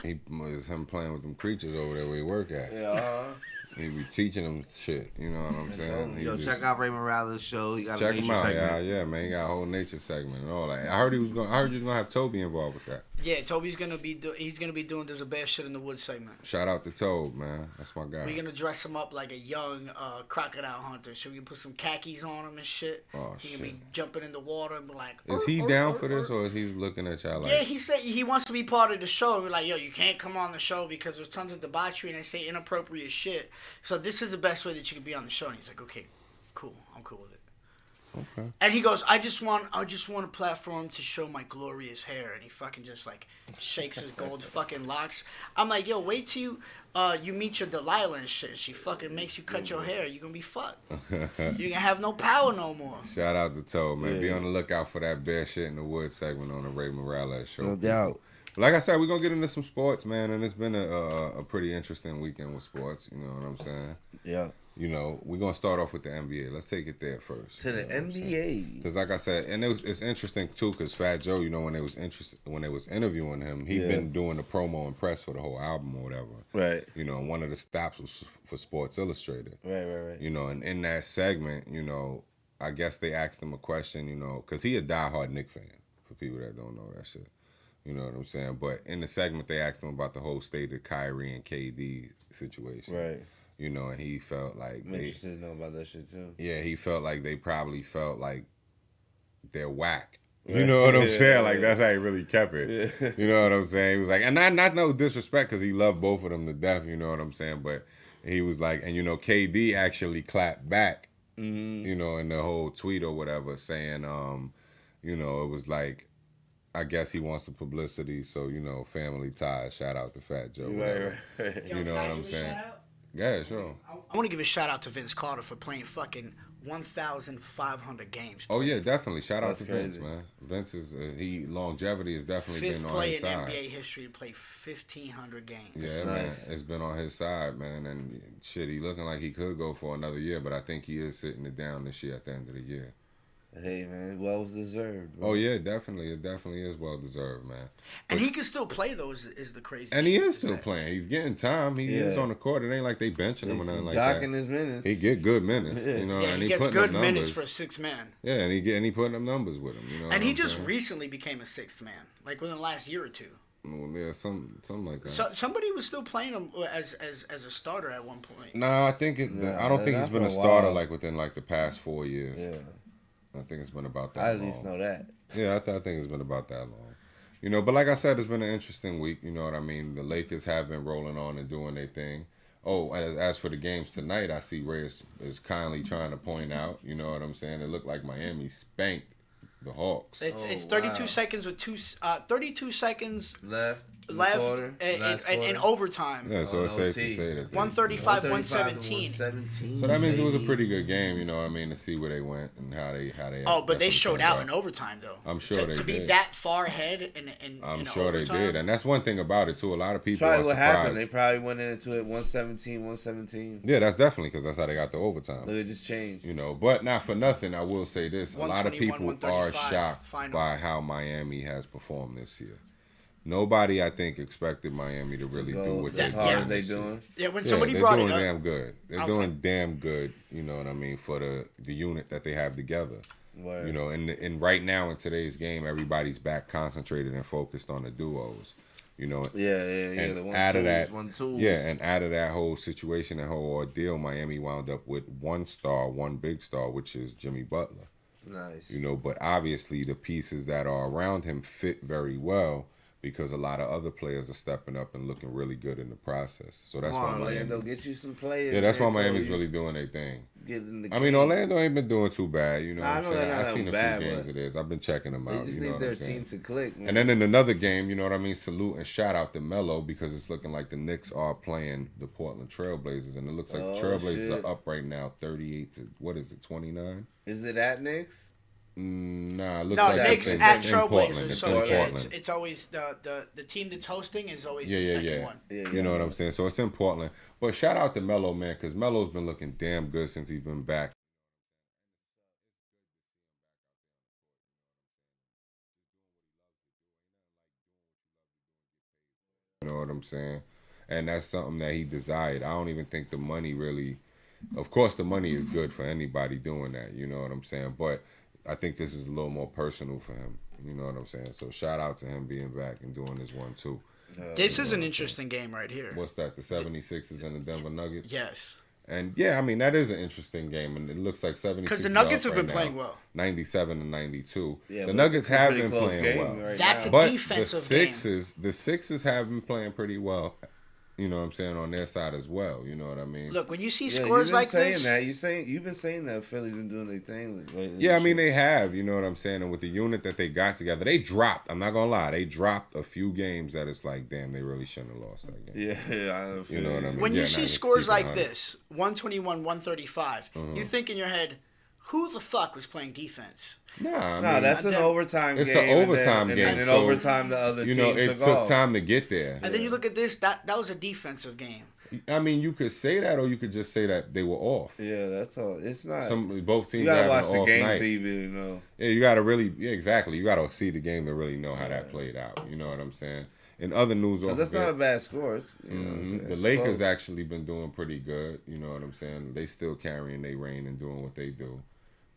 It was him playing with them creatures over there where he work at. Yeah, He be teaching them shit, you know what I'm saying? Yo, check out Ray Morales' show. He got a check nature him out, segment. yeah, man. He got a whole nature segment and all that. I heard you was gonna have Toby involved with that. Yeah, Toby's gonna be doing "There's a Bad Shit in the Woods" segment. Shout out to Tobe, man. That's my guy. We're gonna dress him up like a young crocodile hunter. So we can put some khakis on him and shit. Oh, he can be jumping in the water and be like. Is he down for this, or is he looking at y'all like? Yeah, he said he wants to be part of the show. We're like, yo, you can't come on the show because there's tons of debauchery and they say inappropriate shit. So this is the best way that you can be on the show. And he's like, okay, cool, I'm cool with it. Okay. And he goes, I just want a platform to show my glorious hair. And he fucking just like shakes his gold fucking locks. I'm like, yo, wait till you meet your Delilah and shit. She fucking makes you cut your hair. You're gonna be fucked. You're gonna have no power no more. Shout out to Tobe, man. Be on the lookout for that Bad Shit in the Woods segment on the Ray Morales show. No doubt. But like I said, we're gonna get into some sports, man, and it's been a pretty interesting weekend with sports. You know what I'm saying? Yeah. You know, we're gonna start off with the NBA. Let's take it there first. To the NBA. Because like I said, and it's interesting too, because Fat Joe, you know, when they was interviewing him, he'd been doing the promo and press for the whole album or whatever. Right. You know, and one of the stops was for Sports Illustrated. Right. You know, and in that segment, you know, I guess they asked him a question, you know, because he a diehard Knicks fan, for people that don't know that shit. You know what I'm saying? But in the segment, they asked him about the whole state of Kyrie and KD situation. Right. You know, and he felt like I'm interested to know about that shit too. Yeah, he felt like they probably felt like they're whack. You know what I'm saying? Like that's how he really kept it. Yeah. You know what I'm saying? He was like, and not no disrespect because he loved both of them to death. You know what I'm saying? But he was like, and you know, KD actually clapped back. Mm-hmm. You know, in the whole tweet or whatever, saying, you know, it was like, I guess he wants the publicity, so you know, family ties. Shout out to Fat Joe. Right. You know what I'm saying? Yeah, sure. I want to give a shout out to Vince Carter for playing fucking 1,500 games. Oh yeah, definitely. Shout out That's to Vince, crazy. man. Vince is longevity has definitely Fifth been on play his in side. NBA history to play 1,500 games. Yeah, man, it's been on his side, man, and shit, he looking like he could go for another year, but I think he is sitting it down this year at the end of the year. Hey man, well deserved. Bro. Oh yeah, definitely, it definitely is well deserved, man. And he can still play though. Is the crazy. And he thing is still playing. He's getting time. He is on the court. It ain't like they benching him or nothing like that. Docking his minutes. He get good minutes, you know, Yeah, and he he gets putting good up numbers. minutes for a 6 man. Yeah, and he putting up numbers with him, you know. And what he I'm just saying? recently became a 6th man, like within the last year or two. Well, yeah, something like that. So somebody was still playing him as a starter at one point. No, I think I don't think he's been a starter like within like the past 4 years. Yeah. I think it's been about that I long. at least know that. Yeah, I think it's been about that long. You know, but like I said, it's been an interesting week. You know what I mean? The Lakers have been rolling on and doing their thing. Oh, as for the games tonight, I see Ray is kindly trying to point out, you know what I'm saying? It looked like Miami spanked the Hawks. It's 32 seconds with 32 seconds left in overtime. Yeah, so it's safe to say that. 135, 117. So that means it was a pretty good game, you know what I mean, to see where they went and how they. Oh, but they definitely showed turned out in overtime though. I'm sure they to be did. that far ahead I'm in sure overtime. they did, and that's one thing about it too. A lot of people Probably are what surprised. happened. They probably went into it 117. Yeah, that's definitely because that's how they got the overtime. Look, it just changed. You know, but not for nothing, I will say this: a lot of people 121, are 135 shocked final. by how Miami has performed this year. Nobody, I think, expected Miami to really do what as they hard did as they this year. doing. Yeah, when somebody brought it they're up, doing damn good. They're I was doing like- damn good. You know what I mean for the unit that they have together. Word. You know, and right now in today's game, everybody's back concentrated and focused on the duos. You know, Yeah. and The out of that, 1-2s. yeah, and out of that whole situation, that whole ordeal, Miami wound up with one big star, which is Jimmy Butler. Nice. You know, but obviously the pieces that are around him fit very well because a lot of other players are stepping up and looking really good in the process. So that's Come why on, Miami. Orlando, get you some players. Yeah, that's why man, so Miami's you really doing their thing. Get in the I mean, game. Orlando ain't been doing too bad. You know Nah, what I I'm know saying? they're not I've seen a bad, few games but of theirs. I've been checking them They out. just You know need what their I'm saying? team to click. Man. And then in another game, you know what I mean? Salute and shout out to Mello because it's looking like the Knicks are playing the Portland Trailblazers, and it looks like the Trailblazers shit. are up right now, 38 to what is it, 29? Is it at Knicks? Nah, it looks No, like Knicks it's at in Portland. Trailblazers. It's So in yeah, Portland. it's always the team that's hosting is always Yeah, the yeah, second yeah. one. You know what I'm saying? So it's in Portland. But shout out to Mello, man, because Melo's been looking damn good since he's been back. You know what I'm saying? And that's something that he desired. I don't even think the money really. Of course, the money is good for anybody doing that. You know what I'm saying? But I think this is a little more personal for him. You know what I'm saying? So shout out to him being back and doing this one too. This is an interesting game right here. What's that? The 76ers and the Denver Nuggets? Yes. And yeah, I mean that is an interesting game, and it looks like 76ers. Because the Nuggets up have been right playing now, well. 97 and 92. Yeah, the but Nuggets it's a have pretty been close playing game well. right That's now. a But defensive the Sixers have been playing pretty well. You know what I'm saying, on their side as well. You know what I mean? Look, when you see Yeah, scores you've been like saying this, that. You've been saying that Philly's been doing their thing lately. Yeah, I mean they have. You know what I'm saying? And with the unit that they got together, they dropped. I'm not gonna lie, they dropped a few games that it's like, damn, they really shouldn't have lost that game. Yeah, I feel You know what I mean? when you Yeah, see just scores keep it like 100. this, 121, 135, you think in your head, who the fuck was playing defense? Nah, I No, mean, that's an then- overtime It's game. an overtime and game, then in so, overtime, the other you team know, it took off. time to get there. And then you look at this, that was a defensive game. I mean, you could say that, or you could just say that they were off. Yeah, that's all. It's not. Both teams you gotta are watch having the an off game night. to even know. Yeah, you gotta really, exactly. You gotta see the game to really know how that played out. You know what I'm saying? In other news, off That's of not a it, bad score. It's, you know what I'm saying? the It's Lakers close. actually been doing pretty good. You know what I'm saying? They still carrying their reign and doing what they do.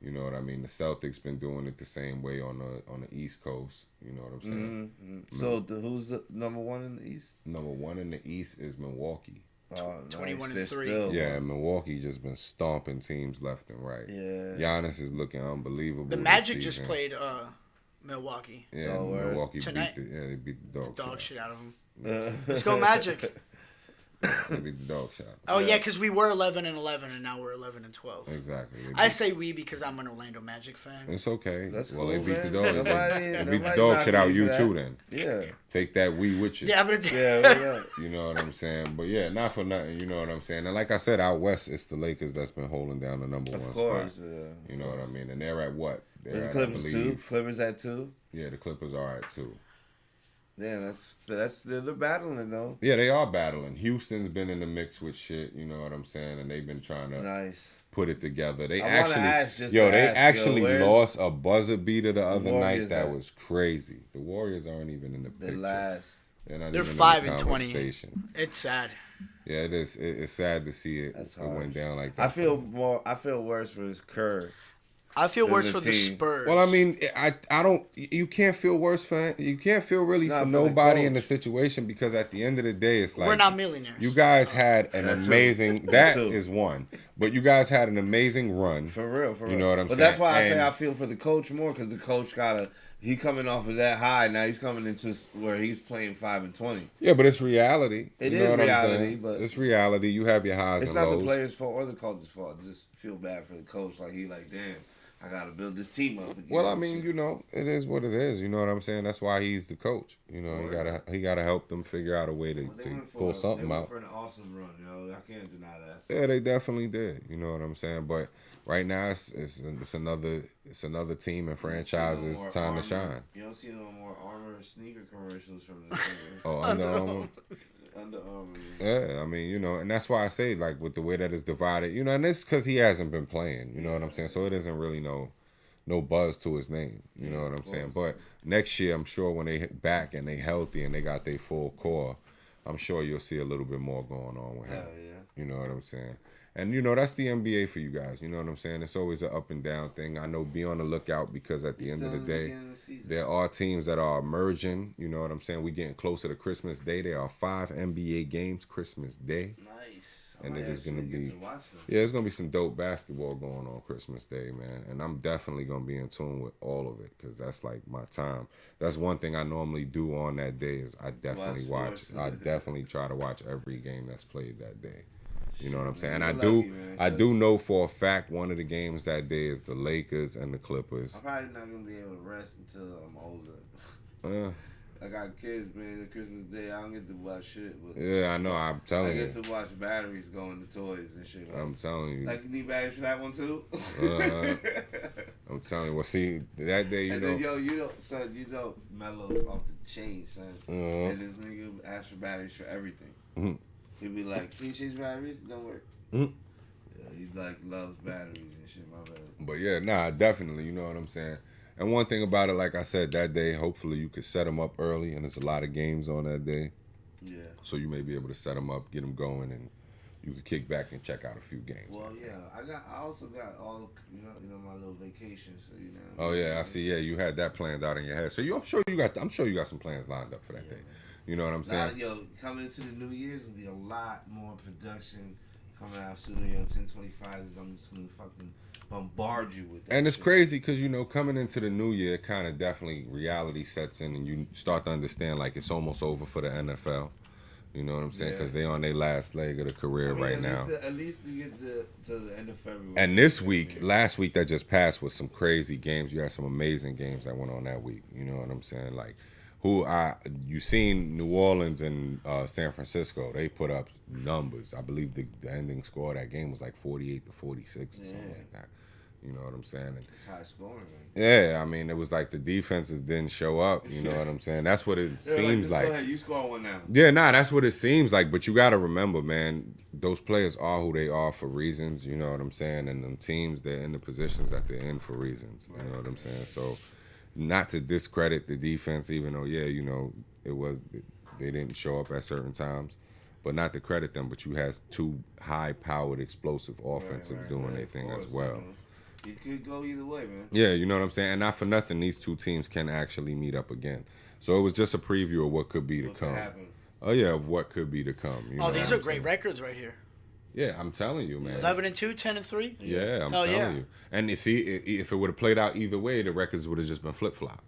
You know what I mean? The Celtics been doing it the same way on the East Coast. You know what I'm saying? Mm-hmm. So who's the number one in the East? Number one in the East is Milwaukee. Oh, 21 and They're 3. still- Yeah, Milwaukee just been stomping teams left and right. Yeah. Giannis is looking unbelievable. The this Magic just season. played Milwaukee. Yeah, Oh, word. Milwaukee Tonight? they beat the dog, Dog shit out of them. Uh, Let's go Magic. They beat the dog shot. Oh yeah, because we were 11-11, and now we're 11-12. Exactly. I say we because I'm an Orlando Magic fan. It's okay. That's well, cool, they beat man. the dog. Nobody- They beat the nobody dog knocking shit out you you for too. that. Then Yeah. take that we with you. Yeah, but Yeah, You know what I'm saying? But yeah, not for nothing. You know what I'm saying? And like I said, out west, it's the Lakers that's been holding down the number one Of course. spot. You know what I mean? And they're at what? They're There's at, Clippers I too. believe. Clippers at 2. Yeah, the Clippers are at 2. Yeah, they're battling though. Yeah, they are battling. Houston's been in the mix with shit. You know what I'm saying? And they've been trying to Nice. put it together. They I wanna actually, ask just yo, to they ask, actually where's lost a buzzer beater the other night Warriors that at? was crazy. The Warriors aren't even in the They picture. last. They're not They're even 5 in the and 20. conversation. It's sad. Yeah, it is. It's sad to see it. That's it went harsh. down like that. I feel worse for his Kerr. I feel than worse the for the team. Spurs. Well, I mean, I don't. You can't feel worse for. You can't feel really Not for for the nobody in the coach. situation because at the end of the day, it's like we're not millionaires. you guys had an That's true. amazing. That's That true. is one, but you guys had an amazing run. For real. You know what I'm but saying? that's why I say And- I feel for the coach more because the coach he coming off of that high. Now he's coming into where he's playing 5 and 20. Yeah, but it's reality. It You is know what I'm reality, saying? but it's reality. You have your highs It's and not lows. the players' fault or the coach's fault. Just feel bad for the coach. Like he like, damn, I gotta build this team up again. Well, I mean, you know, it is what it is. You know what I'm saying? That's why he's the coach. You know, he gotta help them figure out a way to pull something they went out. for an awesome run, yo. I can't deny that. Yeah, they definitely did. You know what I'm saying? But right now, it's another team and franchise. You don't see no It's more time Armour. to shine. You don't see no more Armour sneaker commercials from the Oh, Under Armour. Under Armour. Yeah, I mean, you know, and that's why I say like with the way that it's divided, you know, and it's because he hasn't been playing. You know what I'm saying? So it isn't really no buzz to his name. You know what I'm saying? But next year, I'm sure when they hit back and they healthy and they got their full core, I'm sure you'll see a little bit more going on with him. Hell yeah. You know what I'm saying? And you know that's the NBA for you guys. You know what I'm saying? It's always an up and down thing. I know be on the lookout because at the end of the day, there are teams that are emerging. You know what I'm saying? We getting closer to Christmas Day. There are 5 NBA games Christmas Day. Nice. And it is gonna be watch them. yeah, it's gonna be some dope basketball going on Christmas Day, man. And I'm definitely gonna be in tune with all of it because that's like my time. That's one thing I normally do on that day is I definitely watch. sports. I definitely try to watch every game that's played that day. You know what I'm saying? You're And lucky, man, I do know for a fact one of the games that day is the Lakers and the Clippers. I'm probably not gonna be able to rest until I'm older. Uh, I got kids, man. The Christmas Day, I don't get to watch shit. But yeah, I know. I'm I telling get you. to watch batteries go into toys and shit. Like, I'm telling you. like you need batteries for that one too. I'm telling you. Well, see, that day, you and know. then, yo, you know, Mello's off the chain, son. Uh-huh. And this nigga asked for batteries for everything. Mhm. He'd be like, "Can you change batteries? It don't work." Mhm. Yeah, he like loves batteries and shit. My bad. But yeah, nah, definitely. You know what I'm saying? And one thing about it, like I said, that day, hopefully you could set them up early, and there's a lot of games on that day. Yeah. So you may be able to set them up, get them going, and you could kick back and check out a few games. Well, yeah, I also got all you know my little vacation. So you know. Oh yeah, I see. Yeah, you had that planned out in your head. So I'm sure you got some plans lined up for that day. You know what I'm saying? Yo, coming into the New Year's gonna be a lot more production coming out of Studio 1025. I'm just gonna fucking bombard you with that. And it's shit. crazy because, you know, coming into the new year, kind of definitely reality sets in and you start to understand like it's almost over for the NFL. You know what I'm saying? Because they on their last leg of the career right now. At least you get to the end of February. And this week, last week that just passed was some crazy games. You had some amazing games that went on that week. You know what I'm saying? Like, you seen New Orleans and San Francisco? They put up numbers. I believe the ending score of that game was like 48-46 or something like that. You know what I'm saying? And, it's high scoring, man. yeah, I mean, it was like the defenses didn't show up. You know what I'm saying? That's what it seems like. Go ahead, you score one now. Yeah, that's what it seems like. But you got to remember, man, those players are who they are for reasons. You know what I'm saying? And them teams, they're in the positions that they're in for reasons. You know what I'm saying? So, not to discredit the defense, even though, yeah, you know, they didn't show up at certain times. But not to credit them, but you had two high-powered, explosive offensive doing their thing as well. It could go either way, man. Yeah, you know what I'm saying? And not for nothing, these two teams can actually meet up again. So it was just a preview of what could be to come. Oh, yeah, of what could be to come. You know these what are I'm great saying? records right here. Yeah, I'm telling you, man. 11-2, 10-3. Yeah, I'm telling you. And if it would have played out either way, the records would have just been flip-flop.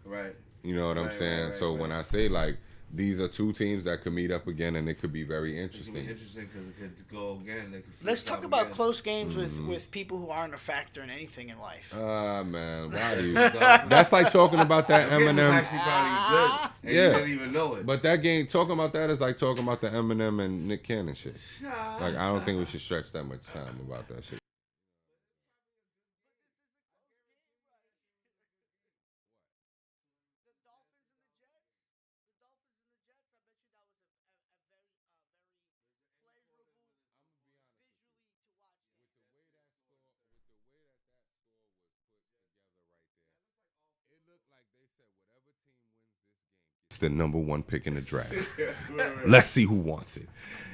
Right. You know what I'm saying? So when I say, like, these are two teams that could meet up again, and it could be very It's interesting. interesting because it could go again. They could Let's talk about again. close games with people who aren't a factor in anything in life. Man, why do you? That's like talking about that That game was Eminem. actually probably good, and you didn't even know it. But that game, talking about that is like talking about the Eminem and Nick Cannon shit. Like, I don't think we should stretch that much time about that shit. It's the number one pick in the draft. Let's see who wants it.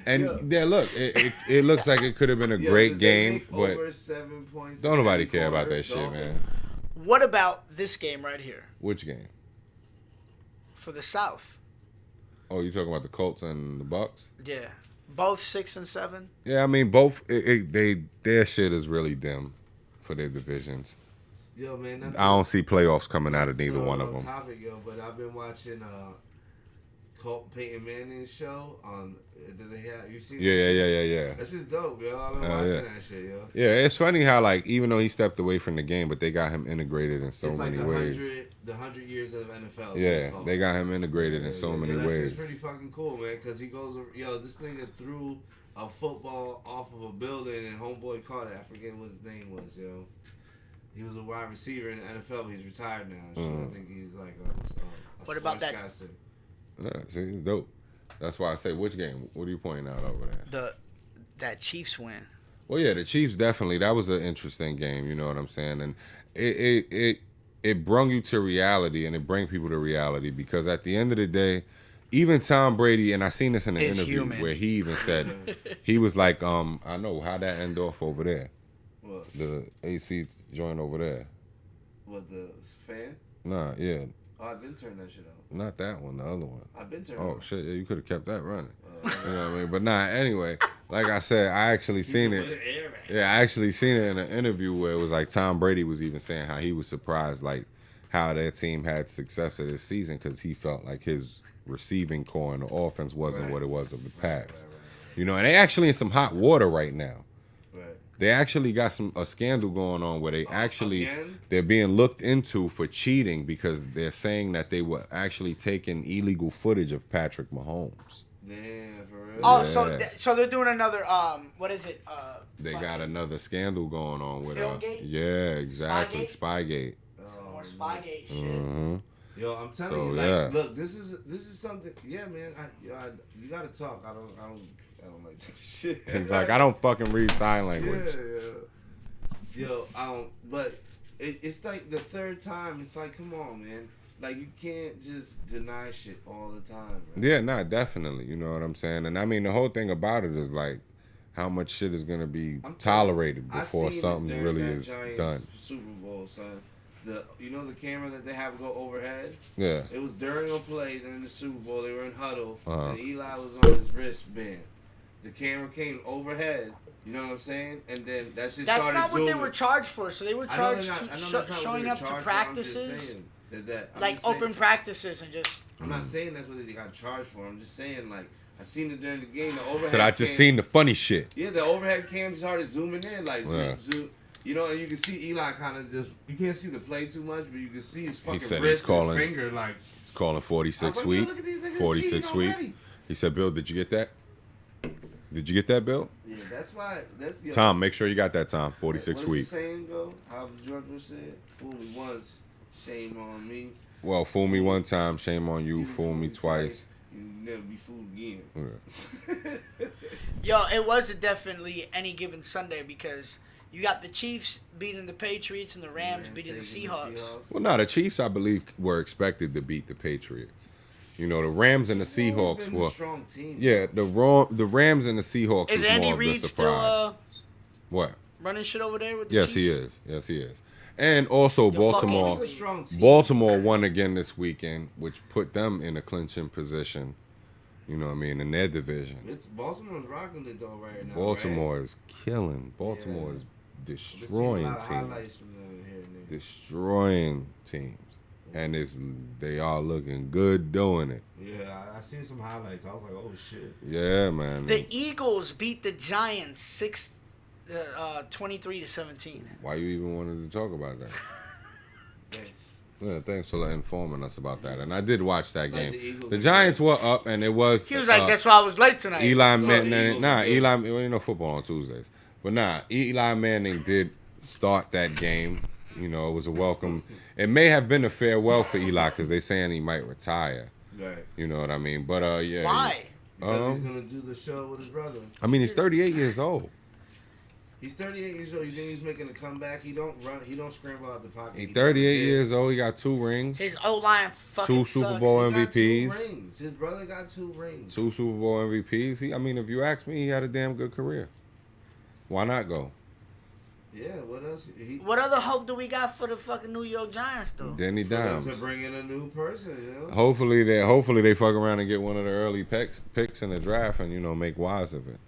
And yeah, look, it looks like it could have been a great game, but over 7 points. don't nobody care about that shit, man. What about this game right here Which game? for the South? Oh, you talking about the Colts and the Bucks? Yeah, both 6 and 7. Yeah, I mean both. Their shit is really dim for their divisions. Yo, man, I don't see playoffs coming out of neither one of them. Topic, yo, but I've been watching Peyton Manning's show on. Did they have you seen? Yeah. That's just dope, yo. I've been watching that shit, yo. Yeah, it's funny how like even though he stepped away from the game, but they got him integrated in so It's like many ways. the 100 years of NFL. Yeah, they got him integrated in so many That's ways. pretty fucking cool, man. Because he goes, yo, this nigga threw a football off of a building and homeboy caught it. I forget what his name was, yo. He was a wide receiver in the NFL, but he's retired now. So I think he's like a What about that? Yeah, see, it's dope. That's why I say, which game? What are you pointing out over there? That Chiefs win. Well, yeah, the Chiefs definitely. That was an interesting game. You know what I'm saying? And it brung you to reality, and it bring people to reality because at the end of the day, even Tom Brady, and I seen this in an interview where he even said he was like, I know how that end off over there. What? The AC joint over there. What, the fan? Nah, yeah. Oh, I've been turning that shit off. Not that one, the other one. I've been turning. Oh shit, yeah, you could have kept that running. You know what I mean? But nah, anyway, like I said, I actually seen it. Yeah, I actually seen it in an interview where it was like Tom Brady was even saying how he was surprised like how their team had success of this season because he felt like his receiving core and the offense wasn't what it was of the past. You know, and they actually in some hot water right now. They actually got a scandal going on where they're being looked into for cheating because they're saying that they were actually taking illegal footage of Patrick Mahomes. Damn, for real. Oh, Yeah. so they're doing another what is it? They got another scandal going on with Filmgate? Yeah, exactly. Spygate. More Spygate shit. Mm-hmm. Yo, I'm telling So, you, like, yeah. look, this is something. Yeah, man, you gotta talk. I don't like that shit. It's like I don't fucking read sign language. Yeah. Yo, but it's like the third time. It's like, come on, man. Like you can't just deny shit all the time. Right? Yeah, nah, definitely. You know what I'm saying? And I mean, the whole thing about it is like how much shit is gonna be tolerated before something really is Giants done. Super Bowl, son. The the camera that they have go overhead. Yeah. It was during a play during the Super Bowl. They were in huddle, Uh-huh. and Eli was on his wristband. The camera came overhead. You know what I'm saying? And then that shit That's started not what zooming. they were charged for. So they were charged showing up to I'm practices, just saying like open practices, and just. I'm not saying that's what they got charged for. I'm just saying like I seen it during the game. The overhead. Said I just seen the funny shit. Yeah, the overhead cam started zooming in like Yeah. zoom. You know, and you can see Eli kind of just. You can't see the play too much, but you can see his fucking said wrist he's calling- and his finger like. He's calling 46 I was like, sweet. "Yo, look at these niggas 46 cheating sweet. already." He said, Bill, did you get that? Did you get that, Bill? Yeah, that's why. That's Tom, make sure you got that, Tom. 46 what sweet. is the saying go? How George said, "Fool me once, shame on me. Well, fool me one time, shame on you. Fool me twice. You never be fooled again." Yeah. Yo, it was definitely any given Sunday because you got the Chiefs beating the Patriots and the Rams beating the Seahawks. Well, no, the Chiefs, I believe, were expected to beat the Patriots. You know, the Rams and the Seahawks were. Strong team. Yeah, the Rams and the Seahawks Is was Andy more of the Reid surprise. still What? running shit over there with the Yes, Chiefs? he is. Yes, he is. And also, Baltimore. He's a strong team. Baltimore won again this weekend, which put them in a clinching position. You know what I mean, in their division. Baltimore's rocking it though right now. Baltimore is killing. Baltimore is destroying a lot of teams. highlights from them here and there. Destroying teams. and they all looking good doing it. Yeah, I seen some highlights. I was like, oh shit. Yeah, man. The Eagles beat the Giants 23-17. Why you even wanted to talk about that? Yeah, thanks for informing us about that. And I did watch that game. The Giants were up, and it was. He was like, "That's why I was late tonight." Eli Manning, Eli. Well, you know football on Tuesdays, but Eli Manning did start that game. You know, it was a welcome. It may have been a farewell for Eli because they saying he might retire. Right. You know what I mean? But yeah. Why? Because he's gonna do the show with his brother. I mean, he's 38 years old. He's 38 years old. You think he's making a comeback? He don't run. He don't scramble out the pocket. He's 38 years old. He got 2 rings. His O-line fucking 2 Super Bowl sucks. MVPs. Got 2 rings. His brother got 2 rings. 2 Super Bowl MVPs. I mean, if you ask me, he had a damn good career. Why not go? Yeah, what else? What other hope do we got for the fucking New York Giants, though? Danny Dimes. To bring in a new person, you know? Hopefully they fuck around and get one of the early picks in the draft and, you know, make wise of it.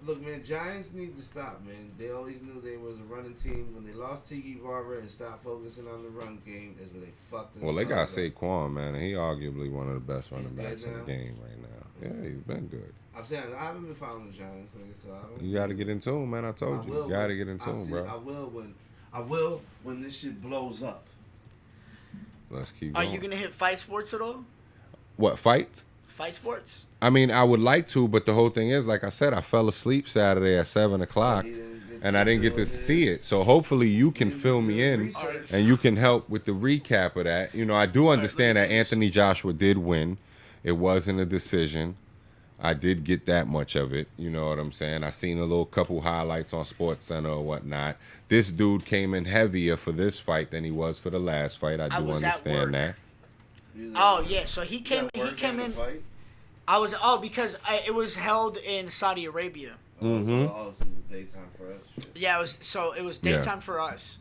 Look, man, Giants need to stop, man. They always knew they was a running team. When they lost Tiki Barber and stopped focusing on the run game, that's when they fucked themselves. Well, they got up. Saquon, man, and he arguably one of the best running backs in the now? game right now. Yeah, he's been good. I'm saying, I haven't been following the Giants, nigga, so I don't. You got to get in tune, man. I told you. You got to get in tune, bro. I will when this shit blows up. Let's keep Are going. you going to hit Fight Sports at all? What, fight? Fight Sports? I mean, I would like to, but the whole thing is, like I said, I fell asleep Saturday at 7 o'clock, and I didn't get to see it. So hopefully you can fill me in, and you can help with the recap of that. You know, I do understand that Anthony Joshua did win. It wasn't a decision. I did get that much of it. You know what I'm saying? I seen a little couple highlights on SportsCenter or whatnot. This dude came in heavier for this fight than he was for the last fight. I do understand that. Oh yeah, so he came in. Because it was held in Saudi Arabia. Oh, so it was daytime for us. Yeah, it was daytime for us.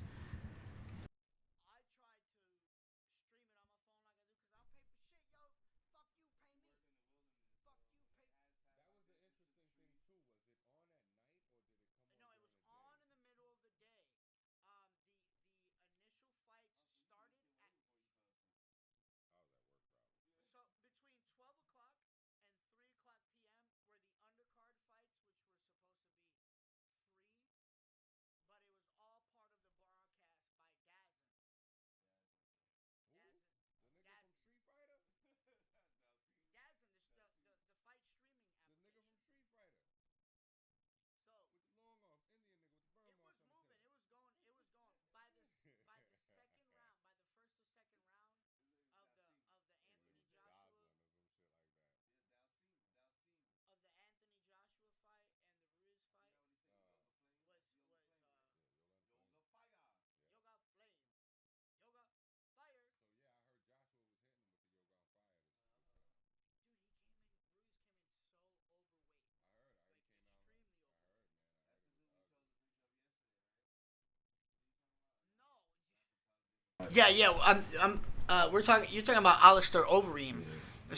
Yeah. You're talking about Alistair Overeem.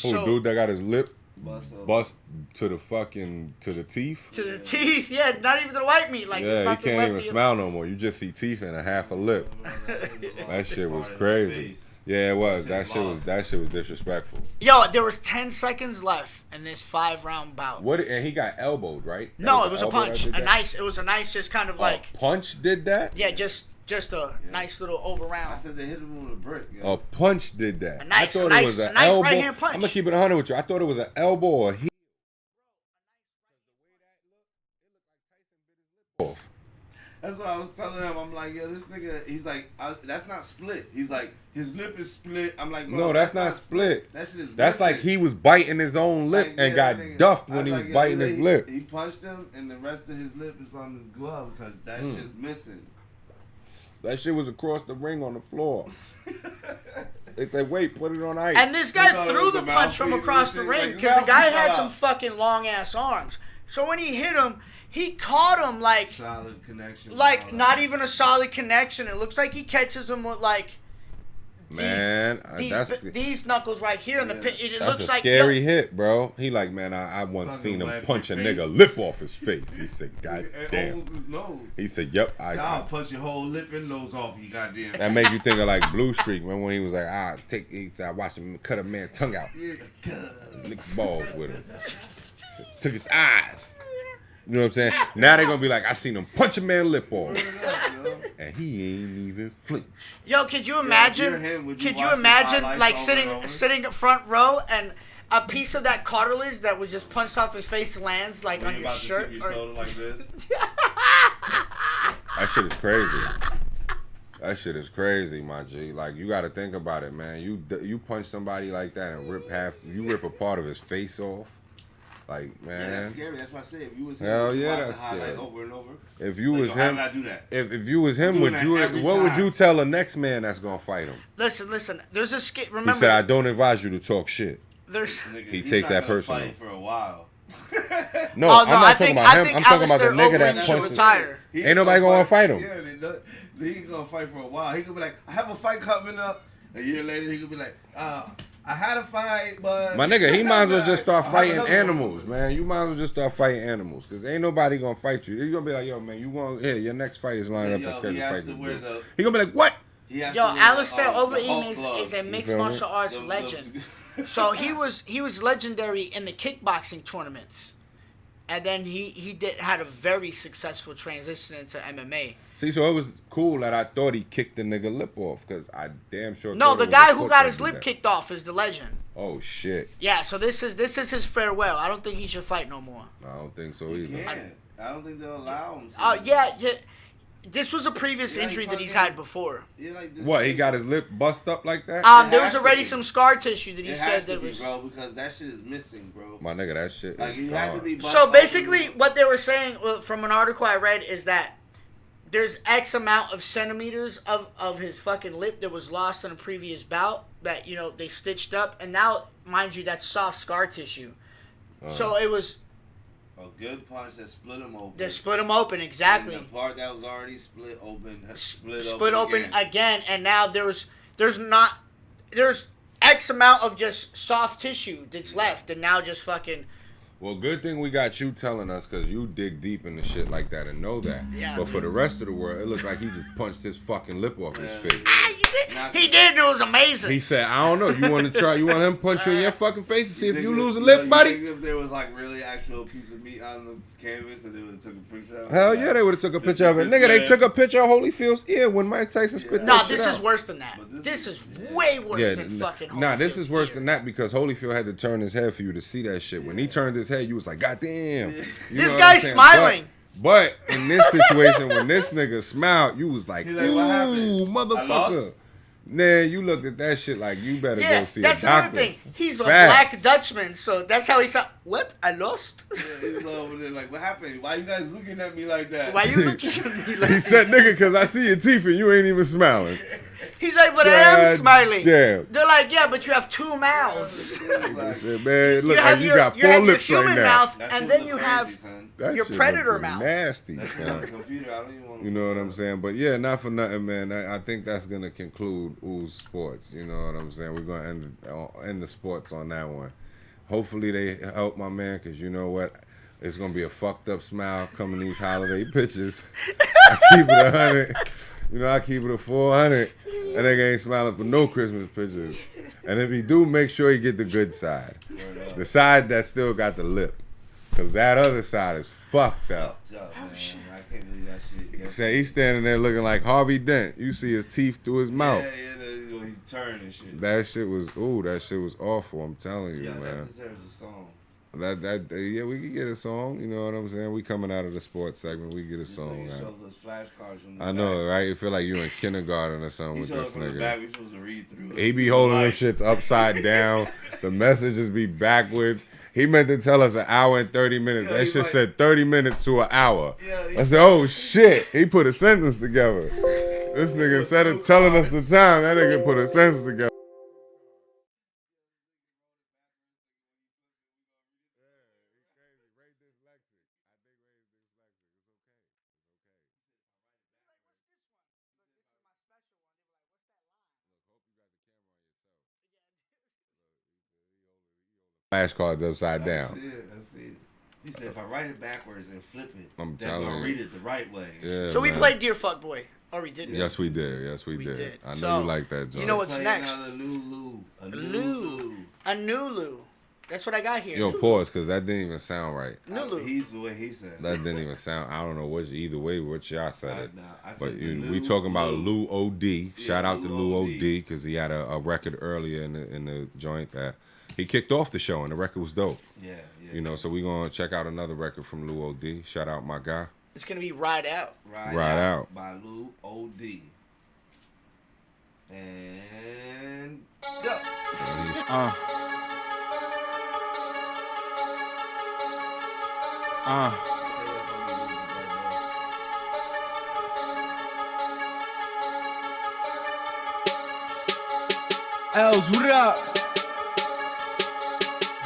Oh, dude that got his lip bust to the teeth. To the teeth, yeah, not even the white meat. Like, yeah, he can't even smile no more. You just see teeth and a half a lip. That shit was crazy. Yeah, it was. That shit was disrespectful. Yo, there was 10 seconds left in this 5-round bout. And he got elbowed, right? No, it was a punch. It was a nice, just kind of like. Punch did that? Yeah, just a nice little over round. I said they hit him with a brick. Yeah. A punch did that. I thought it was an elbow. Right hand punch. I'm gonna keep it 100 with you. I thought it was an elbow or a heel. That's what I was telling him. I'm like, yo, this nigga, he's like, that's not split. He's like, his lip is split. I'm like, bro, no, that's not split. That shit is that's missing. like he was biting his own lip and got duffed when he was biting his lip. He punched him, and the rest of his lip is on his glove because that shit's missing. That shit was across the ring on the floor. They said, wait, put it on ice. And this guy threw the punch from across the ring because the guy had some fucking long ass arms. So when he hit him, he caught him like solid connection. Like not even a solid connection. It looks like he catches him with like Man, these knuckles right here in the pit. It that's looks a like scary hit, bro. He like, man, I once seen him punch a nigga lip off his face. He said, God damn. He said, yep. I'll punch your whole lip and nose off you, goddamn. That make you think of like Blue Streak. Remember when he was like, he said, I watched him cut a man's tongue out. Lick balls with him. Took his eyes. You know what I'm saying? Now they're gonna be like, I seen him punch a man lip off. And he ain't even flinch. Yo, could you imagine? Could you imagine like sitting front row and a piece of that cartilage that was just punched off his face lands like on your shirt? Like this. That shit is crazy. That shit is crazy, my G. Like, you gotta think about it, man. You punch somebody like that and rip a part of his face off. Like, man. Yeah, that's scary. That's why I said if you was him, hell yeah, that's scary. Over and over. If you was him, how did I do that? If you was him, what would you tell the next man that's gonna fight him? Listen. There's a skit. Remember, he said, I don't advise you to talk shit. He take that personal. For a while. No, I'm not talking about him. I'm talking about the nigga that punches. Ain't nobody gonna fight him. Yeah, he gonna fight for a while. He could be like, I have a fight coming up. A year later, he could be like, I had a fight, but my nigga, he might as well just start fighting animals, man. You might as well just start fighting animals, cause ain't nobody gonna fight you. You're gonna be like, yo, man, you want your next fight is lined up and scheduled to fight this dude. He gonna be like, what? Yo, Alistair Overeem is a mixed martial arts legend. So he was legendary in the kickboxing tournaments. And then he had a very successful transition into MMA. See, so it was cool that I thought he kicked the nigga lip off, because I damn sure. No, the guy who got his lip kicked off is the legend. Oh shit. Yeah, so this is his farewell. I don't think he should fight no more. I don't think so either. I don't think they'll allow him. Oh yeah. This was a previous injury that he's had before. What, he got his lip bust up like that? There was already some scar tissue that he said that was. Bro, because that shit is missing, bro. My nigga, that shit like, is gone. So basically, what they were saying from an article I read is that there's X amount of centimeters of his fucking lip that was lost in a previous bout that, you know, they stitched up. And now, mind you, that's soft scar tissue. So it was... A good punch that split him open. That split him open, exactly. And the part that was already split open, split open again. And now there's X amount of just soft tissue that's left, and now just fucking. Well, good thing we got you telling us, because you dig deep into shit like that and know that. Yeah. But for the rest of the world, it looked like he just punched his fucking lip off his face. He did. It was amazing. He said, I don't know. You want him to punch you in your fucking face and see if you lose a lip, buddy? You think if there was like really actual piece of meat on the canvas that they would have took a picture of it? Hell yeah, they would have took a picture of it. Nigga, they took a picture of Holyfield's ear when Mike Tyson spit that shit out. No, this is worse than that. This is way worse than fucking Holyfield. Nah, this is worse than that, because Holyfield had to turn his head for you to see that shit. When he turned his head, you was like, God damn. This guy's smiling. But in this situation, when this nigga smiled, you was like, ooh, motherfucker. Man, you looked at that shit like, you better go see a doctor. That's another thing. He's a black Dutchman, so that's how he sound. What? I lost? Yeah, he's over there like, what happened? Why you guys looking at me like that? Why you looking at me like that? He said, nigga, because I see your teeth and you ain't even smiling. He's like, but I am smiling. Damn. They're like, yeah, but you have two mouths. I said, man, look like you got four lips right now. Mouth, and then you have your predator mouth. Nasty, son. You know what I'm saying? But yeah, not for nothing, man. I think that's gonna conclude Ooze Sports. You know what I'm saying? We're gonna end the sports on that one. Hopefully they help my man, because you know what? It's gonna be a fucked up smile coming these holiday pictures. I keep it 100. You know, I keep it a 400. That nigga ain't smiling for no Christmas pictures. And if he do, make sure he get the good side. The side that still got the lip. Because that other side is fucked up. I can't believe that shit. Say he's standing there looking like Harvey Dent. You see his teeth through his mouth. Yeah, he turned and shit. That shit was awful. I'm telling you, man. That deserves a song. Yeah, we could get a song. You know what I'm saying? We coming out of the sports segment. We get a song. I know, right? You feel like you in kindergarten or something with this nigga. Back, we supposed to read through he be holding them shits upside down. The messages be backwards. He meant to tell us an hour and 30 minutes. That shit said 30 minutes to an hour. I said, oh shit. He put a sentence together. This nigga, instead of telling us the time, that nigga put a sentence together. flashcards upside I down. see it. I see it. He said if I write it backwards and flip it, I'm they're telling gonna you. read it the right way. Yeah, So we man. played Dear Fuck Boy. Or we didn't. Yes, we did. Yes, we did. I know So, you like that, John. You know what's Play next? another Lulu. A Lulu. A Nulu. That's what I got here. Yo, Nulu. pause, because that didn't even sound right. Nulu. He's the way he said it. That didn't even sound. I don't know which either way which y'all said it. I But said we talking about Lou OD. Shout out to Lou Lou OD. OD because he had a record earlier in the joint that he kicked off the show and the record was dope. Yeah. You know, so we gonna check out another record from Lou OD. Shout out my guy. It's going to be Ride Out. Ride Out. by Lou OD. And go. Els, what up?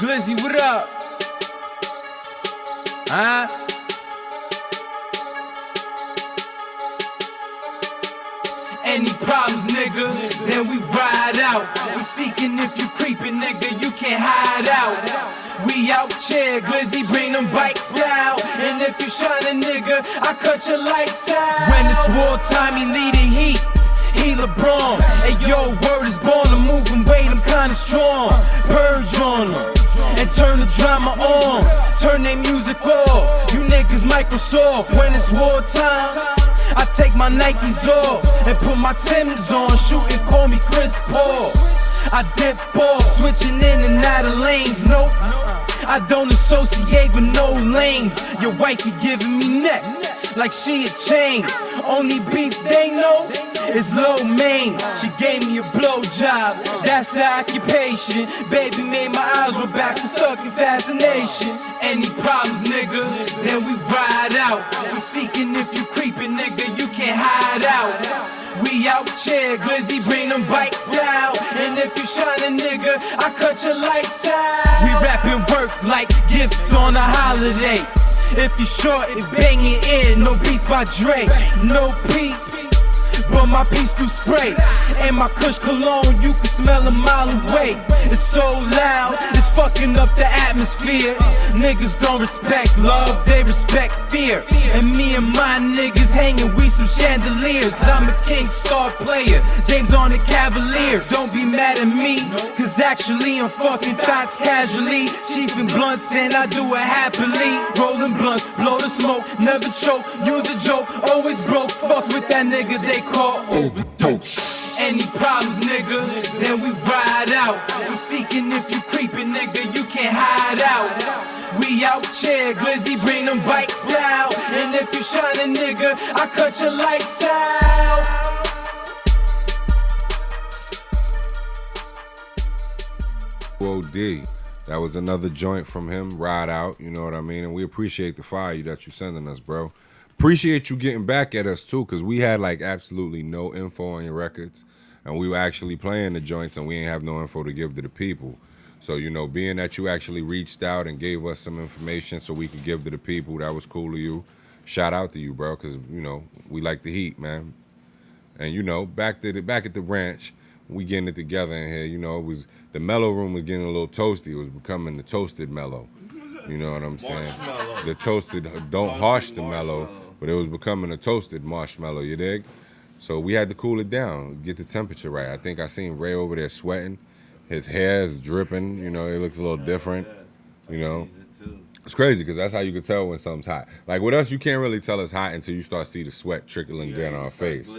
Glizzy, what up? Huh? Any problems, nigga, then we ride out. We seeking if you creepin', nigga, you can't hide out. We out here, Glizzy, bring them bikes out. And if you shine a nigga, I cut your lights out. When it's wartime, he need the heat. He LeBron, hey yo, word is born, I'm moving weight, I'm kinda strong. Purge on them, and turn the drama on. Turn their music off, you niggas Microsoft. When it's wartime, I take my Nikes off and put my Timbs on. Shoot and call me Chris Paul. I dip off, switching in and out of lanes, nope. I don't associate with no lames. Your wifey giving me neck like she a chain. Only beef they know is low main. She gave me a blowjob, that's the occupation. Baby made my eyes roll back from stuck in fascination. Any problems, nigga, then we ride out. We seeking if you creepin', nigga, you can't hide out. We out here, Glizzy, bring them bikes out. And if you shine a nigga, I cut your lights out. We rapping work like gifts on a holiday. If you short, it bang your ear. No beats by Dre, no peace, but my piece do spray. And my Kush cologne, you can smell a mile away. It's so loud, it's fucking up the atmosphere. Niggas don't respect love, they respect fear. And me and my niggas hanging, we some chandeliers. I'm a king star player, James on the Cavaliers. Don't be mad at me, cause actually I'm fucking thoughts casually. Chief and blunts and I do it happily. Rolling blunts, blow the smoke, never choke, use a joke, always broke. Fuck with that nigga they call overdose. Any problems, nigga, then we ride out. We seeking if you creepin', nigga, you can't hide out. We out here, Glizzy, bring them bikes out. And if you shine a nigga, I cut your lights out. OD. That was another joint from him, Ride Out, you know what I mean? And we appreciate the fire that you sending us, bro. Appreciate you getting back at us, too, because we had, like, absolutely no info on your records. And we were actually playing the joints, and we ain't have no info to give to the people. So, you know, being that you actually reached out and gave us some information so we could give to the people, that was cool of you. Shout out to you, bro, because, you know, we like the heat, man. And, you know, back at the ranch, we getting it together in here. You know, it was the MELLO-ROOM was getting a little toasty. It was becoming the toasted mellow. You know what I'm saying? The toasted, don't harsh the mellow, but it was becoming a toasted marshmallow, you dig? So we had to cool it down, get the temperature right. I think I seen Ray over there sweating. His hair is dripping, you know, it looks a little different, you know. It's crazy because that's how you can tell when something's hot. Like with us, you can't really tell it's hot until you start see the sweat trickling down our face.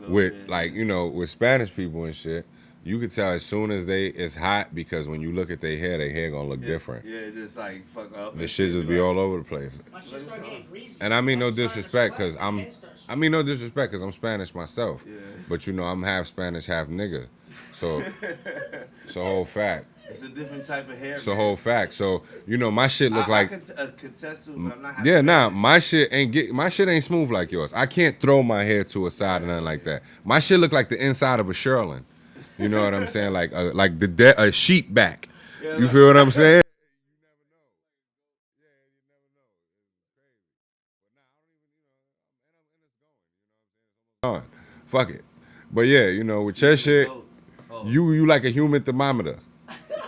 With like, you know, with Spanish people and shit, you could tell as soon as it's hot because when you look at their hair gonna look different. Yeah, just like fuck up. The shit just be all over the place. And I mean no disrespect because I'm Spanish myself. Yeah. But you know, I'm half Spanish, half nigga. So it's a whole fact. It's a different type of hair. It's a whole fact. So, you know, my shit look like I could contest to, but I'm not yeah, nah, my shit ain't smooth like yours. I can't throw my hair to a side or nothing like that. My shit look like the inside of a Sherlin. You know what I'm saying? Like a sheep back. Yeah, you feel what I'm saying? Fuck it. But yeah, you know, with your shit, you like a human thermometer.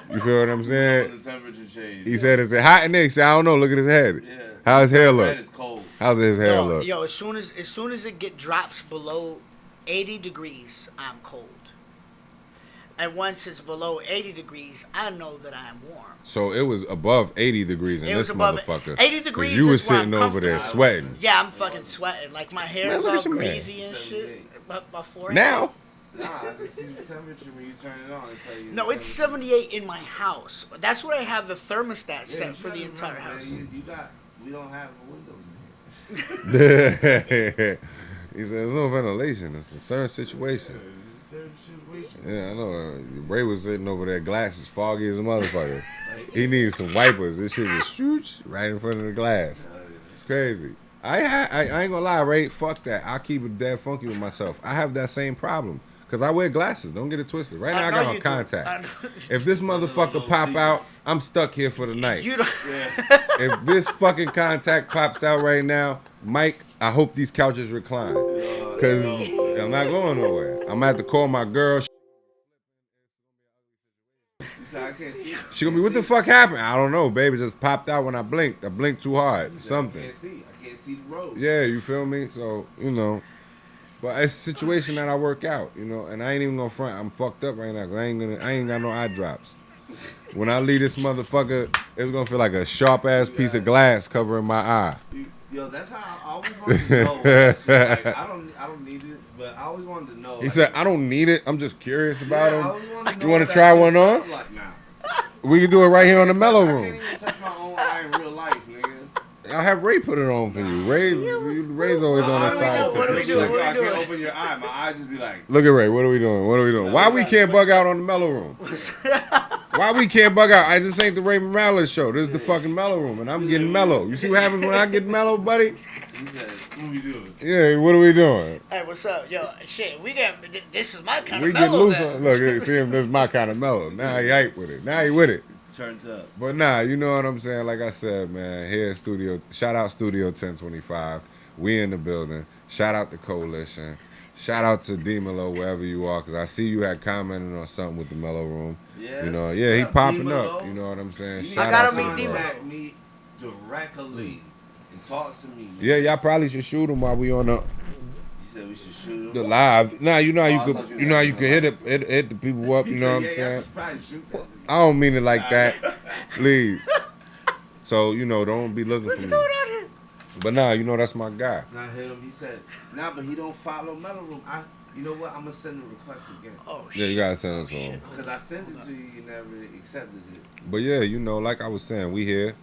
You feel what I'm saying? The temperature change. He said it's hot in there. He said, I don't know. Look at his head. Yeah. How his hair look? It's cold. How's his hair look? Yo, as soon as it drops below 80 degrees, I'm cold. And once it's below 80 degrees, I know that I am warm. So it was above 80 degrees in this motherfucker. 80 degrees. You was is where sitting I'm over there comfortable. sweating. Yeah, I'm fucking sweating. Like my hair Man, is look all at your man. greasy and shit. My forehead. Now? Nah, I can see the temperature when you turn it on and tell you. No, it's 78 in my house. That's what I have the thermostat set for the you entire remember, house. Man, we don't have windows in here. He said, there's no ventilation. It's a certain situation. Yeah, I know. Ray was sitting over there, glasses foggy as a motherfucker. He needs some wipers. This shit just shoots right in front of the glass. It's crazy. I ain't gonna lie, Ray. Fuck that. I'll keep it dead funky with myself. I have that same problem. Because I wear glasses. Don't get it twisted. Right now, I got on contacts. If this motherfucker pop out, I'm stuck here for the night. You don't. If this fucking contact pops out right now, Mike, I hope these couches recline. Because I'm not going nowhere. I'm going to have to call my girl. I can't see. She gonna be, what the fuck happened? I don't know, baby. Just popped out when I blinked. I blinked too hard. Something. I can't see the road. Yeah, you feel me? So, you know. But it's a situation that I work out, you know, and I ain't even gonna front. I'm fucked up right now because I ain't got no eye drops. When I leave this motherfucker, it's gonna feel like a sharp ass piece of glass covering my eye. Yo, that's how I always wanted to know. Like, I don't need it, but I always wanted to know. He said, I don't need it. I'm just curious about them. You want to try one on? Like, nah. We can do it right here on the Mellow Room. I can't even touch my own eye in real life, nigga. I'll have Ray put it on for you. Ray's always on the side. What are we doing? I can't open your eye. My eye just be like. Look at Ray. What are we doing? Why we can't bug out on the Mellow Room? Why we can't bug out? This ain't the Ray Morales show. This is the fucking Mellow Room, and I'm getting mellow. You see what happens when I get mellow, buddy? He said, what we doing? Yeah, what are we doing? Hey, what's up? Yo, shit, this is my kind We of get mellow. loose. Look, see him. This is my kind of mellow. Now he hype with it. Now he with it. Turns up. But nah, you know what I'm saying? Like I said, man, here at Studio, shout out Studio 1025. We in the building. Shout out the Coalition. Shout out to D Mello, wherever you are, because I see you had commented on something with the Mellow Room. Yeah. You know, he popping up. You know what I'm saying? Shout out to the contact me directly and talk to me. Man. Yeah, y'all probably should shoot him while we on You said we should shoot him. the live. Nah, you know how you could hit the people up. You know what I'm saying? I don't mean it like that. Please. So, you know, don't be looking for me. But nah, you know that's my guy. Not him. He said, nah, but he don't follow Mellow Room. You know what? I'm gonna send the request again. Oh shit. Yeah, you gotta send it to him. Because I sent it to you, you never accepted it. But yeah, you know, like I was saying, we here.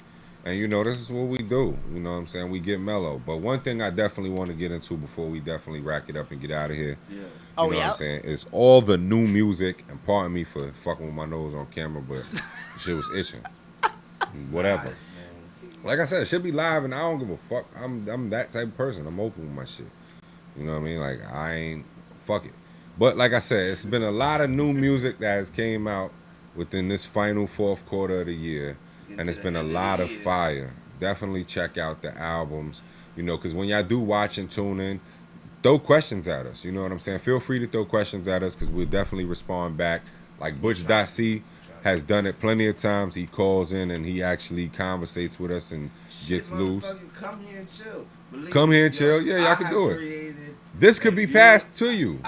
And you know, this is what we do. You know what I'm saying? We get mellow. But one thing I definitely want to get into before we definitely rack it up and get out of here. Yeah. You know what I'm saying? It's all the new music, and pardon me for fucking with my nose on camera, but shit was itching. Whatever. Like I said, it should be live, and I don't give a fuck. I'm that type of person. I'm open with my shit. You know what I mean? Like, I ain't, fuck it. But like I said, it's been a lot of new music that has came out within this final fourth quarter of the year, and it's been a lot of fire. Definitely check out the albums, you know, because when y'all do watch and tune in, throw questions at us. You know what I'm saying? Feel free to throw questions at us because we'll definitely respond back. Like Butch.C has done it plenty of times. He calls in and he actually conversates with us and gets loose. Come here and chill. Come here and chill. Yeah, y'all can do it. This could be passed to you.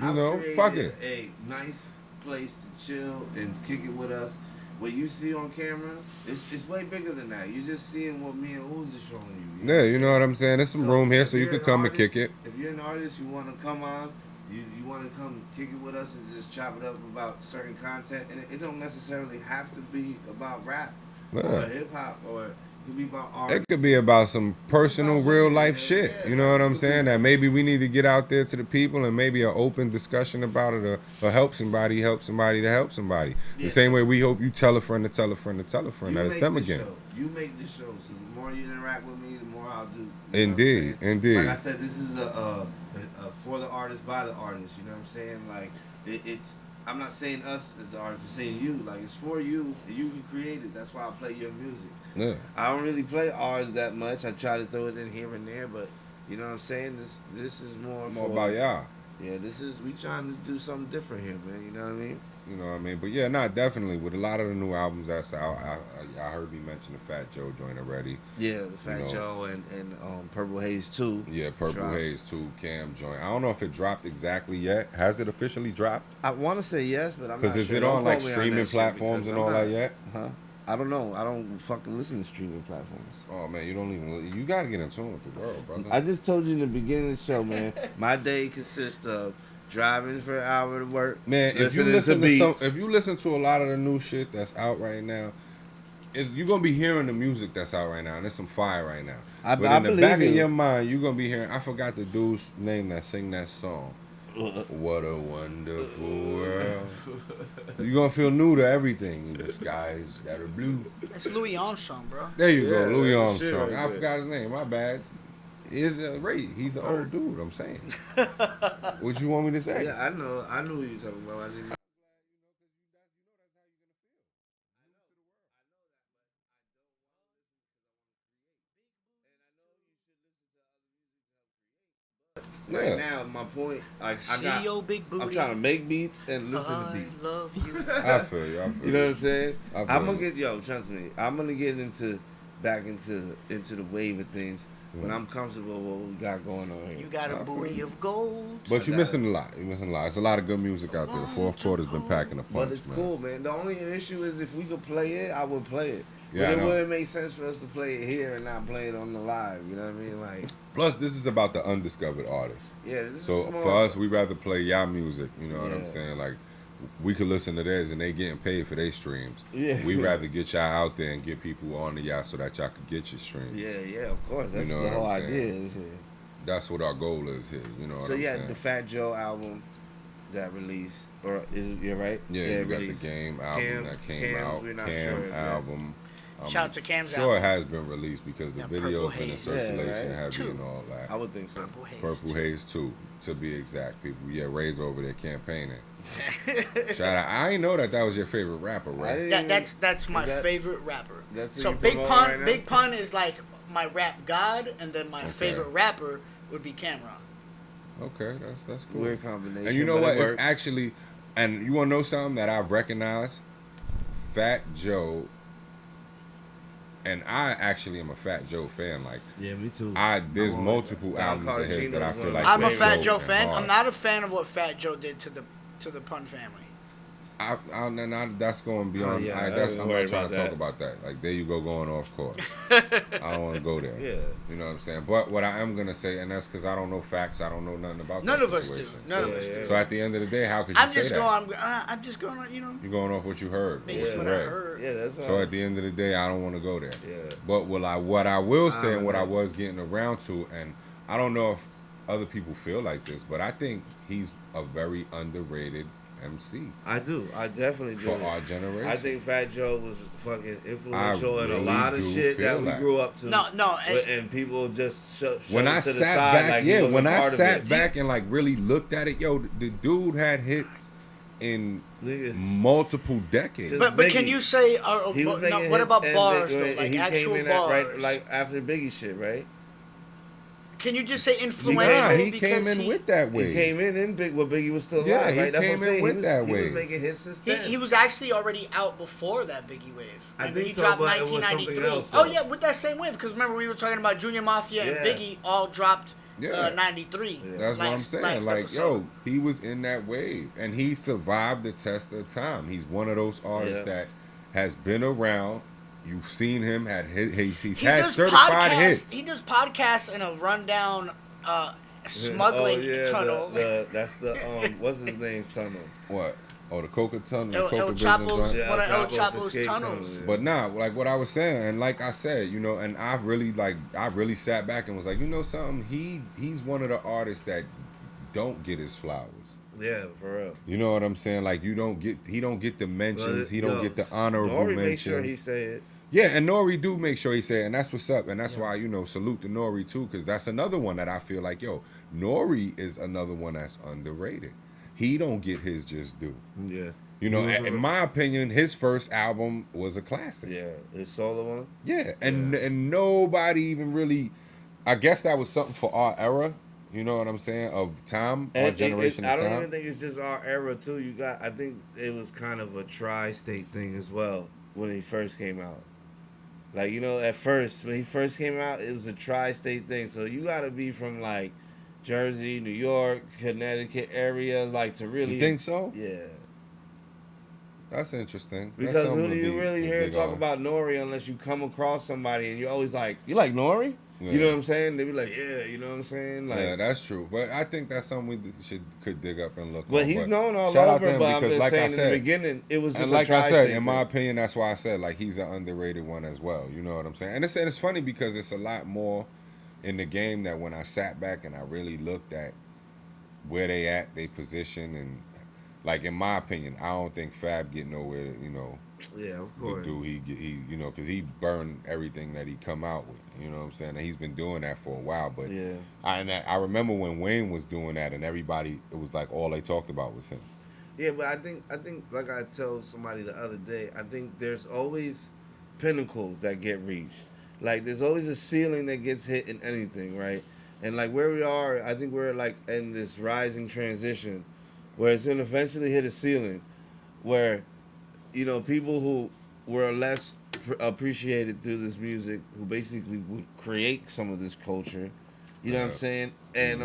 You know, fuck it. A nice place to chill and kick it with us. What you see on camera, it's way bigger than that. You're just seeing what me and Uzi is showing you. Yeah, you know what I'm saying? There's some room here so you could come and kick it. If you're an artist, you want to come on, you want to come kick it with us and just chop it up about certain content. And it don't necessarily have to be about rap or hip hop, or it could be about art. It could be about some personal, real life shit. You know what I'm saying? That maybe we need to get out there to the people and maybe an open discussion about it, or help somebody to help somebody. The same way we hope you tell a friend to tell a friend to tell a friend that it's them again. You make the show, so the more you interact with me, the more I'll do. Indeed. Like I said, this is a for the artist, by the artist. You know what I'm saying? Like it's. I'm not saying us as the artist, I'm saying you. Like, it's for you, and you can create it. That's why I play your music. Yeah. I don't really play ours that much. I try to throw it in here and there, but you know what I'm saying? This is more about y'all. Yeah, we trying to do something different here, man. You know what I mean? You know what I mean? But yeah, definitely. With a lot of the new albums that's out, I heard me mention the Fat Joe joint already. Yeah, the Fat Joe and Purple Haze 2. Yeah, Purple Haze 2 Cam joint. I don't know if it dropped exactly yet. Has it officially dropped? I want to say yes, but I'm not sure. Because is it on like streaming platforms and all that yet? Huh? I don't know. I don't fucking listen to streaming platforms. Oh man, you gotta get in tune with the world, brother. I just told you in the beginning of the show, man. My day consists of driving for an hour to work. Man, if you listen to a lot of the new shit that's out right now, you're gonna be hearing the music that's out right now, and there's some fire right now. But in the back of your mind, you're gonna be hearing. I forgot the dude's name that sing that song. What a wonderful world. You're gonna feel new to everything. The skies that are blue. That's Louis Armstrong, bro. There you go, Louis Armstrong. I forgot his name. My bad. He's an old dude. I'm saying. What you want me to say? Yeah, I know. I knew what you were talking about. I didn't. Right now, my point, I'm trying to make beats and listen to beats. I love you. I feel you. You know what I'm saying? I'm gonna get trust me. I'm gonna get back into the wave of things when I'm comfortable with what we got going on here. You got a buoy of gold. But you're missing a lot. It's a lot of good music out there. The fourth quarter's been packing a punch, But it's cool, man. The only issue is if we could play it, I would play it. Yeah, but it wouldn't make sense for us to play it here and not play it on the live. You know what I mean? Like. Plus, this is about the undiscovered artists. Yeah. So for us, we rather play y'all music. You know what I'm saying? Like, we could listen to theirs and they getting paid for their streams. Yeah. We rather get y'all out there and get people on to y'all so that y'all could get your streams. Yeah, of course. That's the whole idea is here. That's what our goal is here. You know what I'm saying? So yeah, the Fat Joe album that released, or you're right? Yeah, you got the Game album that came out. Cam album. Shout out to Cam's sure album. it has been released because the video's been in circulation heavy and all that. I would think so. Purple Haze 2, to be exact, people. Yeah, Ray's over there campaigning. Shout out. I ain't know that was your favorite rapper, right? That's my favorure rapper. So Big Pun, right Big Pun is like my rap god, and then my favorite rapper would be Cameron. Okay, that's cool. Weird combination. And you know what? It's actually, and you want to know something that I've recognized? Fat Joe. And I actually am a Fat Joe fan. Like, yeah, me too. There's multiple albums of his that I feel like I'm a Fat Joe fan. I'm not a fan of what Fat Joe did to the Pun family. That's going beyond. I'm not trying to talk about that. Like, there you go, going off course. I don't want to go there. Yeah, you know what I'm saying. But what I am gonna say, and that's because I don't know facts. I don't know nothing about that situation. None of us do. So at the end of the day, how could you say that? I'm just going. You're going off what you heard. What I heard. Yeah, that's right. So at the end of the day, I don't want to go there. Yeah. But what I will say, and what I was getting around to, and I don't know if other people feel like this, but I think he's a very underrated MC. I do. I definitely do. For our generation. I think Fat Joe was fucking influential in a lot of shit that we grew up to. No. And people just shut when I to the sat side back, like when I sat back and like really looked at it, the dude had hits in multiple decades. But can you say? What about bars? Though? Like he actual came in bars. like after Biggie shit, right? Can you just say influential? He came in with that wave. He came in Big when Biggie was still alive, yeah, right? That's came what I'm saying. In with that wave. He was making hits since then. He was actually already out before that Biggie wave. I think he so, dropped but it was something else. Oh yeah, with that same wave. Because remember we were talking about Junior Mafia and Biggie all dropped 93. Yeah. That's what I'm saying. Like, he was in that wave, and he survived the test of time. He's one of those artists that has been around. You've seen him. He's had certified hits. He does podcasts in a rundown smuggling tunnel. That's the what's his name's tunnel? What? Oh, the Coca tunnel. El Chapo's tunnel. But like what I was saying, and like I said, and I really sat back and was like, you know something? He's one of the artists that don't get his flowers. Yeah, for real. You know what I'm saying? Like he don't get the mentions. He don't get the honorable mentions. Make sure he say it. Yeah, and Nori do make sure he say it, and that's what's up. And that's why, salute to Nori too, because that's another one that I feel like, Nori is another one that's underrated. He don't get his just due. Yeah. In my opinion, his first album was a classic. Yeah, his solo one. Yeah, and nobody even really, I guess that was something for our era, You know what I'm saying? Of time, our And generation I of don't time. even think it's just our era too. I think it was kind of a tri-state thing as well when he first came out. Like, at first when he first came out, it was a tri-state thing. So you got to be from like Jersey, New York, Connecticut area, like to really. You think so? Yeah. That's interesting. That's Because something who do to you be really to hear dig talk on. about Nori unless you come across somebody and you're always like, you like Nori? Yeah. You know what I'm saying? They be like, yeah, you know what I'm saying? Like, Yeah, that's true. But I think that's something we could dig up and look. But on. he's known all shout out to over. him But I'm because, just like saying, I said, in the beginning, it was just and a like I said, tri-state in my thing. opinion, that's why I said like he's an underrated one as well. You know what I'm saying? And it's funny because it's a lot more in the game that when I sat back and I really looked at where they at, they position, and like in my opinion, I don't think Fab get nowhere. Yeah, of The course. dude he because he burned everything that he come out with. You know what I'm saying? And he's been doing that for a while. But Yeah. I remember when Wayne was doing that, and everybody, it was like all they talked about was him. Yeah, but I think like I told somebody the other day, I think there's always pinnacles that get reached. Like there's always a ceiling that gets hit in anything, right? And like where we are, I think we're like in this rising transition where it's gonna eventually hit a ceiling where people who were less appreciated through this music, who basically would create some of this culture, you know what I'm saying? And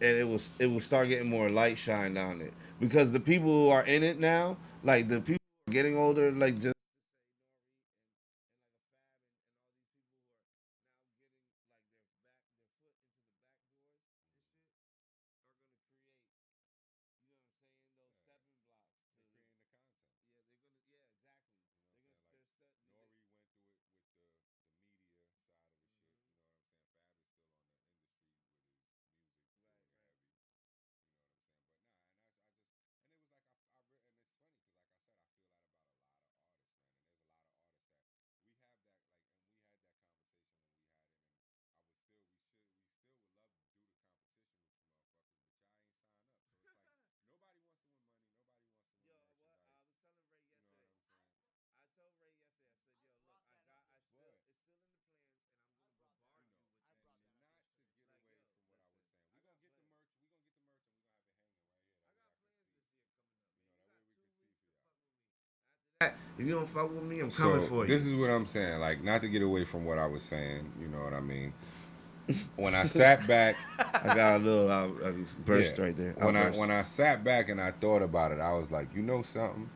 it will start getting more light shined on it because the people who are in it now, like the people who are getting older, like just. If you don't fuck with me, I'm coming for you. This is what I'm saying. Like, not to get away from what I was saying. You know what I mean? When I sat back, I got a little burst right there. When I sat back and I thought about it, I was like, you know something?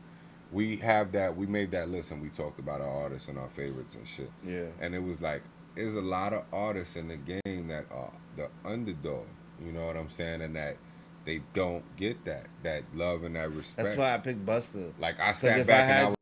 We made that list and we talked about our artists and our favorites and shit. Yeah. And it was like, there's a lot of artists in the game that are the underdog. You know what I'm saying? And that they don't get that love and that respect. That's why I picked Busta. Like I sat back and I was.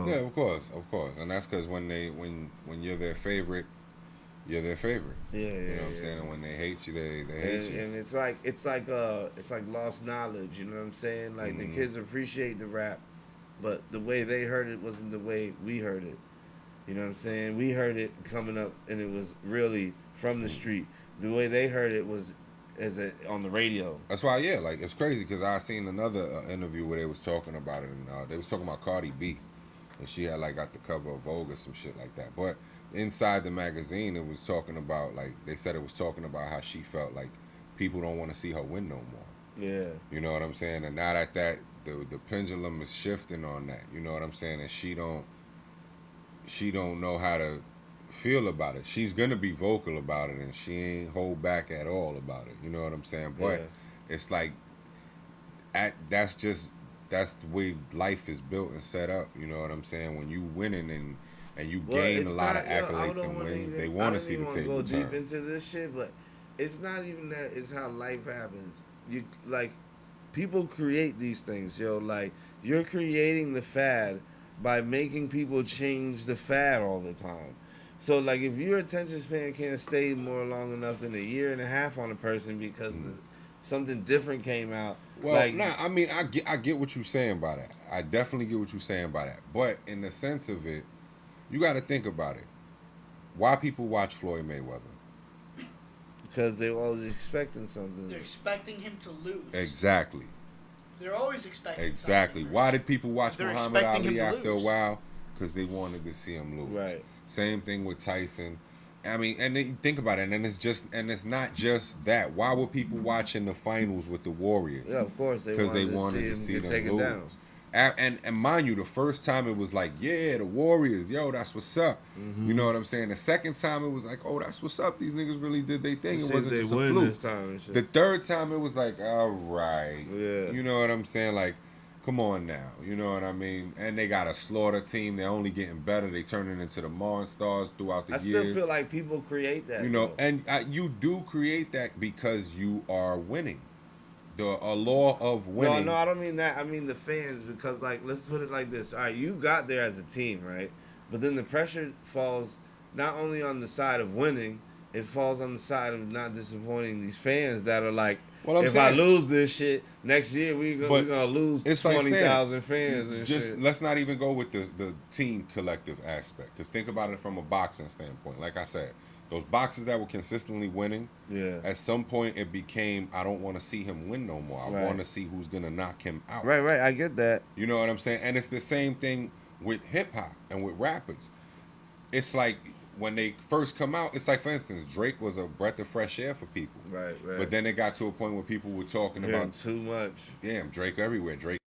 Yeah, of course, and that's because when you're their favorite, you're their favorite. Yeah, you know what I'm saying. And when they hate you, they hate you. And it's like lost knowledge. You know what I'm saying? Like the kids appreciate the rap, but the way they heard it wasn't the way we heard it. You know what I'm saying? We heard it coming up, and it was really from the street. The way they heard it was on the radio. That's why, like it's crazy because I seen another interview where they was talking about it, and they was talking about Cardi B. and she had like got the cover of Vogue or some shit like that. But inside the magazine, it was talking about like they said it was talking about how she felt like people don't want to see her win no more. Yeah. You know what I'm saying? And now that the pendulum is shifting on that. You know what I'm saying? And she don't know how to feel about it. She's gonna be vocal about it, and she ain't hold back at all about it. You know what I'm saying? But it's like that's the way life is built and set up. You know what I'm saying? When you winning and you gain a lot of accolades and wins, they want to see the table go turn. deep into this shit, but it's not even that. It's how life happens. You like people create these things, yo. Like you're creating the fad by making people change the fad all the time. So like if your attention span can't stay more long enough than a year and a half on a person because something different came out. Well, like, I mean, I get what you're saying by that. I definitely get what you're saying by that. But in the sense of it, you got to think about it. Why people watch Floyd Mayweather? Because they're always expecting something. They're expecting him to lose. Exactly. They're always expecting. Exactly. Why did people watch Muhammad Ali after a lose. while? Because they wanted to see him lose. Right. Same thing with Tyson. I mean, and then you think about it, and it's not just that. Why were people watching the finals with the Warriors? Yeah, of course, because they wanted to see them lose. Down. And mind you, the first time it was like, yeah, the Warriors, yo, that's what's up. Mm-hmm. You know what I'm saying? The second time it was like, oh, that's what's up. These niggas really did their thing. It wasn't just a fluke. This time and shit. The third time it was like, all right. Yeah. You know what I'm saying? Like, come on now. You know what I mean? And they got a slaughter team. They're only getting better. They turning into the Monstars throughout the years. I still feel like people create that. You know, and you do create that because you are winning. A law of winning. No, I don't mean that. I mean the fans, because like let's put it like this. All right, you got there as a team, right? But then the pressure falls not only on the side of winning, it falls on the side of not disappointing these fans that are like, if I lose this shit next year, we're gonna lose 20,000 fans and shit. Let's not even go with the team collective aspect, because think about it from a boxing standpoint. Like I said, those boxers that were consistently winning, at some point it became, I don't want to see him win no more. I want to see who's going to knock him out. Right, I get that. You know what I'm saying? And it's the same thing with hip-hop and with rappers. It's like when they first come out, it's like, for instance, Drake was a breath of fresh air for people. Right. But then it got to a point where people were talking about too much. Damn, Drake everywhere. Drake.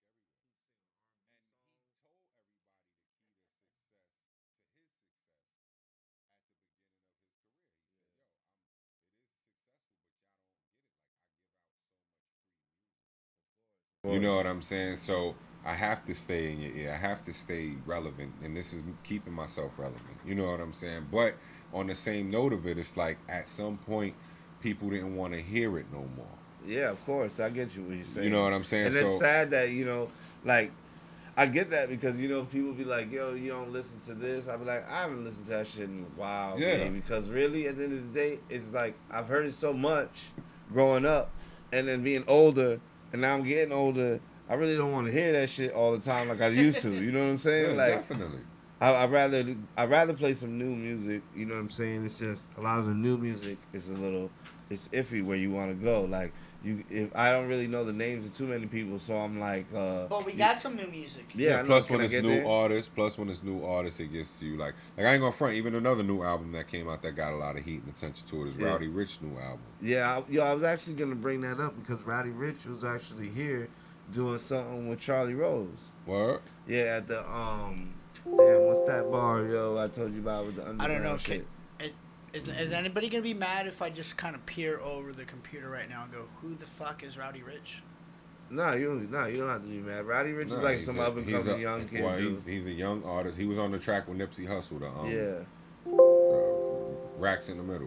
You know what I'm saying? So I have to stay in your ear. I have to stay relevant. And this is keeping myself relevant. You know what I'm saying? But on the same note of it, it's like at some point, people didn't want to hear it no more. Yeah, of course. I get you what you're saying. You know what I'm saying? And it's sad that, you know, like, I get that because, you know, people be like, yo, you don't listen to this. I be like, I haven't listened to that shit in a while, man. Because really, at the end of the day, it's like, I've heard it so much growing up and then being older. And now I'm getting older. I really don't want to hear that shit all the time like I used to. You know what I'm saying? Yeah, like, definitely. I'd rather play some new music. You know what I'm saying? It's just a lot of the new music is it's iffy where you want to go. Like if I don't really know the names of too many people, so I'm like. But we got some new music. Yeah. Plus when it's new artists, it gets to you like I ain't gonna front. Even another new album that came out that got a lot of heat and attention to it is Rowdy Rich new album. Yeah, I was actually gonna bring that up because Rowdy Rich was actually here doing something with Charlie Rose. What? Yeah, at the damn, what's that bar, yo? I told you about with the underground I don't know. shit. Is anybody gonna be mad if I just kind of peer over the computer right now and go, "Who the fuck is Rowdy Rich"? No, you don't have to be mad. Rowdy Rich is like some up and coming young kid. Well, he's a young artist. He was on the track with Nipsey Hussle. Racks in the Middle.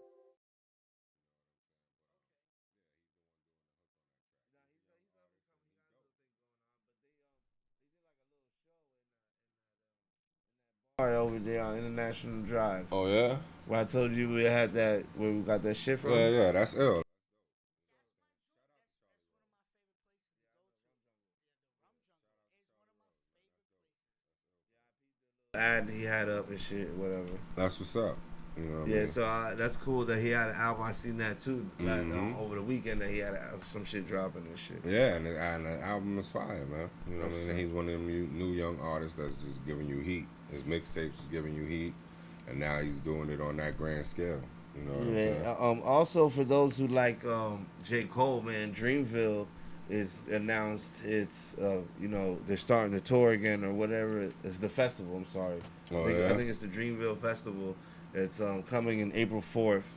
Over there on International Drive. Oh yeah. Where I told you we had that, where we got that shit from. Yeah, that's ill. Ad he had up and shit, whatever. That's what's up. You know what I Yeah, mean? so that's cool that he had an album. I seen that too like, over the weekend that he had some shit dropping and shit. Yeah, and the album is fire, man. You know what I mean? And he's one of them new young artists that's just giving you heat. His mixtapes is giving you heat, and now he's doing it on that grand scale. You know what I'm saying? Also, for those who like J. Cole, man, Dreamville is announced. It's they're starting to tour again or whatever. It's the festival. I'm sorry. I think it's the Dreamville Festival. It's coming in April 4th.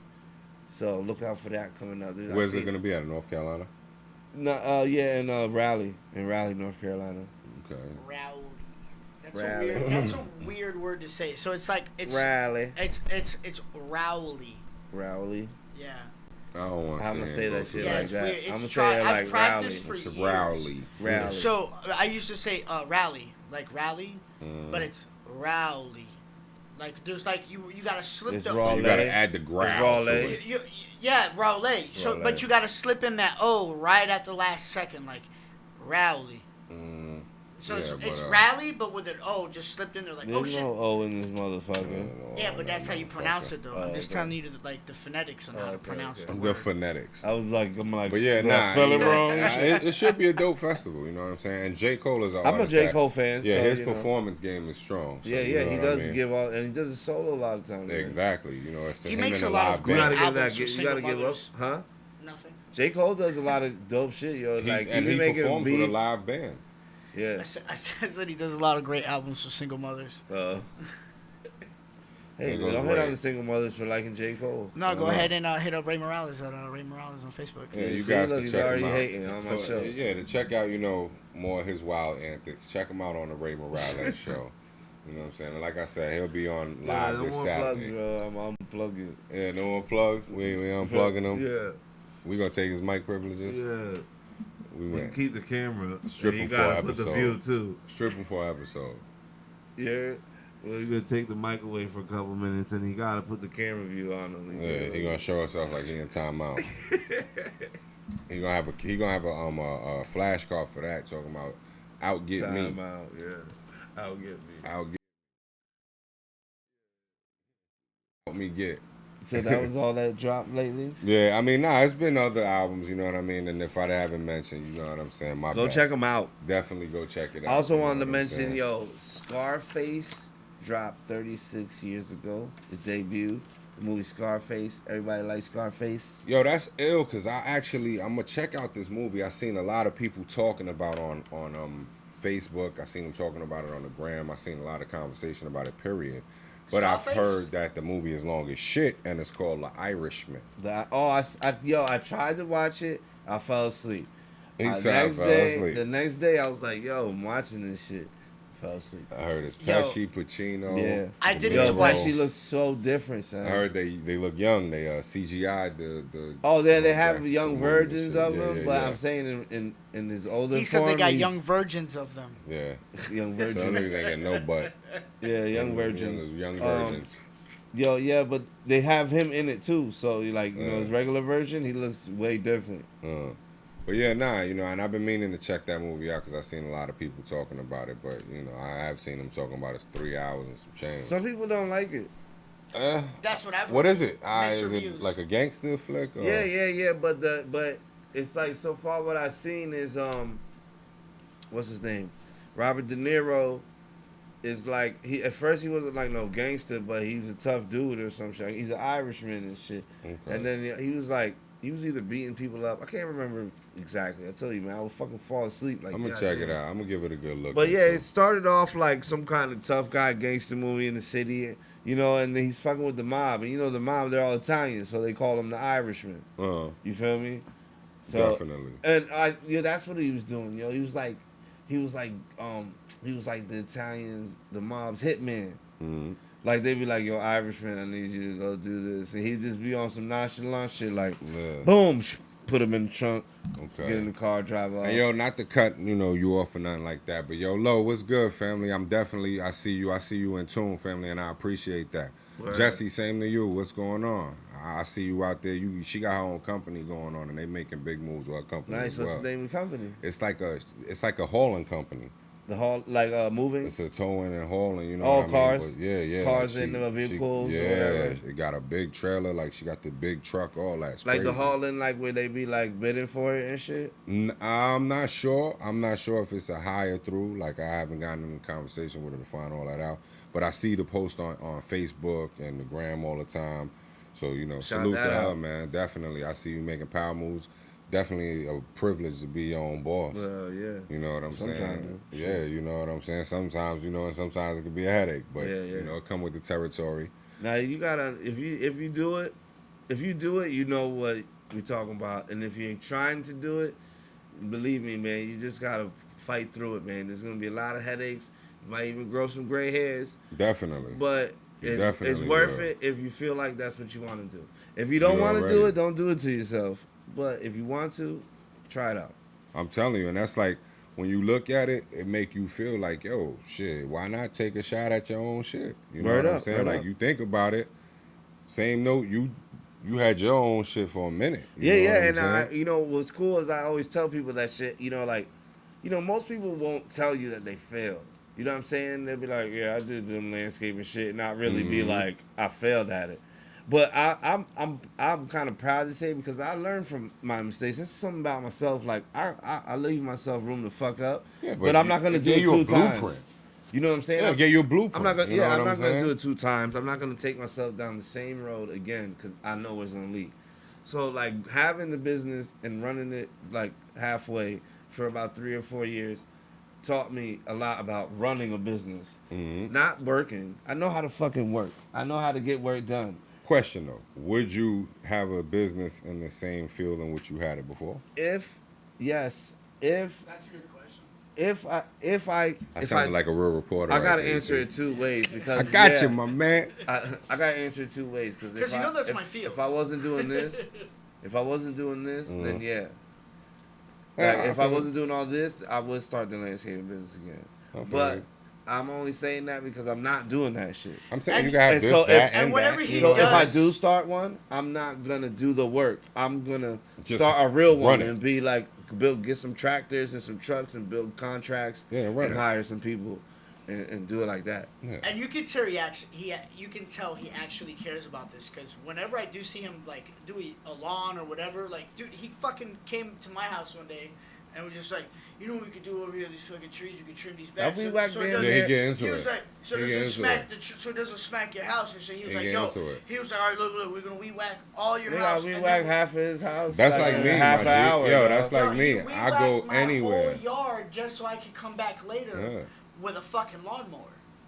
So look out for that coming up. Where's it gonna be at? North Carolina? No, in Raleigh, North Carolina. Okay. Rowdy. Rally. That's a weird word to say. So it's like it's Rally. It's Rowley. Rowley. Yeah. I don't want to I'm gonna say that shit Yeah, like it's that. weird. I'm gonna It's say it I've like Rowley. practiced for It's years. Rowley. Rally. So I used to say rally, like rally, but it's Rowley. Like there's like you gotta slip It's the raw You gotta add the growl to it. Yeah, Rowley. So Rowley. but you gotta slip in that O right at the last second, like Rowley. So Yeah, it's but, rally, but with an O just slipped in there, like There's shit. no O in this motherfucker. Yeah, but that's how you pronounce it, though. I'm just okay. telling you like the phonetics on how to pronounce the The word. phonetics. I'm like, But yeah, did I spell it wrong? It should be a dope festival. You know what I'm saying? And J. Cole is an I'm a artist J. that- Cole fan. Yeah, so, his you know. performance game is strong. So, Yeah, you know he what does I mean? give all, and he does a solo a lot of times. man. Exactly. You know, it's He him makes and a lot of live great band. albums for You gotta single give up, mothers. huh? Nothing. J. Cole does a lot of dope shit, yo. Like And even he making performs beats. with a live band. Yeah. I said he does a lot of great albums for single mothers. Hey, There goes don't hit Ray. on the single mothers for liking J. Cole. No, go ahead and hit up Ray Morales at Ray Morales on Facebook. Yeah, you see, guys look, can he's check already him out. hating on my show. Yeah, to check out, more of his wild antics. Check him out on the Ray Morales show. You know what I'm saying? And like I said, he'll be on live no this more Saturday. plugs, bro. I'm unplugging. Yeah, no more plugs. We unplugging them. Yeah. We gonna take his mic privileges. Yeah. We You went. keep the camera. Strip and you him for gotta an put the episode. view too. Strip him for an episode. Yeah. Well, you're gonna take the mic away for a couple minutes, and he gotta put the camera view on him. Yeah, he gonna show himself like he in timeout. he gonna have a flashcard for that, talking about outget me. Timeout, yeah. Outget Me get. So that was all that dropped lately? Yeah, I mean, it's been other albums, you know what I mean? And if I haven't mentioned, you know what I'm saying? My Go bad. check them out. Definitely go check it out. I also you know wanted to what I'm mention, saying? Scarface dropped 36 years ago. The debut, the movie Scarface. Everybody likes Scarface. Yo, that's ill, because I'm gonna check out this movie. I seen a lot of people talking about on Facebook. I seen them talking about it on the gram. I seen a lot of conversation about it, period. But Scarface? I've heard that the movie is long as shit, and it's called The Irishman. I tried to watch it. I fell asleep. He said I fell asleep. The next day, I was like, yo, I'm watching this shit. Fell asleep. I heard it's Yo. Pesci, Pacino. Yeah. I didn't Yo, twice. but she looks so different, son. I heard they look young. They CGI'd the. Oh, they have graphics young and versions movies and of shit. them, Yeah, but yeah. I'm saying in his older He said form, they got he's- young virgins of them. Yeah. young So virgins. niggas ain't got no butt. Yeah, young virgins. Young virgins. Yo, yeah, but they have him in it too. So you like, Yeah. his regular version, he looks way different. But yeah, and I've been meaning to check that movie out because I've seen a lot of people talking about it. But I have seen them talking about it's 3 hours and some change. Some people don't like it. That's what I've What heard. is it? Mixed Is reviews. it like a gangster flick? Or? Yeah, but it's like so far what I've seen is what's his name? Robert De Niro is like at first he wasn't like no gangster, but he was a tough dude or some shit. He's an Irishman and shit. Okay. And then he was either beating people up. I can't remember exactly. I tell you, man, I would fucking fall asleep. Like I'm gonna God check damn. it out. I'm gonna give it a good look. But yeah, into it started off like some kind of tough guy gangster movie in the city, and then he's fucking with the mob, and the mob, they're all Italian, so they call him the Irishman. You feel me? So, Definitely. And that's what he was doing. He was like the Italians, the mob's hitman. Mm-hmm. Like they'd be like, "Yo, Irishman, I need you to go do this," and he'd just be on some nonchalant shit, like, boom, put him in the trunk, get in the car, drive off. And yo, not to cut you off or nothing like that, but yo, Lo, what's good, family? I see you in tune, family, and I appreciate that. Right. Jesse, same to you. What's going on? I see you out there. She got her own company going on, and they making big moves with her company. Nice. as What's well. the name of the company? It's like a hauling company. The haul, like moving. It's a towing and hauling, you know All what I cars? mean? But yeah. Cars like in the vehicles or yeah, whatever? it got a big trailer, like she got the big truck, all that. It's Like crazy. the hauling, like where they be like bidding for it and shit. I'm not sure. I'm not sure if it's a higher through. Like I haven't gotten in a conversation with her to find all that out. But I see the post on Facebook and the gram all the time. So, you know, Shout salute that to her, out. man. Definitely. I see you making power moves. Definitely a privilege to be your own boss. Well, yeah. You know what I'm saying? Sometimes, Yeah, you know what I'm saying? Sometimes, you know, and sometimes it could be a headache. But, you know, it come with the territory. Now you gotta if you do it, you know what we're talking about. And if you're trying to do it, believe me, man, you just gotta fight through it, man. There's gonna be a lot of headaches. You might even grow some gray hairs. Definitely. But it's Definitely worth will. it if you feel like that's what you want to do. If you don't want to do it, don't do it to yourself. But if you want to, try it out. I'm telling you, and that's like when you look at it, it make you feel like, yo, shit, why not take a shot at your own shit? You know Word what I'm up, saying? word Like up. you think about it, same note, you had your own shit for a minute. You Yeah, know what I'm and saying? you know what's cool is I always tell people that shit. You know, like, you know, most people won't tell you that they failed. You know what I'm saying? They'll be like, yeah, I did them landscaping shit, not really be like, I failed at it. But I'm kind of proud to say because I learned from my mistakes. This is something about myself. Like I leave myself room to fuck up, Yeah, but I'm not gonna it do gave it you a two times. blueprint. You know what I'm saying? Yeah, get you a blueprint. I'm not gonna. You know Yeah, what I'm not I'm gonna saying? do it two times. I'm not gonna take myself down the same road again because I know where it's gonna lead. So like having the business and running it like halfway for about 3 or 4 years taught me a lot about running a business, not working. I know how to fucking work. I know how to get work done. Question though, would you have a business in the same field in which you had it before? If yes, That's a good question. I sounded like a real reporter. I right gotta there, answer see? it two ways because I got you, my man. I gotta answer it two ways because Because you know that's my field. if I wasn't doing this, then yeah. Yeah, Like I if I feel- wasn't doing all this, I would start the landscaping business again. I feel But you. I'm only saying that because I'm not doing that shit. I'm saying And- you gotta have and this, so that, if- and and whenever that. he you So know if what I I mean? do start one, I'm not gonna do the work. I'm gonna Just start a real one run it. and be like get some tractors and some trucks and build contracts Yeah, run and it. hire some people and do it like that. Yeah. And you can tell you can tell he actually cares about this because whenever I do see him like do a lawn or whatever, like dude, he fucking came to my house one day and was just like, you know what we could do over here? These fucking trees, we could trim these back. I'll be back it there. doesn't- Yeah, he get into he it. was like, so He it get doesn't into smack it. so it doesn't smack your house. And so he was He like, get yo, into it. he was like, all right, look, we're gonna weed whack all your They house. got we and whack then- half of his house. That's like in me, half my an G. hour. Yo, dog. that's like Yo, me. he I go weed-whacked my anywhere. whole yard just so I could come back later Yeah. with a fucking lawnmower.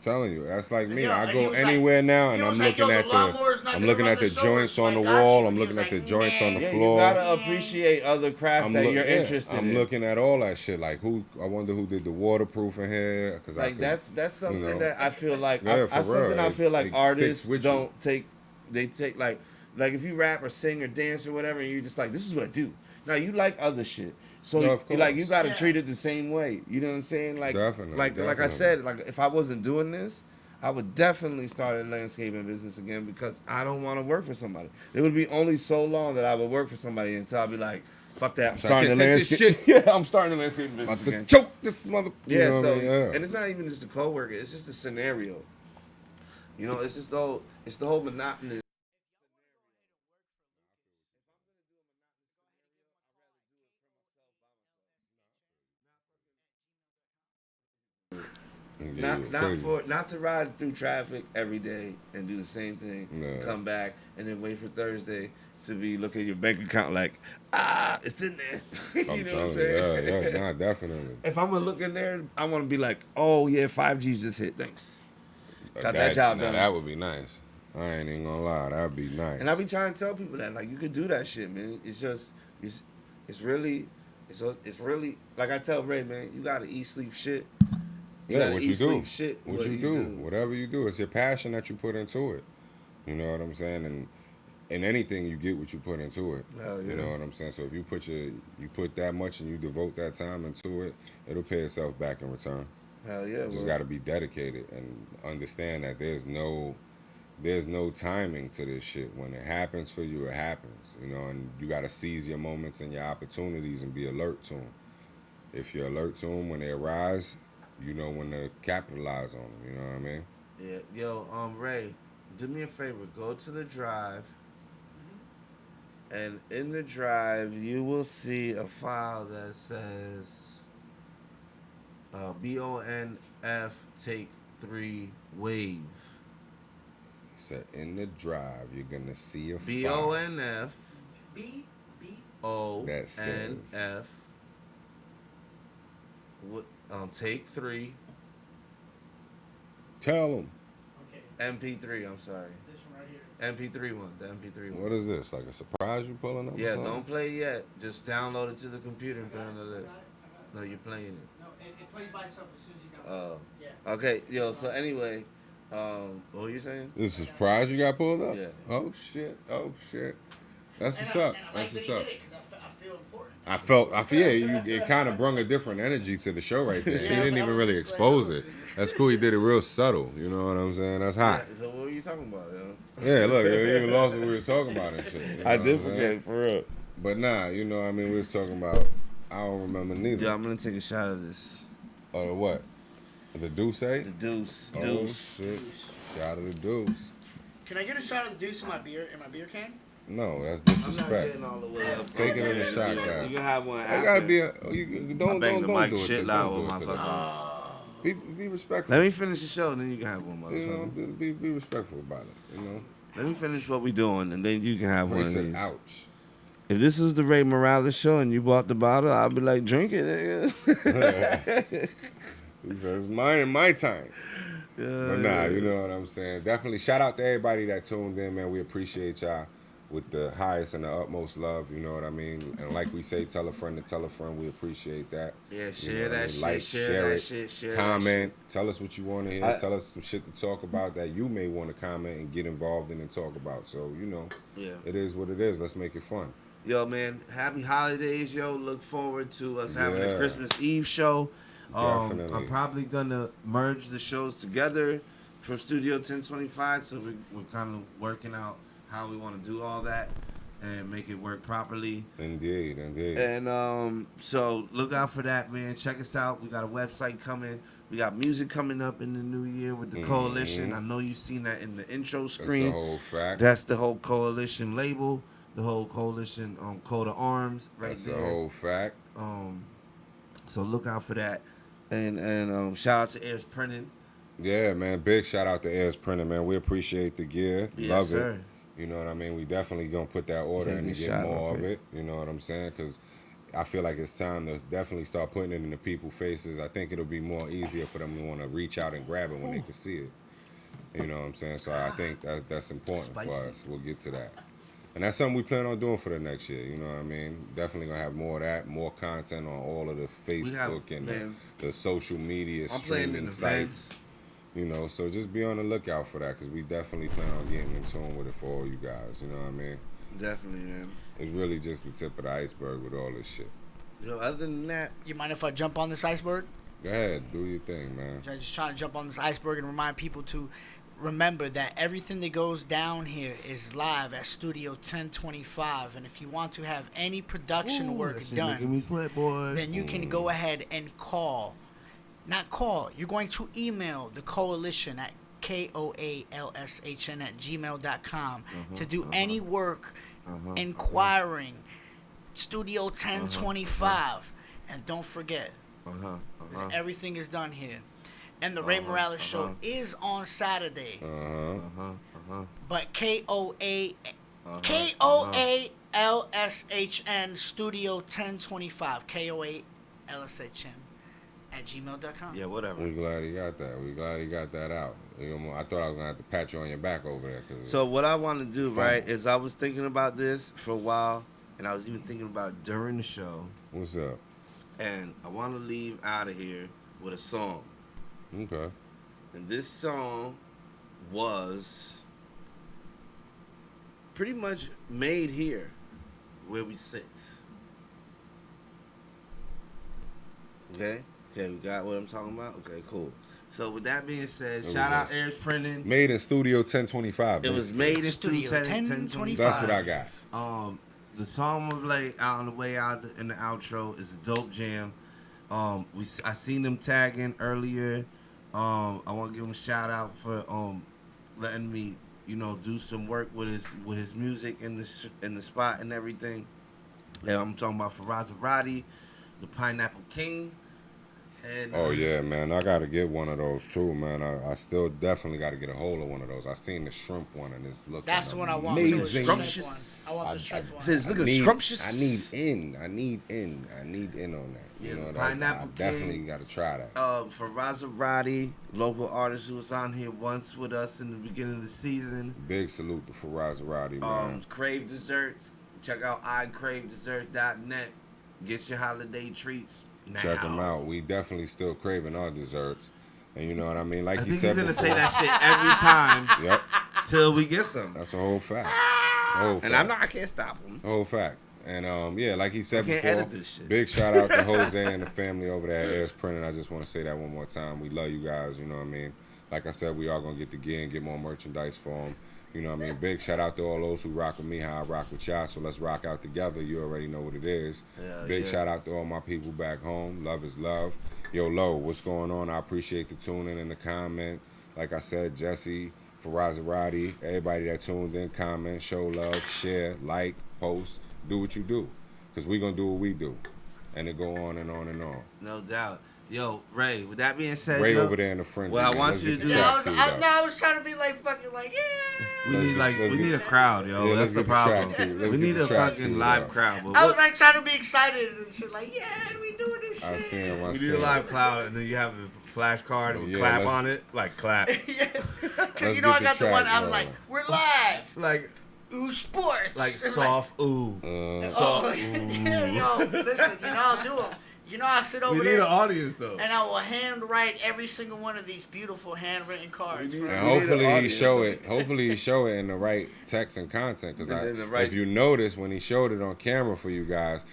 Telling you, that's like me. Yeah, I and go he was like- anywhere now, he and was I'm like, looking yo, at the lawnmower's not I'm gonna looking run at the the solar, joints so on I the got you. wall. And I'm he looking was at the like, joints on the Yeah, floor. you gotta appreciate other crafts that you're interested I'm in. looking at all that shit. Like I wonder who did the waterproofing here, because Like that's something you know. that I feel like Yeah, that's for real. something I feel like It sticks artists with you. don't take. They take like if you rap or sing or dance or whatever, and you're just like, this is what I do. Now you like other shit, so No, of like you course. gotta Yeah. treat it the same way. You know what I'm saying? Like Definitely, like I definitely. said, like if I wasn't doing this, I would definitely start a landscaping business again because I don't want to work for somebody. It would be only so long that I would work for somebody until I'd be like, fuck that. I'm So I starting can't a take this landscape. shit. Yeah, I'm starting a landscaping About business to again. choke this mother. You Yeah, know what so I mean? Yeah. and it's not even just a coworker; it's just a scenario. You know, it's just the whole monotonous. Yeah, Not to ride through traffic every day and do the same thing, No. come back and then wait for Thursday to be looking at your bank account like, it's in there. You I'm know what I'm telling you, saying? nah, definitely. If I'm gonna look in there, I want to be like, oh yeah, 5G's just hit. Thanks. Got that job now done. That would be nice. I ain't even gonna lie, that'd be nice. And I be trying to tell people that like you could do that shit, man. It's just it's really like I tell Ray, man, you gotta eat, sleep, shit. Yeah, what you do, sleep, shit. what you do, whatever you do, it's your passion that you put into it. You know what I'm saying? And in anything, you get what you put into it. Hell yeah. You know what I'm saying? So if you put that much and you devote that time into it, it'll pay itself back in return. Hell yeah. You just got to be dedicated and understand that there's no timing to this shit. When it happens for you, it happens. You know, and you got to seize your moments and your opportunities and be alert to them. If you're alert to them when they arise, you know when to capitalize on them. You know what I mean? Yeah, yo, Ray, do me a favor. Go to the drive, and in the drive you will see a file that says BONF take 3 wave. So in the drive, you're gonna see a BONF B that says ONF take 3 Tell them. MP3. I'm sorry. This one right here. MP3 one. The MP3 one. What is this? Like a surprise you pulling up? or Yeah, something? don't play it yet. Just download it to the computer and put it on the list. No, you're playing it. No, it plays by itself as soon as you got Oh. Yeah. Okay, yo. So anyway, what were you saying? This is a surprise you got pulled up? Yeah. Oh shit. That's what's And up. I like That's that what's he up. did it 'cause I feel important. I feel it kind of brung a different energy to the show right there. He didn't even really expose it. That's cool. He did it real subtle. You know what I'm saying? That's hot. Yeah, so what were you talking about, yo? Yeah, look, you even lost what we was talking about and shit. You know I what did I'm saying? forget, for real. But nah, you know, what I mean, we was talking about. I don't remember neither. Yeah, I'm gonna take a shot of this. Oh, the what? The Deuce? The Deuce. Oh Deuce. shit! Shot of the Deuce. Can I get a shot of the Deuce in my beer can? No, that's I'm not disrespect. getting all the way up. Take it in the shot, You guys. can have one. I After. gotta be a. I Don't bang the mic do it. shit to- loud don't with do my it to them. fucking. Be respectful. Let me finish the show, and then you can have one, You know, motherfucker. be respectful about it. You know. Let me finish what we doing, and then you can have one Ray of said, these. "Ouch." If this was the Ray Morales show and you bought the bottle, I'd be like, drink it, nigga. He says, "Mine and my time." Yeah, But nah, you know what I'm saying. Definitely shout out to everybody that tuned in, man. We appreciate y'all with the highest and the utmost love. You know what I mean. And like we say, tell a friend to tell a friend. We appreciate that. Yeah, You share know what I that mean? shit, Like, share that it, shit, share comment. Tell us what you want to hear. I- Tell us some shit to talk about that you may want to comment and get involved in and talk about. So you know, Yeah. it is what it is. Let's make it fun. Yo, man, happy holidays, yo. Look forward to us having a Yeah. Christmas Eve show. Definitely. I'm probably gonna merge the shows together from Studio 1025, so we're kind of working out how we want to do all that and make it work properly. Indeed. And so look out for that, man. Check us out. We got a website coming. We got music coming up in the new year with the Coalition. I know you've seen that in the intro screen. That's the whole fact. That's the whole Coalition label, the whole Coalition coat of arms right That's there. the whole fact. So look out for that. And shout out to Airs Printing. Yeah, man. Big shout out to Airs Printing, man. We appreciate the gear. Yes, Love sir. it. You know what I mean? We definitely gonna put that order Take in a to get shot more real of quick. it. You know what I'm saying? Because I feel like it's time to definitely start putting it in the people's faces. I think it'll be more easier for them to want to reach out and grab it when they can see it. You know what I'm saying? So I think that's important for Spicy. us. We'll get to that. And that's something we plan on doing for the next year. You know what I mean? Definitely gonna have more of that, more content on all of the Facebook and the social media I'm playing streaming in sites. events. You know, so just be on the lookout for that because we definitely plan on getting in tune with it for all you guys. You know what I mean? Definitely, man. It's really just the tip of the iceberg with all this shit. Yo, other than that, You mind if I jump on this iceberg? Go ahead, do your thing, man. I'm just trying to jump on this iceberg and remind people to remember that everything that goes down here is live at Studio 1025. And if you want to have any production work that shit making done, me sweat, boy. then you can go ahead and call. Not call. You're going to email the coalition at koalshn@gmail.com to do any work inquiring Studio 1025. And don't forget, that everything is done here. And the Ray Morales show is on Saturday. But KOALSHN Studio 1025. KOALSHN at gmail.com. Yeah, whatever. We glad he got that. We glad he got that out. You know, I thought I was gonna have to pat you on your back over there. So what I want to do, right, is I was thinking about this for a while, and I was even thinking about it during the show. What's up? And I want to leave out of here with a song. Okay. And this song was pretty much made here, where we sit. Okay? Okay, we got what I'm talking about? Okay, cool. So with that being said, shout out Airs Printing. Made in Studio 1025. It was made in Studio 1025. That's what I got. The song we play out on the way out in the outro is a dope jam. I seen them tagging earlier. I want to give him a shout out for letting me, do some work with his music in the spot and everything. And I'm talking about Farazarati, the Pineapple King. And, oh yeah, man, I gotta get one of those too, man. I still definitely gotta get a hold of one of those. I seen the shrimp one and it's looking That's the one I want. amazing. Scrumptious. I want the shrimp one. Says looking scrumptious. I need in on that. Yeah, the that, Pineapple I definitely gotta try that. Farazarati, local artist who was on here once with us in the beginning of the season. Big salute to Farazarati, man. Crave Desserts. Check out iCraveDesserts.net. Get your holiday treats now. Check them out. We definitely still craving our desserts. And you know what I mean? Like I you think said he's gonna before, say that shit every time. Yep. Till we get some. That's a whole fact. It's a whole fact. And I can't stop him. A whole fact. And yeah, like he said I can't before, edit this shit. Big shout out to Jose and the family over there at Airs Printing. I just want to say that one more time. We love you guys, you know what I mean? Like I said, we all gonna get the gear and get more merchandise for them. You know what I mean? Big shout out to all those who rock with me, how I rock with y'all. So let's rock out together. You already know what it is. Big shout out to all my people back home. Love is love. Yo, Lo, what's going on? I appreciate the tuning and the comment. Like I said, Jesse, Farazarati, everybody that tuned in, comment, show love, share, like, post, do what you do. Because we going to do what we do. And it go on and on and on. No doubt. Yo, Ray, with that being said, Ray over there in the fringe. Well, I want you to do Yeah, that. I was trying to be like fucking like, yeah. We need a crowd, yo. Yeah, That's the problem. We need a fucking live crowd. But I was like trying to be excited and shit, like, yeah, we doing this shit. I see him. We need a live crowd, and then you have the flashcard and clap on it, like clap. Yes. Cause you know I got the one. I'm like, we're live. Like. Ooh, sports. Like soft ooh. Soft ooh. Yeah, yo, listen, I'll do them. I'll sit over there. We need an audience, though. And I will handwrite every single one of these beautiful handwritten cards. And hopefully he show it. Hopefully he show it in the right text and content. Because if you notice, when he showed it on camera for you guys,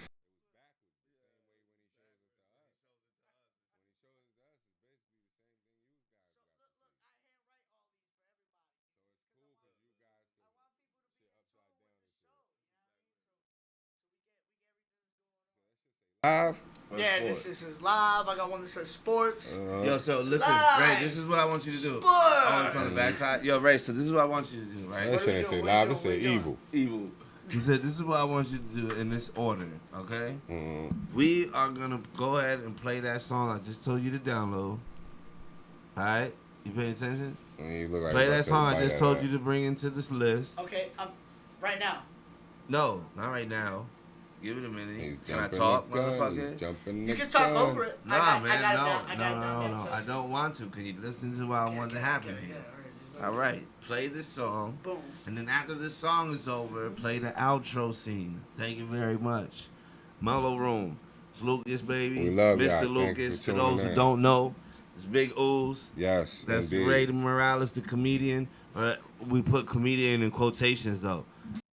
live. Yeah, this is live. I got one that says sports. Yo, so listen, live. Ray, this is what I want you to do. Sports. Oh, it's on the backside. Yo, Ray, so this is what I want you to do, right? That shit ain't say live, it say evil. Evil. He said, this is what I want you to do in this order, okay? We are going to go ahead and play that song I just told you to download. All right? You paying attention? You look like play that song I just told you to bring into this list. Okay, right now. No, not right now. Give it a minute. Can I talk, motherfucker? You can talk over it. Nah, man, no. I don't want to. Can you listen to what I want to happen here? All right, play this song. Boom. And then after this song is over, play the outro scene. Thank you very much. MELLO-ROOM. It's Lucas, baby. We love Mr. y'all. Lucas. To those who don't know, it's Big Ooze. Yes, that's indeed. Ray Morales, the comedian. We put comedian in quotations, though.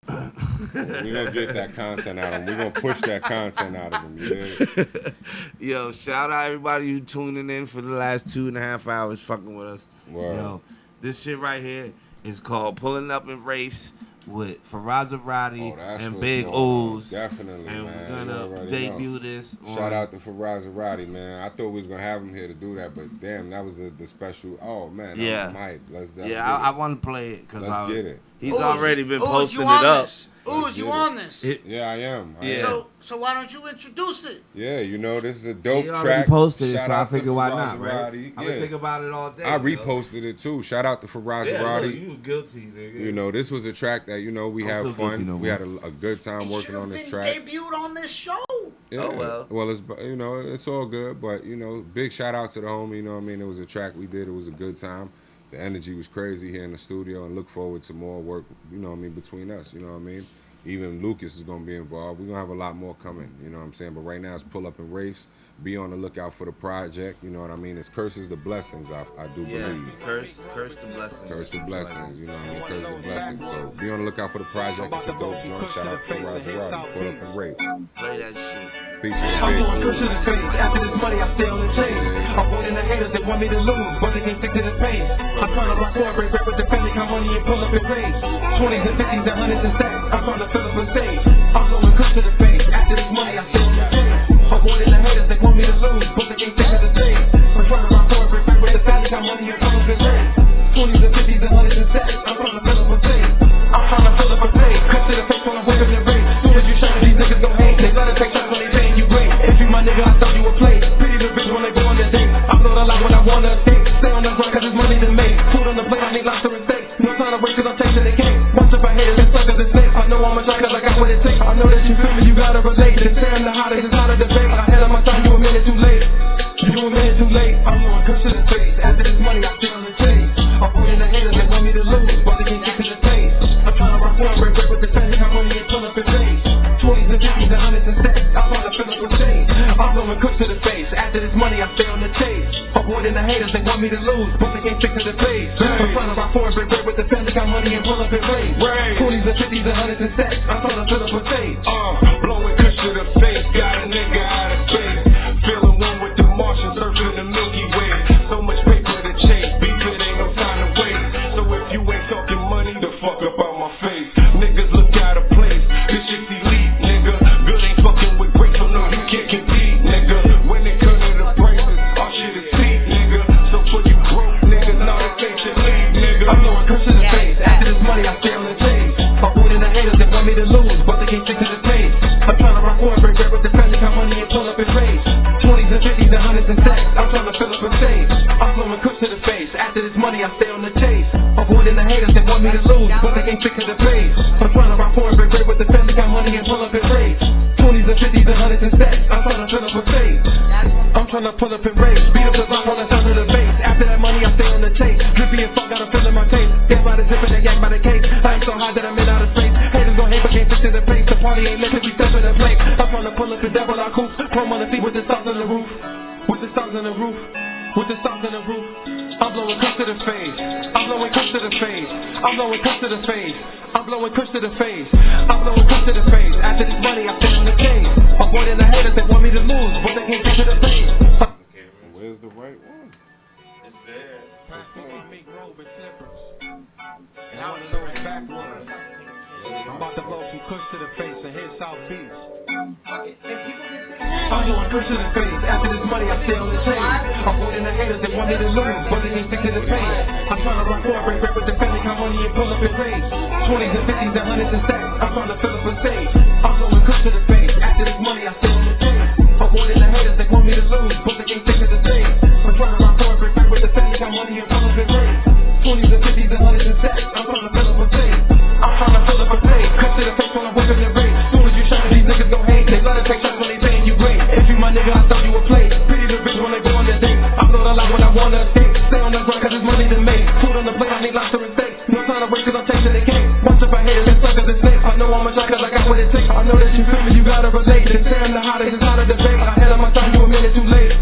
We're going to get that content out of him. We're going to push that content out of him. You dig? Yo, shout out everybody who tuning in for the last 2.5 hours fucking with us. Word. Yo, this shit right here is called Pulling Up in Wraiths with Farazarati and Big Ooze. Definitely, and man. we're going to debut this. Shout out to Farazarati, man. I thought we was going to have him here to do that, but damn, that was the special. Oh, man. Yeah. I want to play it. Let's get it. He's already been posting it up. Ooze, you on this? Yeah, I am. So why don't you introduce it? Yeah, this is a dope track. He already posted it, Shout so I out to figured why not, right? Farazarati. I've been thinking about it all day. I reposted it too. Shout out to Farazarati. Yeah, look, you were guilty, nigga. This was a track that we had fun. We had a good time working on this track. Debuted on this show. Yeah. Oh well. Well, it's it's all good, but big shout out to the homie. It was a track we did. It was a good time. The energy was crazy here in the studio, and look forward to more work. Between us. Even Lucas is gonna be involved. We're gonna have a lot more coming. But right now it's Pull Up in Wraiths. Be on the lookout for the project. It's curses the blessings. I do believe. Curse the blessings. Curse the blessings. Curse the blessings. So be on the lookout for the project. It's a dope joint. Shout out to Farazarati. Pull Up in Wraiths. Play that shit. Featuring Big Ooze. After this money, I stay on the chase. I'm avoiding the haters that want me to lose, but they can't stick to the pace. I'm trying to rock corporate, rap with the family, count money and pull up and raise. 20s and 50s and 100s and stacks. I'm trying to fill up a stage. I'm going quick to the face. After this money, I stay on the chase. I'm avoiding the haters that want me to to lose, but they can't take to the stage. I'm trying to rock for every break with the family, got money and full of it raised. 20s and 50s and 100s and stacks. I'm trying to fill up a stage. I'm trying to fill up a stage. Cut to the face when I'm whipping the race. Soon as you shine, these niggas gon' hate. They let it take shots when they saying you great. If you my nigga, I thought you would play. Pity the bitch when they go on the date. I float a lot when I wanna escape. Stay on the grind cause it's money to make. Food on the plate, I need lobster and steak. No time to wait cause I'm chasing the cake. Watch if I hit it, it's suckers and snakes. I know I'm a try cause I got what it takes. I know that you feel me, you gotta relate. It's tearing the hottest, it's not a debate. Ahead of my time, you a minute too late. You a minute too late. I'm going cuss to the face. After this money, I stay on the chase. I'm putting the haters that want me to lose, but they can't get to the taste. I'm trying to rock one break with the family, got money and pull up his face. 20s and 50s and 100s and stacks. I'm trying to fill up a stage. I'm blowing cuss to the face. After this money, I stay on the chase. Avoiding the haters that want me to lose, but they can't stick to the face. I'm trying to rock one break with the family, got money and pull up his face. 20s and 50s and 100s and stacks. I'm trying to fill up a stage. Blowing cuss to the face, got a nigga out of space. Feeling one with the Martian, surfing the Milky Way. So much paper to chase, beef it ain't no time to waste. So if you ain't talking money, the fuck up out my face. Niggas look out of place, this shit's elite, nigga. Good ain't fucking with great, so no you can't compete, nigga. When it comes to the prices, our shit is cheap, nigga. So for you broke, nigga, nah, this ain't your league, nigga. I'm blowing curse to the face, after this money I stay on the chase. Avoiding the haters that want me to lose, but they can't stick to the taste. I'm trying to rock one break with the family, got money and pull up his race. 20s and 50s and 100s and stacks. I'm trying to fill up a stage. I'm blowing cuss to the face. After this money, I stay on the chase. Avoiding the haters that want me to lose, but they can't stick to the face. I'm trying to rock one break with the family, got money and pull up his race. 20s and 50s and 100s and stacks. I'm trying to fill up a stage. I'm trying to pull up and race. Beat up the block on the sound of the bass. After that money, I stay on the chase. Drippy and funk, got a fill in my taste. Gas by the zip and they yak by the case. I ain't so high that I'm in outer space. Haters gon' hate, but can't stick to the face. The party ain't lit till we step in the plate. I'm trying to pull up the devil our coop. Chrome on the seat with the stars on the roof. With the stars on the roof. With the stars on the roof. I'm blowing cuss to the face. I'm blowing cuss to the face. I'm blowing cuss to the face. I'm blowing cuss to the face. I'm blowing cuss to the face. After this money, I stay on the chase. Avoiding the haters that want me to lose, but they can't get to the face. Where's the right one? It's there. And I wanna know it's backwards. I'm about to blow some kush to the face and hit South Beach. I'm blowing kush to the face. After this money, I stay on the chase. Avoiding the haters that want me to lose, but they can't stick to the face. I'm trying to rock one break with the family, got money and pull up his race. 20s and 50s and 100s and stacks. I'm trying to fill up a stage. I'm blowing kush to the face. After this money, I stay on the chase. Avoiding the haters that want me to lose, but they can't stick to the face. I'm trying to rock one break with the family, got money and pull up his race. 20s and 50s and 100s and stacks. I'm trying to fill up a stage. I'm trying to fill up a stage. Cut to the face when I'm whipping the race. Soon as you shine, these niggas gon' hate. They let it take shots when they saying you great. If you my nigga, I thought you would play. Pity the bitch when they go on the date. I float a lot when I wanna escape. Stay on the grind cause it's money to make. Food on the plate, I need lobster and steak. No time to wait cause I'm chasing the cake. Watch if I hit it, it's suckers and snakes. I know I'm a try cause I got what it takes. I know that you feel me, you gotta relate. It's tearing the hottest, it's not a debate. Ahead of my time, you a minute too late.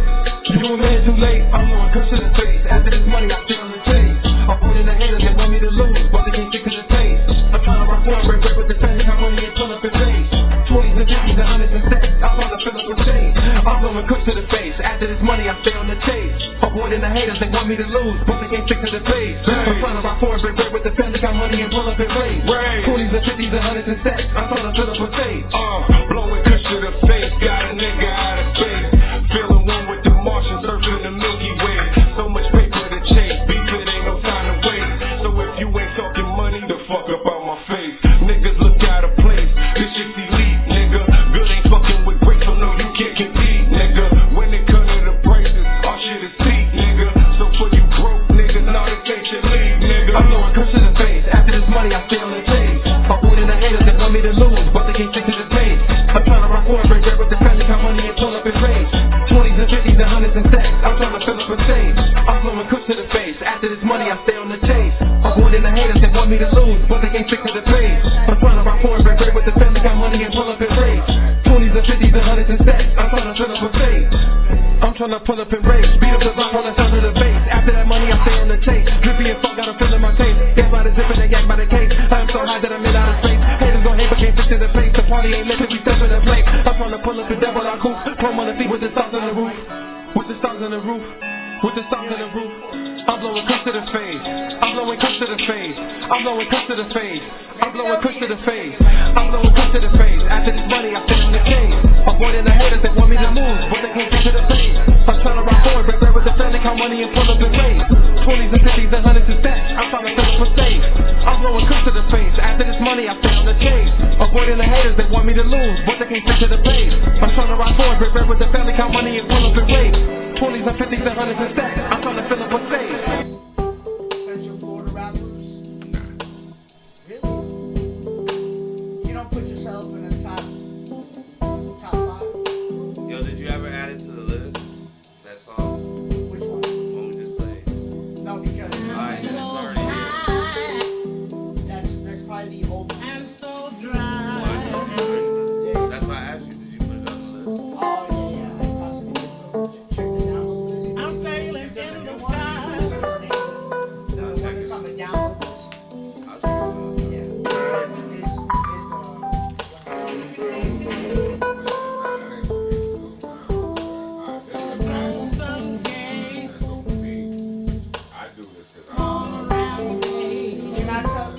You a minute too late. I'm blowing cuss to the face. After this money, I stay on the chase. Avoiding the haters that want me to lose, but they can't stick to the taste. I'm trying to rock one break with the family, got money and pull up his face. 20s and 50s and 100s and stacks. I'm trying to fill up a stage. I'm blowing cuss to the face. After this money, I stay on the chase. Avoiding the haters that want me to lose, but they can't stick to the face. I'm trying to rock one break with the family, got money and pull up his race. 20s and 50s and 100s and stacks. I'm trying to fill up a stage. Blowing kush to the face, got a nigga out of space. Feeling one with the Martian, surfing the Milky Way. So much paper to chase, beef it ain't no time to waste. So if you ain't talking money, the fuck up out my face. Niggas look out of place, this shit's elite, nigga. Good ain't fucking with great, so no you can't compete, nigga. When it comes to the prices, our shit is cheap, nigga. So for you broke, nigga, nah, this ain't your league, nigga. I'm blowing curse to the face, after this money I stay on the chase. Avoiding the haters that want me to lose, but they can't stick to the taste. I'm trying to rock one break with the family, got money and pull up his race. 20s and 50s and 100s and stacks. I'm trying to fill up a stage. I'm blowing kush to the face. After this money, I stay on the chase. Avoiding the haters that want me to lose, but they can't stick to the face. I'm trying to rock one break with the family, got money and pull up his race. 20s and 50s and 100s and stacks. I'm trying to fill up a stage. I'm trying to pull up and race. Beat up the block on the sound of the bass. After that money, I stay on the chase. Drippy and funk, got a fill in my taste. Gas by the zip and they yak by the case. I'm so high that I'm in outer space. Haters gon' hate, but can't stick to the face. The party ain't lit till we step in the plate. I'm trying to pull up the devil our coop. Chrome on the seat with the stars on the roof. With the stars on the roof. With the stars on the roof. I'm blowing cuss to the face. I'm blowing cuss to the face. I'm blowing cuss to the face. I'm blowing cuss to the face. I'm blowing cut to the face. After this money, I found the change. Avoiding the haters that want me to lose, but they can't get to the face. I'm trying to rock forward, break bread with the family, count money and pull up and raise. 20s and 50s and 100s and stacks. I'm trying to fill up a stage. I'm blowing cut to the face. After this money, I found the change. Avoiding the haters that want me to lose, but they can't get to the face. I'm trying to rock forward, break bread with the family, count money and pull up and raise. 20s and 50s and 100s and stacks. I'm trying to fill up a stage. Central Florida rappers? Really? You don't put yourself in the top 5? Yo, did you ever add it to the list? That song? Which one? The one we just played. No, because Alright, then it's already here. that's probably the old one. That's why I asked you, did you put it on the list? Oh, yeah, I possibly did. So check the download list. I'm sailing in the sky. The one that's on the download list. I'll check it out. Yeah.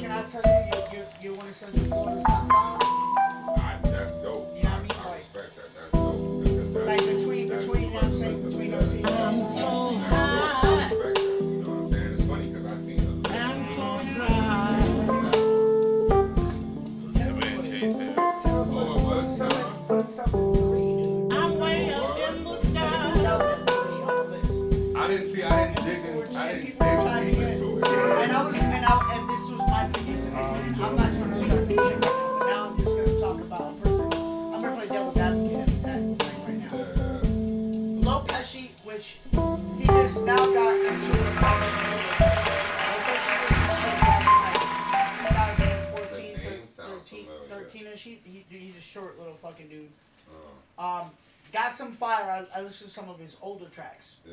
Can I tell you you're one of Central Florida's top 5? That's dope. You know what I mean? I respect that. That's dope. Like between you know what I'm saying, between those two. I'm so I respect that. You know what I'm saying? It's funny because I seen the I didn't dig into it. And this was my thing. I'm not trying to start new shit right now, but now I'm just gonna talk about a person. I'm gonna play devil's advocate at right now. Low Pesci, which he just now got into the like 13-ish. He's a short little fucking dude. Got some fire. I listened to some of his older tracks. Yeah.